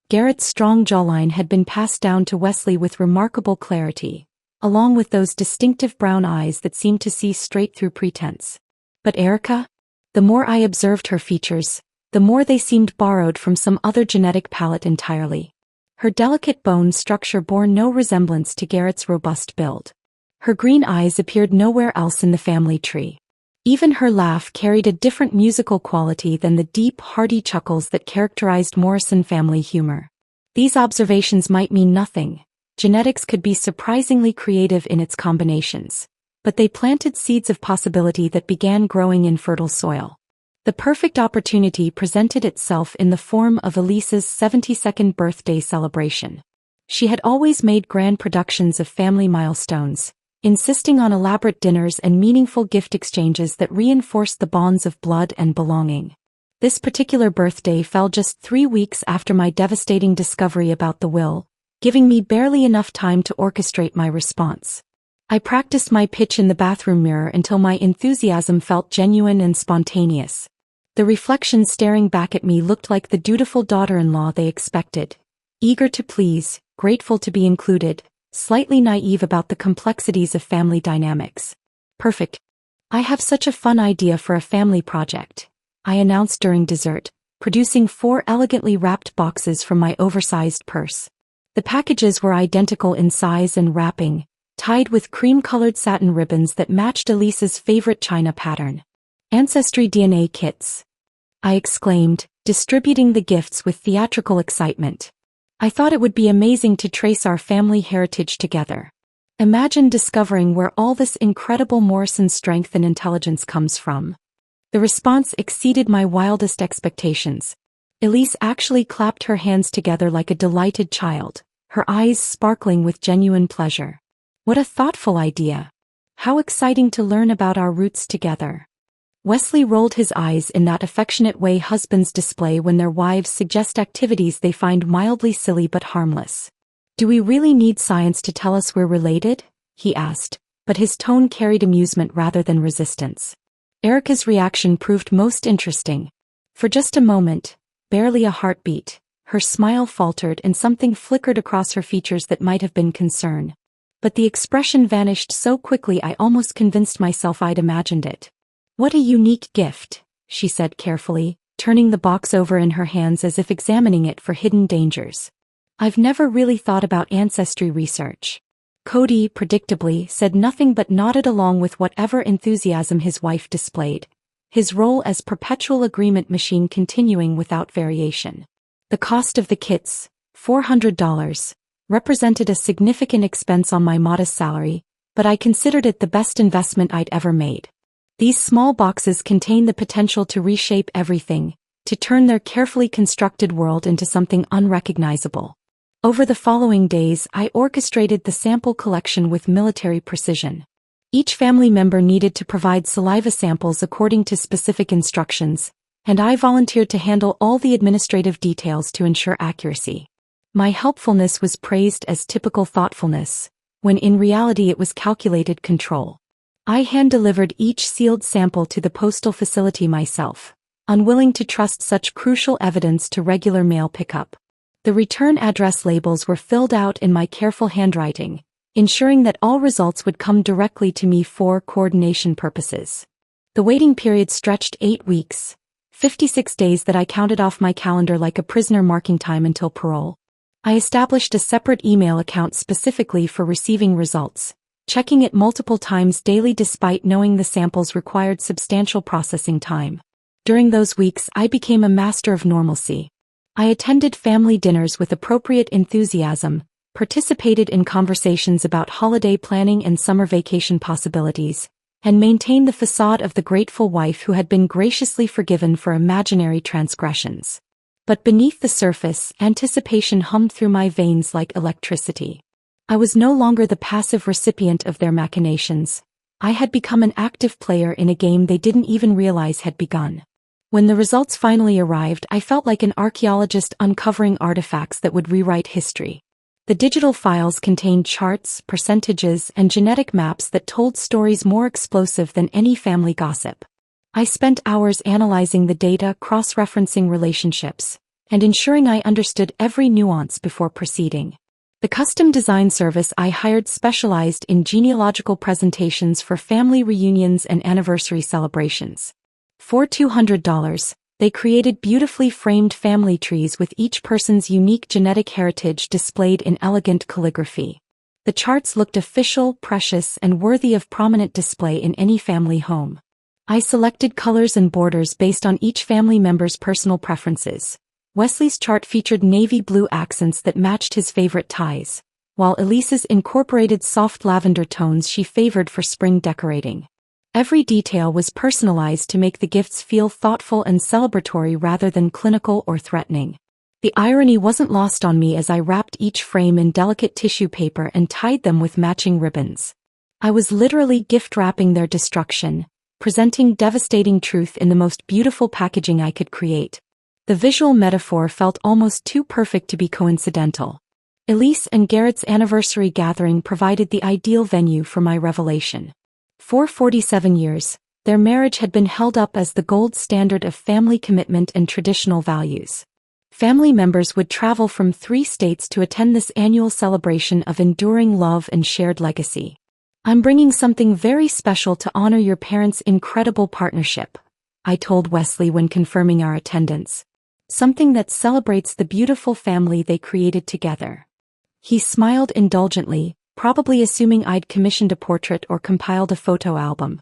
Garrett's strong jawline had been passed down to Wesley with remarkable clarity, along with those distinctive brown eyes that seemed to see straight through pretense. But Erica? The more I observed her features, the more they seemed borrowed from some other genetic palette entirely. Her delicate bone structure bore no resemblance to Garrett's robust build. Her green eyes appeared nowhere else in the family tree. Even her laugh carried a different musical quality than the deep, hearty chuckles that characterized Morrison family humor. These observations might mean nothing. Genetics could be surprisingly creative in its combinations. But they planted seeds of possibility that began growing in fertile soil. The perfect opportunity presented itself in the form of Elise's 72nd birthday celebration. She had always made grand productions of family milestones, insisting on elaborate dinners and meaningful gift exchanges that reinforced the bonds of blood and belonging. This particular birthday fell just 3 weeks after my devastating discovery about the will, giving me barely enough time to orchestrate my response. I practiced my pitch in the bathroom mirror until my enthusiasm felt genuine and spontaneous. The reflection staring back at me looked like the dutiful daughter-in-law they expected, eager to please, grateful to be included, slightly naive about the complexities of family dynamics. "Perfect. I have such a fun idea for a family project," I announced during dessert, producing 4 elegantly wrapped boxes from my oversized purse. The packages were identical in size and wrapping, tied with cream-colored satin ribbons that matched Elise's favorite china pattern. "Ancestry DNA kits," I exclaimed, distributing the gifts with theatrical excitement. I thought it would be amazing to trace our family heritage together. Imagine discovering where all this incredible Morrison strength and intelligence comes from. The response exceeded my wildest expectations. Elise actually clapped her hands together like a delighted child, her eyes sparkling with genuine pleasure. "What a thoughtful idea. How exciting to learn about our roots together." Wesley rolled his eyes in that affectionate way husbands display when their wives suggest activities they find mildly silly but harmless. "Do we really need science to tell us we're related?" he asked, but his tone carried amusement rather than resistance. Erica's reaction proved most interesting. For just a moment, barely a heartbeat, her smile faltered and something flickered across her features that might have been concern. But the expression vanished so quickly I almost convinced myself I'd imagined it. "What a unique gift," she said carefully, turning the box over in her hands as if examining it for hidden dangers. "I've never really thought about ancestry research." Cody, predictably, said nothing but nodded along with whatever enthusiasm his wife displayed, his role as perpetual agreement machine continuing without variation. The cost of the kits, $400, represented a significant expense on my modest salary, but I considered it the best investment I'd ever made. These small boxes contain the potential to reshape everything, to turn their carefully constructed world into something unrecognizable. Over the following days, I orchestrated the sample collection with military precision. Each family member needed to provide saliva samples according to specific instructions, and I volunteered to handle all the administrative details to ensure accuracy. My helpfulness was praised as typical thoughtfulness, when in reality it was calculated control. I hand-delivered each sealed sample to the postal facility myself, unwilling to trust such crucial evidence to regular mail pickup. The return address labels were filled out in my careful handwriting, ensuring that all results would come directly to me for coordination purposes. The waiting period stretched 8 weeks, 56 days that I counted off my calendar like a prisoner marking time until parole. I established a separate email account specifically for receiving results, checking it multiple times daily despite knowing the samples required substantial processing time. During those weeks, I became a master of normalcy. I attended family dinners with appropriate enthusiasm, participated in conversations about holiday planning and summer vacation possibilities, and maintained the facade of the grateful wife who had been graciously forgiven for imaginary transgressions. But beneath the surface, anticipation hummed through my veins like electricity. I was no longer the passive recipient of their machinations. I had become an active player in a game they didn't even realize had begun. When the results finally arrived, I felt like an archaeologist uncovering artifacts that would rewrite history. The digital files contained charts, percentages, and genetic maps that told stories more explosive than any family gossip. I spent hours analyzing the data, cross-referencing relationships, and ensuring I understood every nuance before proceeding. The custom design service I hired specialized in genealogical presentations for family reunions and anniversary celebrations. For $200, they created beautifully framed family trees with each person's unique genetic heritage displayed in elegant calligraphy. The charts looked official, precious, and worthy of prominent display in any family home. I selected colors and borders based on each family member's personal preferences. Wesley's chart featured navy blue accents that matched his favorite ties, while Elise's incorporated soft lavender tones she favored for spring decorating. Every detail was personalized to make the gifts feel thoughtful and celebratory rather than clinical or threatening. The irony wasn't lost on me as I wrapped each frame in delicate tissue paper and tied them with matching ribbons. I was literally gift-wrapping their destruction, presenting devastating truth in the most beautiful packaging I could create. The visual metaphor felt almost too perfect to be coincidental. Elise and Garrett's anniversary gathering provided the ideal venue for my revelation. For 47 years, their marriage had been held up as the gold standard of family commitment and traditional values. Family members would travel from 3 states to attend this annual celebration of enduring love and shared legacy. "I'm bringing something very special to honor your parents' incredible partnership," I told Wesley when confirming our attendance. "Something that celebrates the beautiful family they created together." He smiled indulgently, probably assuming I'd commissioned a portrait or compiled a photo album.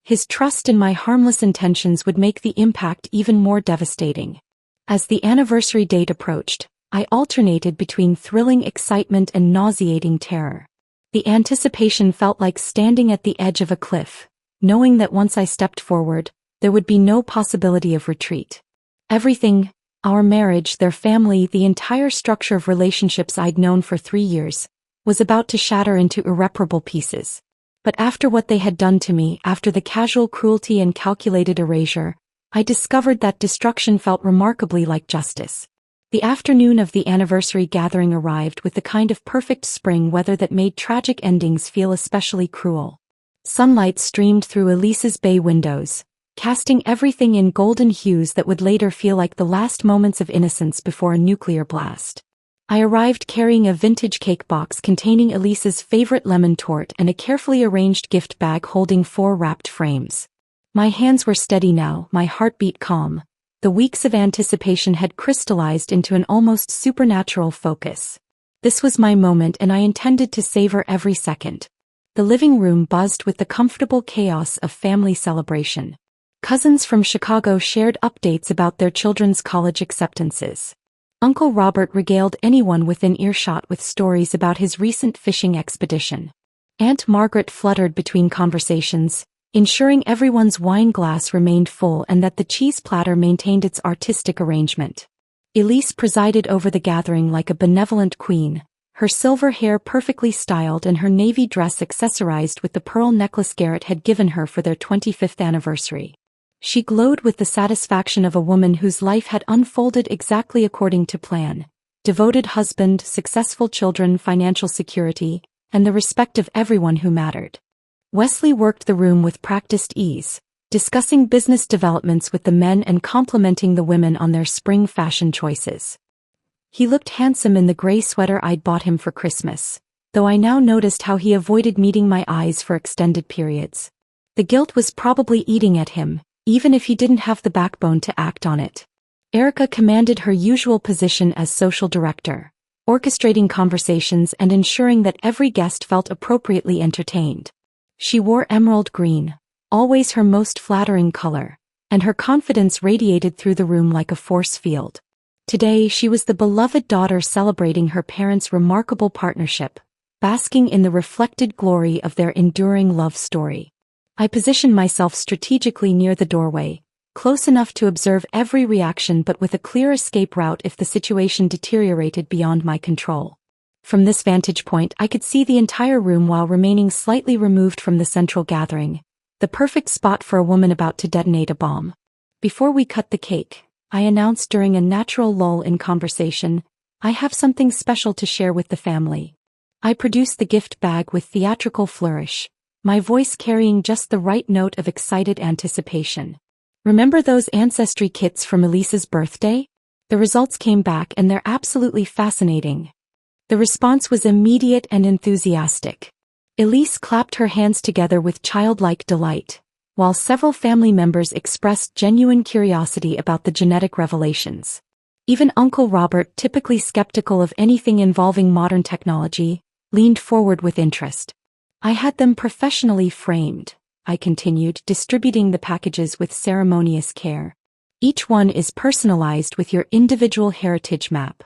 His trust in my harmless intentions would make the impact even more devastating. As the anniversary date approached, I alternated between thrilling excitement and nauseating terror. The anticipation felt like standing at the edge of a cliff, knowing that once I stepped forward, there would be no possibility of retreat. Everything, our marriage, their family, the entire structure of relationships I'd known for 3 years, was about to shatter into irreparable pieces. But after what they had done to me, after the casual cruelty and calculated erasure, I discovered that destruction felt remarkably like justice. The afternoon of the anniversary gathering arrived with the kind of perfect spring weather that made tragic endings feel especially cruel. Sunlight streamed through Elise's bay windows, casting everything in golden hues that would later feel like the last moments of innocence before a nuclear blast. I arrived carrying a vintage cake box containing Elise's favorite lemon torte and a carefully arranged gift bag holding 4 wrapped frames. My hands were steady now, my heartbeat calm. The weeks of anticipation had crystallized into an almost supernatural focus. This was my moment and I intended to savor every second. The living room buzzed with the comfortable chaos of family celebration. Cousins from Chicago shared updates about their children's college acceptances. Uncle Robert regaled anyone within earshot with stories about his recent fishing expedition. Aunt Margaret fluttered between conversations, ensuring everyone's wine glass remained full and that the cheese platter maintained its artistic arrangement. Elise presided over the gathering like a benevolent queen, her silver hair perfectly styled and her navy dress accessorized with the pearl necklace Garrett had given her for their 25th anniversary. She glowed with the satisfaction of a woman whose life had unfolded exactly according to plan: devoted husband, successful children, financial security, and the respect of everyone who mattered. Wesley worked the room with practiced ease, discussing business developments with the men and complimenting the women on their spring fashion choices. He looked handsome in the gray sweater I'd bought him for Christmas, though I now noticed how he avoided meeting my eyes for extended periods. The guilt was probably eating at him, even if he didn't have the backbone to act on it. Erica commanded her usual position as social director, orchestrating conversations and ensuring that every guest felt appropriately entertained. She wore emerald green, always her most flattering color, and her confidence radiated through the room like a force field. Today she was the beloved daughter celebrating her parents' remarkable partnership, basking in the reflected glory of their enduring love story. I positioned myself strategically near the doorway, close enough to observe every reaction but with a clear escape route if the situation deteriorated beyond my control. From this vantage point I could see the entire room while remaining slightly removed from the central gathering, the perfect spot for a woman about to detonate a bomb. Before we cut the cake, I announced during a natural lull in conversation, I have something special to share with the family. I produced the gift bag with theatrical flourish, my voice carrying just the right note of excited anticipation. Remember those ancestry kits from Elise's birthday? The results came back and they're absolutely fascinating. The response was immediate and enthusiastic. Elise clapped her hands together with childlike delight, while several family members expressed genuine curiosity about the genetic revelations. Even Uncle Robert, typically skeptical of anything involving modern technology, leaned forward with interest. I had them professionally framed, I continued, distributing the packages with ceremonious care. Each one is personalized with your individual heritage map.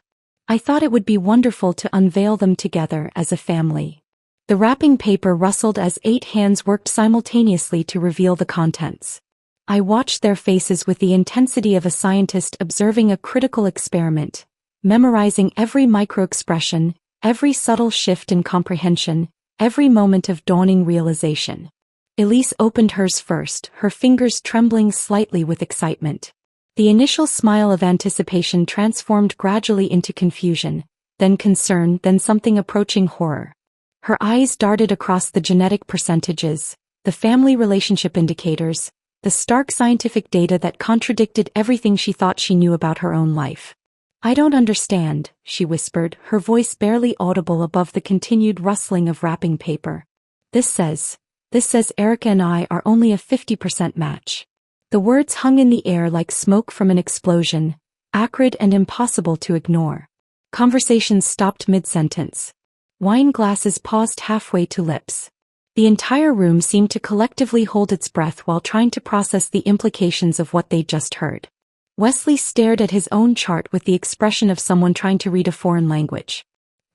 I thought it would be wonderful to unveil them together as a family. The wrapping paper rustled as 8 hands worked simultaneously to reveal the contents. I watched their faces with the intensity of a scientist observing a critical experiment, memorizing every microexpression, every subtle shift in comprehension, every moment of dawning realization. Elise opened hers first, her fingers trembling slightly with excitement. The initial smile of anticipation transformed gradually into confusion, then concern, then something approaching horror. Her eyes darted across the genetic percentages, the family relationship indicators, the stark scientific data that contradicted everything she thought she knew about her own life. "I don't understand," she whispered, her voice barely audible above the continued rustling of wrapping paper. This says Erica and I are only a 50% match." The words hung in the air like smoke from an explosion, acrid and impossible to ignore. Conversations stopped mid-sentence. Wine glasses paused halfway to lips. The entire room seemed to collectively hold its breath while trying to process the implications of what they'd just heard. Wesley stared at his own chart with the expression of someone trying to read a foreign language.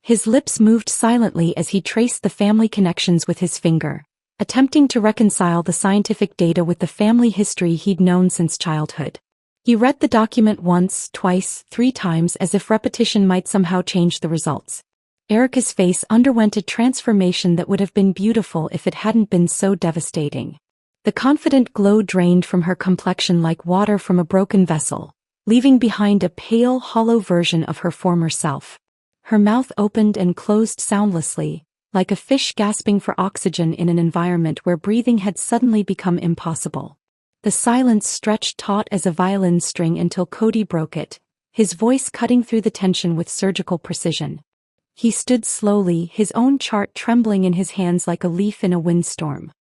His lips moved silently as he traced the family connections with his finger, attempting to reconcile the scientific data with the family history he'd known since childhood. He read the document once, twice, 3 times as if repetition might somehow change the results. Erica's face underwent a transformation that would have been beautiful if it hadn't been so devastating. The confident glow drained from her complexion like water from a broken vessel, leaving behind a pale, hollow version of her former self. Her mouth opened and closed soundlessly, like a fish gasping for oxygen in an environment where breathing had suddenly become impossible. The silence stretched taut as a violin string until Cody broke it, his voice cutting through the tension with surgical precision. He stood slowly, his own chart trembling in his hands like a leaf in a windstorm.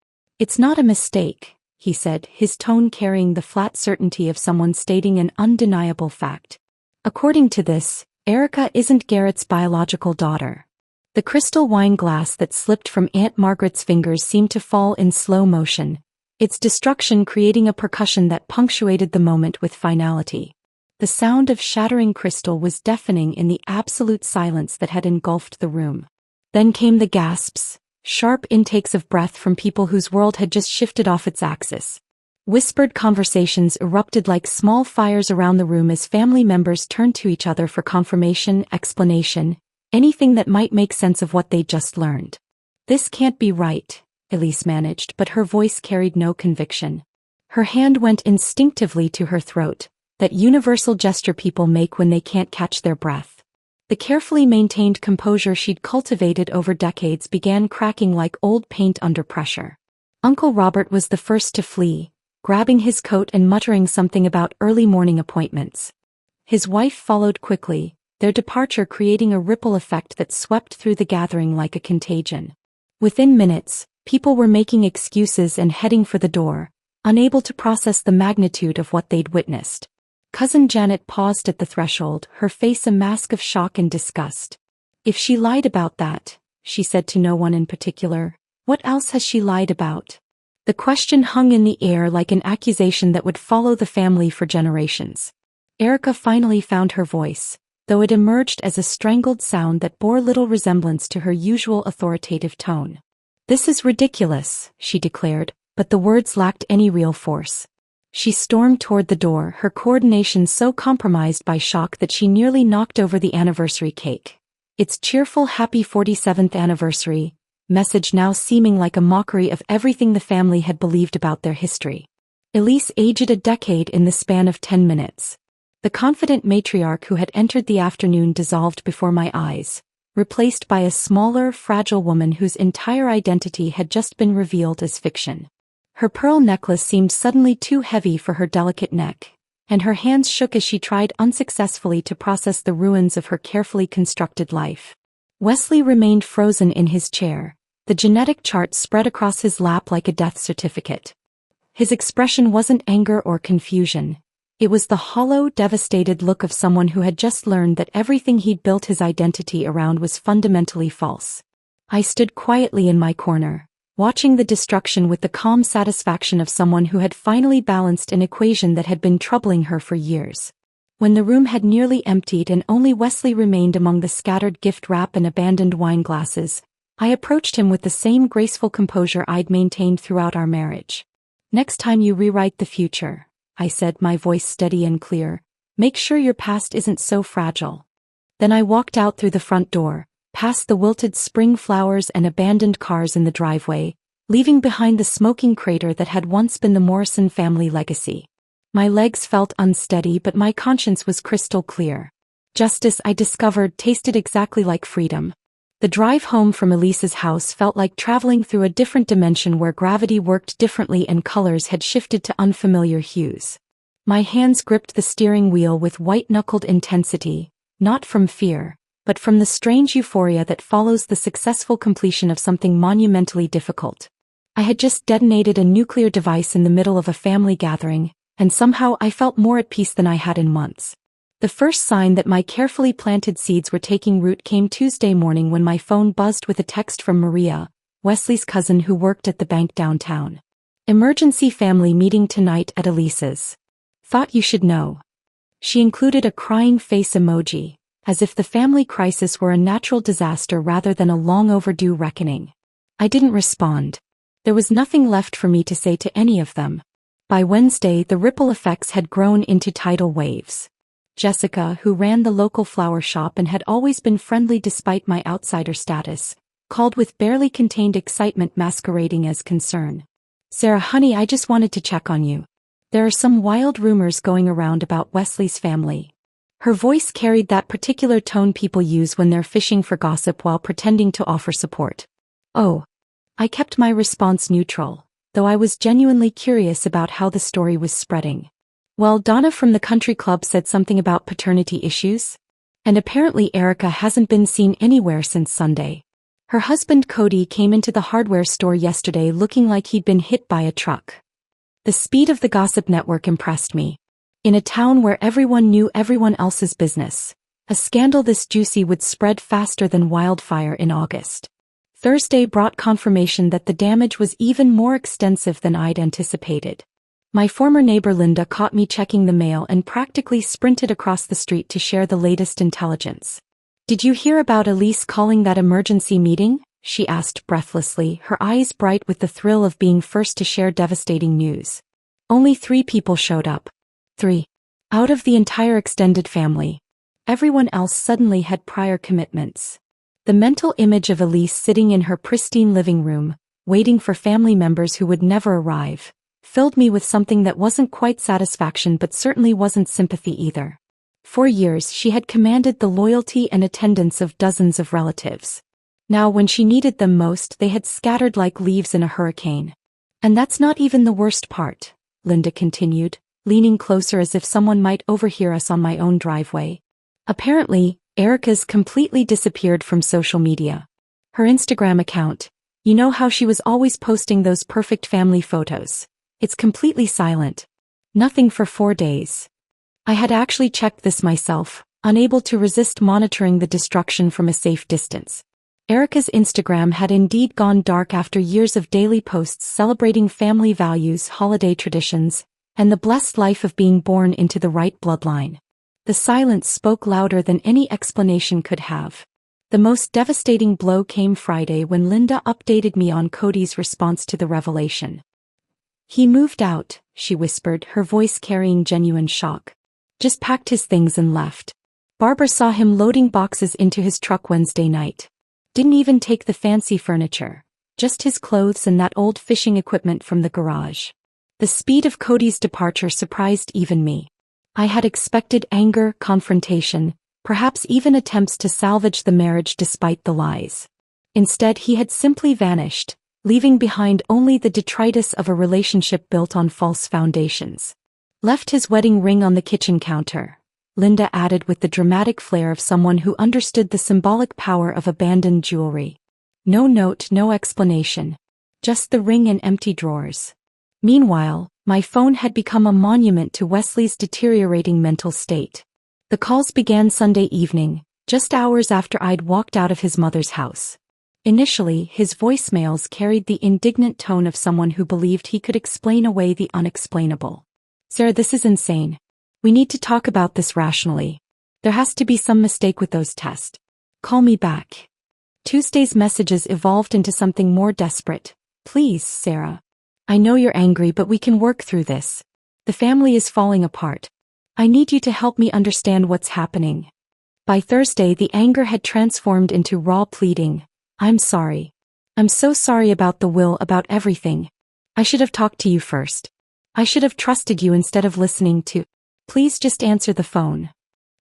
"It's not a mistake," he said, his tone carrying the flat certainty of someone stating an undeniable fact. "According to this, Erica isn't Garrett's biological daughter." The crystal wine glass that slipped from Aunt Margaret's fingers seemed to fall in slow motion, its destruction creating a percussion that punctuated the moment with finality. The sound of shattering crystal was deafening in the absolute silence that had engulfed the room. Then came the gasps, sharp intakes of breath from people whose world had just shifted off its axis. Whispered conversations erupted like small fires around the room as family members turned to each other for confirmation, explanation, anything that might make sense of what they'd just learned. "This can't be right," Elise managed, but her voice carried no conviction. Her hand went instinctively to her throat, that universal gesture people make when they can't catch their breath. The carefully maintained composure she'd cultivated over decades began cracking like old paint under pressure. Uncle Robert was the first to flee, grabbing his coat and muttering something about early morning appointments. His wife followed quickly, their departure creating a ripple effect that swept through the gathering like a contagion. Within minutes, people were making excuses and heading for the door, unable to process the magnitude of what they'd witnessed. Cousin Janet paused at the threshold, her face a mask of shock and disgust. "If she lied about that," she said to no one in particular, "what else has she lied about?" The question hung in the air like an accusation that would follow the family for generations. Erica finally found her voice, though it emerged as a strangled sound that bore little resemblance to her usual authoritative tone. "This is ridiculous," she declared, but the words lacked any real force. She stormed toward the door, her coordination so compromised by shock that she nearly knocked over the anniversary cake. Its cheerful happy 47th anniversary message now seeming like a mockery of everything the family had believed about their history. Elise aged a decade in the span of 10 minutes. The confident matriarch who had entered the afternoon dissolved before my eyes, replaced by a smaller, fragile woman whose entire identity had just been revealed as fiction. Her pearl necklace seemed suddenly too heavy for her delicate neck, and her hands shook as she tried unsuccessfully to process the ruins of her carefully constructed life. Wesley remained frozen in his chair, the genetic chart spread across his lap like a death certificate. His expression wasn't anger or confusion. It was the hollow, devastated look of someone who had just learned that everything he'd built his identity around was fundamentally false. I stood quietly in my corner, watching the destruction with the calm satisfaction of someone who had finally balanced an equation that had been troubling her for years. When the room had nearly emptied and only Wesley remained among the scattered gift wrap and abandoned wine glasses, I approached him with the same graceful composure I'd maintained throughout our marriage. "Next time you rewrite the future," I said, my voice steady and clear, "make sure your past isn't so fragile." Then I walked out through the front door, past the wilted spring flowers and abandoned cars in the driveway, leaving behind the smoking crater that had once been the Morrison family legacy. My legs felt unsteady, but my conscience was crystal clear. Justice, I discovered, tasted exactly like freedom. The drive home from Elise's house felt like traveling through a different dimension where gravity worked differently and colors had shifted to unfamiliar hues. My hands gripped the steering wheel with white-knuckled intensity, not from fear, but from the strange euphoria that follows the successful completion of something monumentally difficult. I had just detonated a nuclear device in the middle of a family gathering, and somehow I felt more at peace than I had in months. The first sign that my carefully planted seeds were taking root came Tuesday morning when my phone buzzed with a text from Maria, Wesley's cousin who worked at the bank downtown. "Emergency family meeting tonight at Elise's. Thought you should know." She included a crying face emoji, as if the family crisis were a natural disaster rather than a long overdue reckoning. I didn't respond. There was nothing left for me to say to any of them. By Wednesday, the ripple effects had grown into tidal waves. Jessica, who ran the local flower shop and had always been friendly despite my outsider status, called with barely contained excitement masquerading as concern. "Sarah, honey, I just wanted to check on you. There are some wild rumors going around about Wesley's family." Her voice carried that particular tone people use when they're fishing for gossip while pretending to offer support. "Oh." I kept my response neutral, though I was genuinely curious about how the story was spreading. "Well, Donna from the country club said something about paternity issues. And apparently Erica hasn't been seen anywhere since Sunday. Her husband Cody came into the hardware store yesterday looking like he'd been hit by a truck." The speed of the gossip network impressed me. In a town where everyone knew everyone else's business, a scandal this juicy would spread faster than wildfire in August. Thursday brought confirmation that the damage was even more extensive than I'd anticipated. My former neighbor Linda caught me checking the mail and practically sprinted across the street to share the latest intelligence. "Did you hear about Elise calling that emergency meeting?" she asked breathlessly, her eyes bright with the thrill of being first to share devastating news. Only 3 people showed up. 3. Out of the entire extended family. Everyone else suddenly had prior commitments. The mental image of Elise sitting in her pristine living room, waiting for family members who would never arrive, filled me with something that wasn't quite satisfaction but certainly wasn't sympathy either. For years she had commanded the loyalty and attendance of dozens of relatives. Now when she needed them most, they had scattered like leaves in a hurricane. "And that's not even the worst part," Linda continued, leaning closer as if someone might overhear us on my own driveway. "Apparently, Erica's completely disappeared from social media. Her Instagram account, you know how she was always posting those perfect family photos, it's completely silent. Nothing for 4 days." I had actually checked this myself, unable to resist monitoring the destruction from a safe distance. Erica's Instagram had indeed gone dark after years of daily posts celebrating family values, holiday traditions, and the blessed life of being born into the right bloodline. The silence spoke louder than any explanation could have. The most devastating blow came Friday when Linda updated me on Cody's response to the revelation. "He moved out," she whispered, her voice carrying genuine shock. "Just packed his things and left. Barbara saw him loading boxes into his truck Wednesday night. Didn't even take the fancy furniture, just his clothes and that old fishing equipment from the garage." The speed of Cody's departure surprised even me. I had expected anger, confrontation, perhaps even attempts to salvage the marriage despite the lies. Instead, he had simply vanished, leaving behind only the detritus of a relationship built on false foundations. "Left his wedding ring on the kitchen counter," Linda added with the dramatic flair of someone who understood the symbolic power of abandoned jewelry. "No note, no explanation. Just the ring and empty drawers." Meanwhile, my phone had become a monument to Wesley's deteriorating mental state. The calls began Sunday evening, just hours after I'd walked out of his mother's house. Initially, his voicemails carried the indignant tone of someone who believed he could explain away the unexplainable. "Sarah, this is insane. We need to talk about this rationally. There has to be some mistake with those tests. Call me back." Tuesday's messages evolved into something more desperate. "Please, Sarah. I know you're angry, but we can work through this. The family is falling apart. I need you to help me understand what's happening." By Thursday, the anger had transformed into raw pleading. "I'm sorry. I'm so sorry about the will, about everything. I should have talked to you first. I should have trusted you instead of listening to. Please just answer the phone."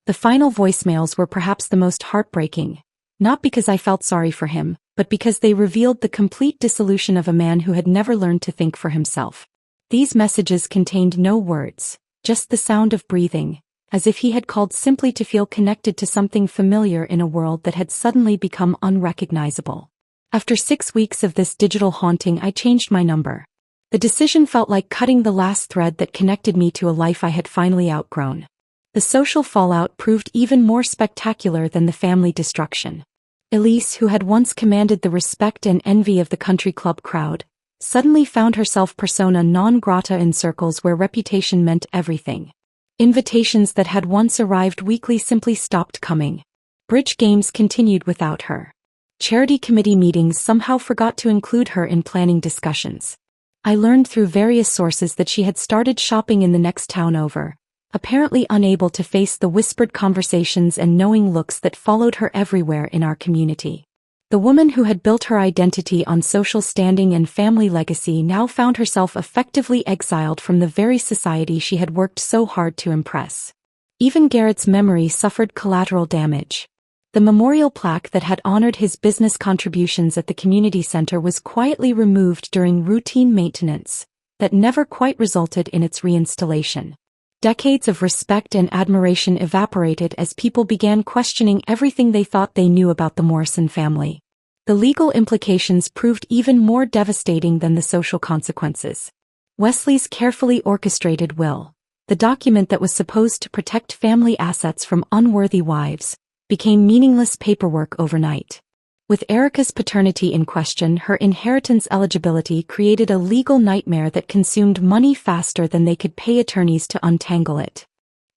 The final voicemails were perhaps the most heartbreaking, not because I felt sorry for him, but because they revealed the complete dissolution of a man who had never learned to think for himself. These messages contained no words, just the sound of breathing, as if he had called simply to feel connected to something familiar in a world that had suddenly become unrecognizable. After 6 weeks of this digital haunting, I changed my number. The decision felt like cutting the last thread that connected me to a life I had finally outgrown. The social fallout proved even more spectacular than the family destruction. Elise, who had once commanded the respect and envy of the country club crowd, suddenly found herself persona non grata in circles where reputation meant everything. Invitations that had once arrived weekly simply stopped coming. Bridge games continued without her. Charity committee meetings somehow forgot to include her in planning discussions. I learned through various sources that she had started shopping in the next town over, apparently unable to face the whispered conversations and knowing looks that followed her everywhere in our community. The woman who had built her identity on social standing and family legacy now found herself effectively exiled from the very society she had worked so hard to impress. Even Garrett's memory suffered collateral damage. The memorial plaque that had honored his business contributions at the community center was quietly removed during routine maintenance that never quite resulted in its reinstallation. Decades of respect and admiration evaporated as people began questioning everything they thought they knew about the Morrison family. The legal implications proved even more devastating than the social consequences. Wesley's carefully orchestrated will, the document that was supposed to protect family assets from unworthy wives, became meaningless paperwork overnight. With Erica's paternity in question, her inheritance eligibility created a legal nightmare that consumed money faster than they could pay attorneys to untangle it.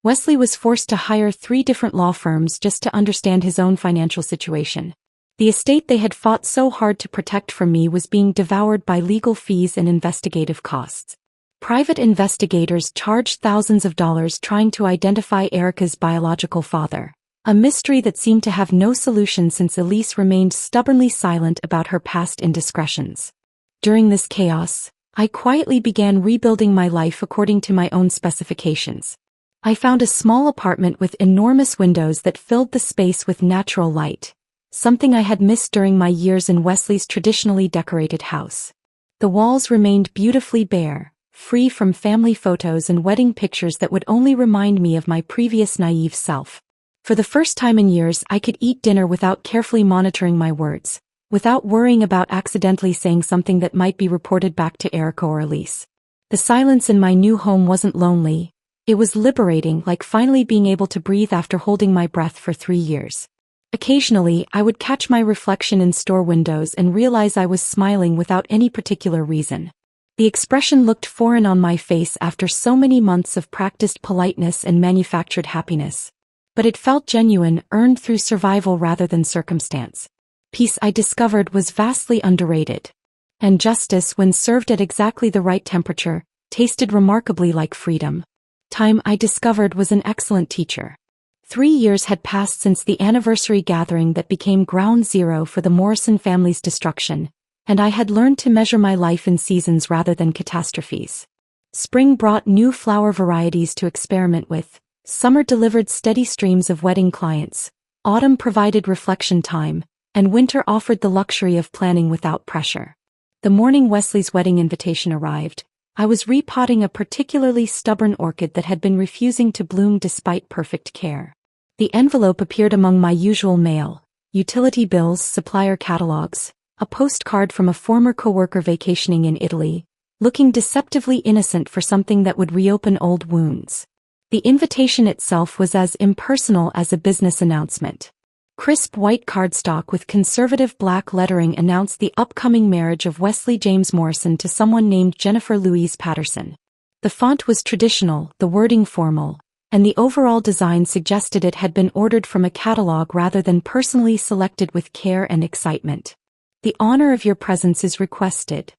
Wesley was forced to hire 3 different law firms just to understand his own financial situation. The estate they had fought so hard to protect from me was being devoured by legal fees and investigative costs. Private investigators charged thousands of dollars trying to identify Erica's biological father. A mystery that seemed to have no solution since Elise remained stubbornly silent about her past indiscretions. During this chaos, I quietly began rebuilding my life according to my own specifications. I found a small apartment with enormous windows that filled the space with natural light, something I had missed during my years in Wesley's traditionally decorated house. The walls remained beautifully bare, free from family photos and wedding pictures that would only remind me of my previous naive self. For the first time in years, I could eat dinner without carefully monitoring my words, without worrying about accidentally saying something that might be reported back to Erica or Elise. The silence in my new home wasn't lonely. It was liberating, like finally being able to breathe after holding my breath for 3 years. Occasionally, I would catch my reflection in store windows and realize I was smiling without any particular reason. The expression looked foreign on my face after so many months of practiced politeness and manufactured happiness. But it felt genuine, earned through survival rather than circumstance. Peace, I discovered, was vastly underrated. And justice, when served at exactly the right temperature, tasted remarkably like freedom. Time, I discovered, was an excellent teacher. 3 years had passed since the anniversary gathering that became ground zero for the Morrison family's destruction, and I had learned to measure my life in seasons rather than catastrophes. Spring brought new flower varieties to experiment with. Summer delivered steady streams of wedding clients, autumn provided reflection time, and winter offered the luxury of planning without pressure. The morning Wesley's wedding invitation arrived, I was repotting a particularly stubborn orchid that had been refusing to bloom despite perfect care. The envelope appeared among my usual mail: utility bills, supplier catalogs, a postcard from a former coworker vacationing in Italy, looking deceptively innocent for something that would reopen old wounds. The invitation itself was as impersonal as a business announcement. Crisp white cardstock with conservative black lettering announced the upcoming marriage of Wesley James Morrison to someone named Jennifer Louise Patterson. The font was traditional, the wording formal, and the overall design suggested it had been ordered from a catalog rather than personally selected with care and excitement. The honor of your presence is requested.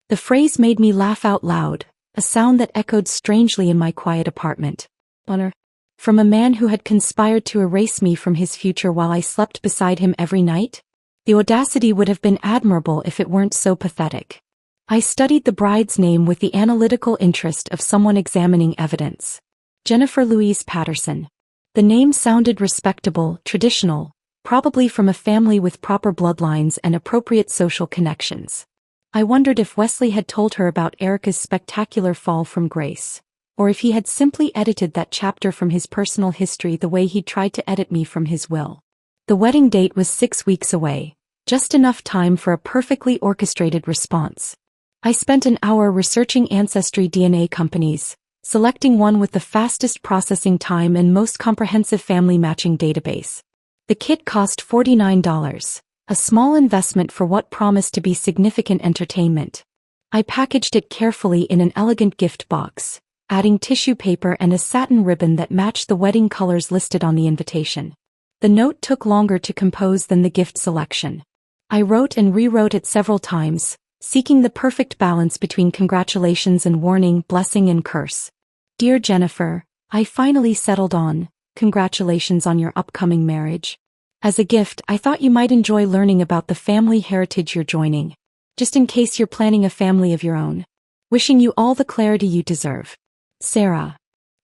The phrase made me laugh out loud, a sound that echoed strangely in my quiet apartment. Honor. From a man who had conspired to erase me from his future while I slept beside him every night? The audacity would have been admirable if it weren't so pathetic. I studied the bride's name with the analytical interest of someone examining evidence. Jennifer Louise Patterson. The name sounded respectable, traditional, probably from a family with proper bloodlines and appropriate social connections. I wondered if Wesley had told her about Erica's spectacular fall from grace, or if he had simply edited that chapter from his personal history the way he'd tried to edit me from his will. The wedding date was 6 weeks away, just enough time for a perfectly orchestrated response. I spent an hour researching ancestry DNA companies, selecting one with the fastest processing time and most comprehensive family matching database. The kit cost $49, a small investment for what promised to be significant entertainment. I packaged it carefully in an elegant gift box, adding tissue paper and a satin ribbon that matched the wedding colors listed on the invitation. The note took longer to compose than the gift selection. I wrote and rewrote it several times, seeking the perfect balance between congratulations and warning, blessing and curse. Dear Jennifer, I finally settled on. Congratulations on your upcoming marriage. As a gift, I thought you might enjoy learning about the family heritage you're joining. Just in case you're planning a family of your own. Wishing you all the clarity you deserve. Sarah.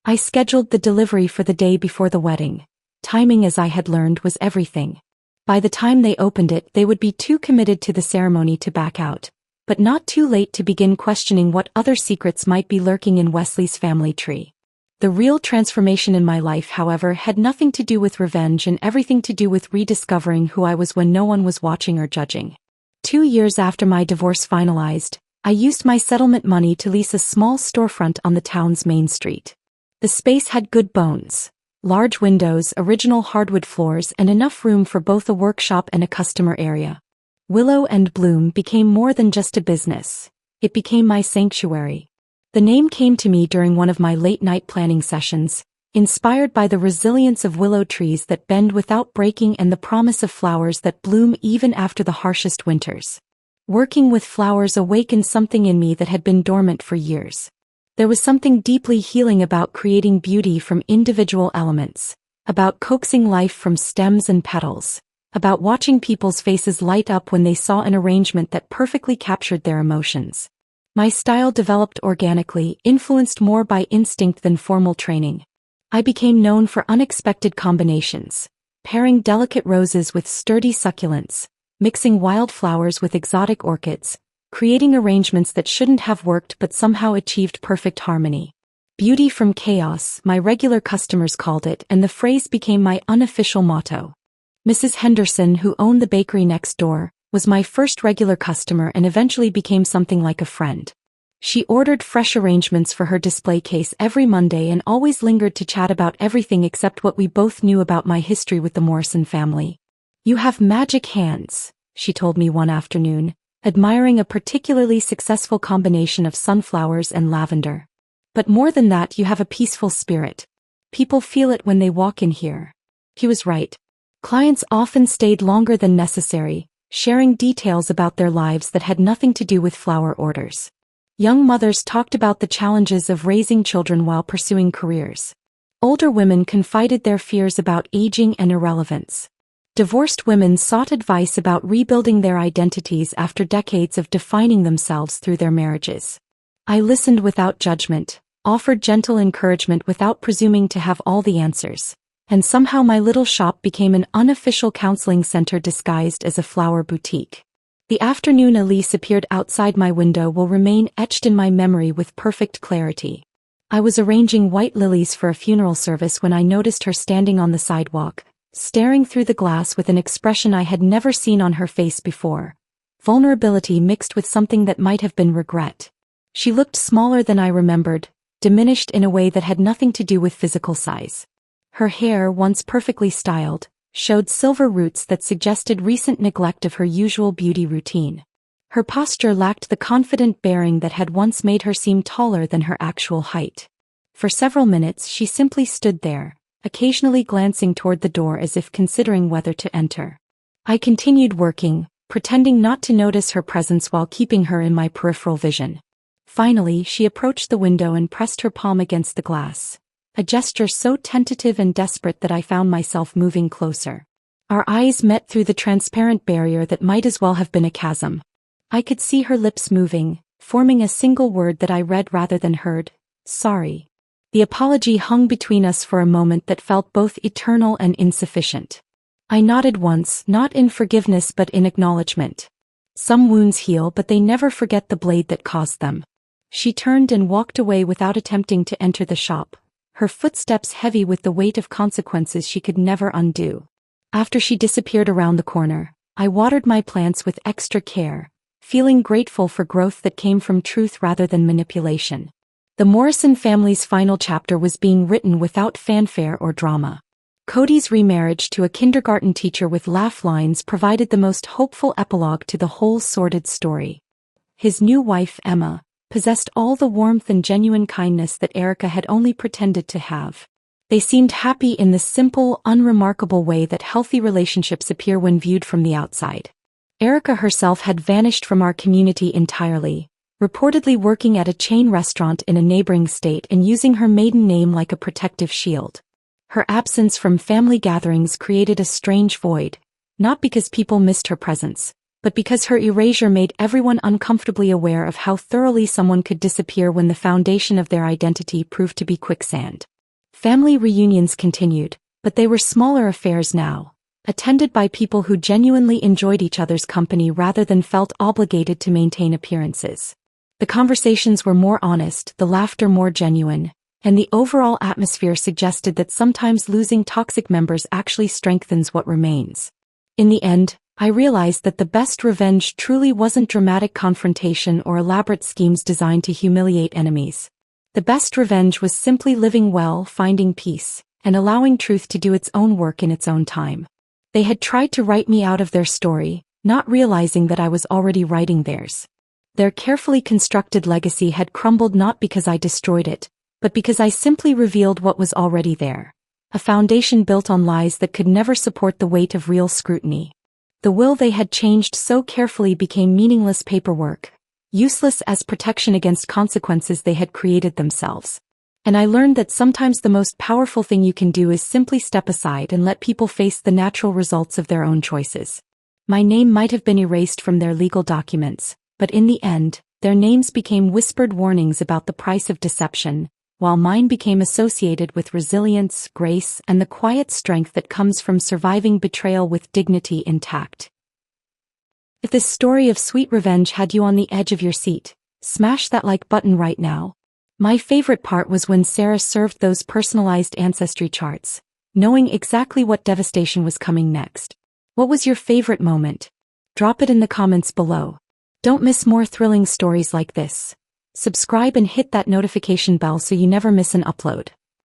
I scheduled the delivery for the day before the wedding. Timing, as I had learned, was everything. By the time they opened it, they would be too committed to the ceremony to back out, but not too late to begin questioning what other secrets might be lurking in Wesley's family tree. The real transformation in my life, however, had nothing to do with revenge and everything to do with rediscovering who I was when no one was watching or judging. 2 years after my divorce finalized, I used my settlement money to lease a small storefront on the town's main street. The space had good bones. Large windows, original hardwood floors, and enough room for both a workshop and a customer area. Willow and Bloom became more than just a business. It became my sanctuary. The name came to me during one of my late-night planning sessions, inspired by the resilience of willow trees that bend without breaking and the promise of flowers that bloom even after the harshest winters. Working with flowers awakened something in me that had been dormant for years. There was something deeply healing about creating beauty from individual elements, about coaxing life from stems and petals, about watching people's faces light up when they saw an arrangement that perfectly captured their emotions. My style developed organically, influenced more by instinct than formal training. I became known for unexpected combinations, pairing delicate roses with sturdy succulents, mixing wildflowers with exotic orchids, creating arrangements that shouldn't have worked but somehow achieved perfect harmony. Beauty from chaos, my regular customers called it, and the phrase became my unofficial motto. Mrs. Henderson, who owned the bakery next door, was my first regular customer and eventually became something like a friend. She ordered fresh arrangements for her display case every Monday and always lingered to chat about everything except what we both knew about my history with the Morrison family. "You have magic hands," she told me one afternoon, admiring a particularly successful combination of sunflowers and lavender. "But more than that, you have a peaceful spirit. People feel it when they walk in here." He was right. Clients often stayed longer than necessary, sharing details about their lives that had nothing to do with flower orders. Young mothers talked about the challenges of raising children while pursuing careers. Older women confided their fears about aging and irrelevance. Divorced women sought advice about rebuilding their identities after decades of defining themselves through their marriages. I listened without judgment, offered gentle encouragement without presuming to have all the answers, and somehow my little shop became an unofficial counseling center disguised as a flower boutique. The afternoon Elise appeared outside my window will remain etched in my memory with perfect clarity. I was arranging white lilies for a funeral service when I noticed her standing on the sidewalk, staring through the glass with an expression I had never seen on her face before. Vulnerability mixed with something that might have been regret. She looked smaller than I remembered, diminished in a way that had nothing to do with physical size. Her hair, once perfectly styled, showed silver roots that suggested recent neglect of her usual beauty routine. Her posture lacked the confident bearing that had once made her seem taller than her actual height. For several minutes she simply stood there, occasionally glancing toward the door as if considering whether to enter. I continued working, pretending not to notice her presence while keeping her in my peripheral vision. Finally, she approached the window and pressed her palm against the glass, a gesture so tentative and desperate that I found myself moving closer. Our eyes met through the transparent barrier that might as well have been a chasm. I could see her lips moving, forming a single word that I read rather than heard: "Sorry." The apology hung between us for a moment that felt both eternal and insufficient. I nodded once, not in forgiveness but in acknowledgement. Some wounds heal, but they never forget the blade that caused them. She turned and walked away without attempting to enter the shop, her footsteps heavy with the weight of consequences she could never undo. After she disappeared around the corner, I watered my plants with extra care, feeling grateful for growth that came from truth rather than manipulation. The Morrison family's final chapter was being written without fanfare or drama. Cody's remarriage to a kindergarten teacher with laugh lines provided the most hopeful epilogue to the whole sordid story. His new wife, Emma, possessed all the warmth and genuine kindness that Erica had only pretended to have. They seemed happy in the simple, unremarkable way that healthy relationships appear when viewed from the outside. Erica herself had vanished from our community entirely, reportedly working at a chain restaurant in a neighboring state and using her maiden name like a protective shield. Her absence from family gatherings created a strange void, not because people missed her presence, but because her erasure made everyone uncomfortably aware of how thoroughly someone could disappear when the foundation of their identity proved to be quicksand. Family reunions continued, but they were smaller affairs now, attended by people who genuinely enjoyed each other's company rather than felt obligated to maintain appearances. The conversations were more honest, the laughter more genuine, and the overall atmosphere suggested that sometimes losing toxic members actually strengthens what remains. In the end, I realized that the best revenge truly wasn't dramatic confrontation or elaborate schemes designed to humiliate enemies. The best revenge was simply living well, finding peace, and allowing truth to do its own work in its own time. They had tried to write me out of their story, not realizing that I was already writing theirs. Their carefully constructed legacy had crumbled not because I destroyed it, but because I simply revealed what was already there. A foundation built on lies that could never support the weight of real scrutiny. The will they had changed so carefully became meaningless paperwork, useless as protection against consequences they had created themselves. And I learned that sometimes the most powerful thing you can do is simply step aside and let people face the natural results of their own choices. My name might have been erased from their legal documents, but in the end, their names became whispered warnings about the price of deception, while mine became associated with resilience, grace, and the quiet strength that comes from surviving betrayal with dignity intact. If this story of sweet revenge had you on the edge of your seat, smash that like button right now. My favorite part was when Sarah served those personalized ancestry charts, knowing exactly what devastation was coming next. What was your favorite moment? Drop it in the comments below. Don't miss more thrilling stories like this. Subscribe and hit that notification bell so you never miss an upload.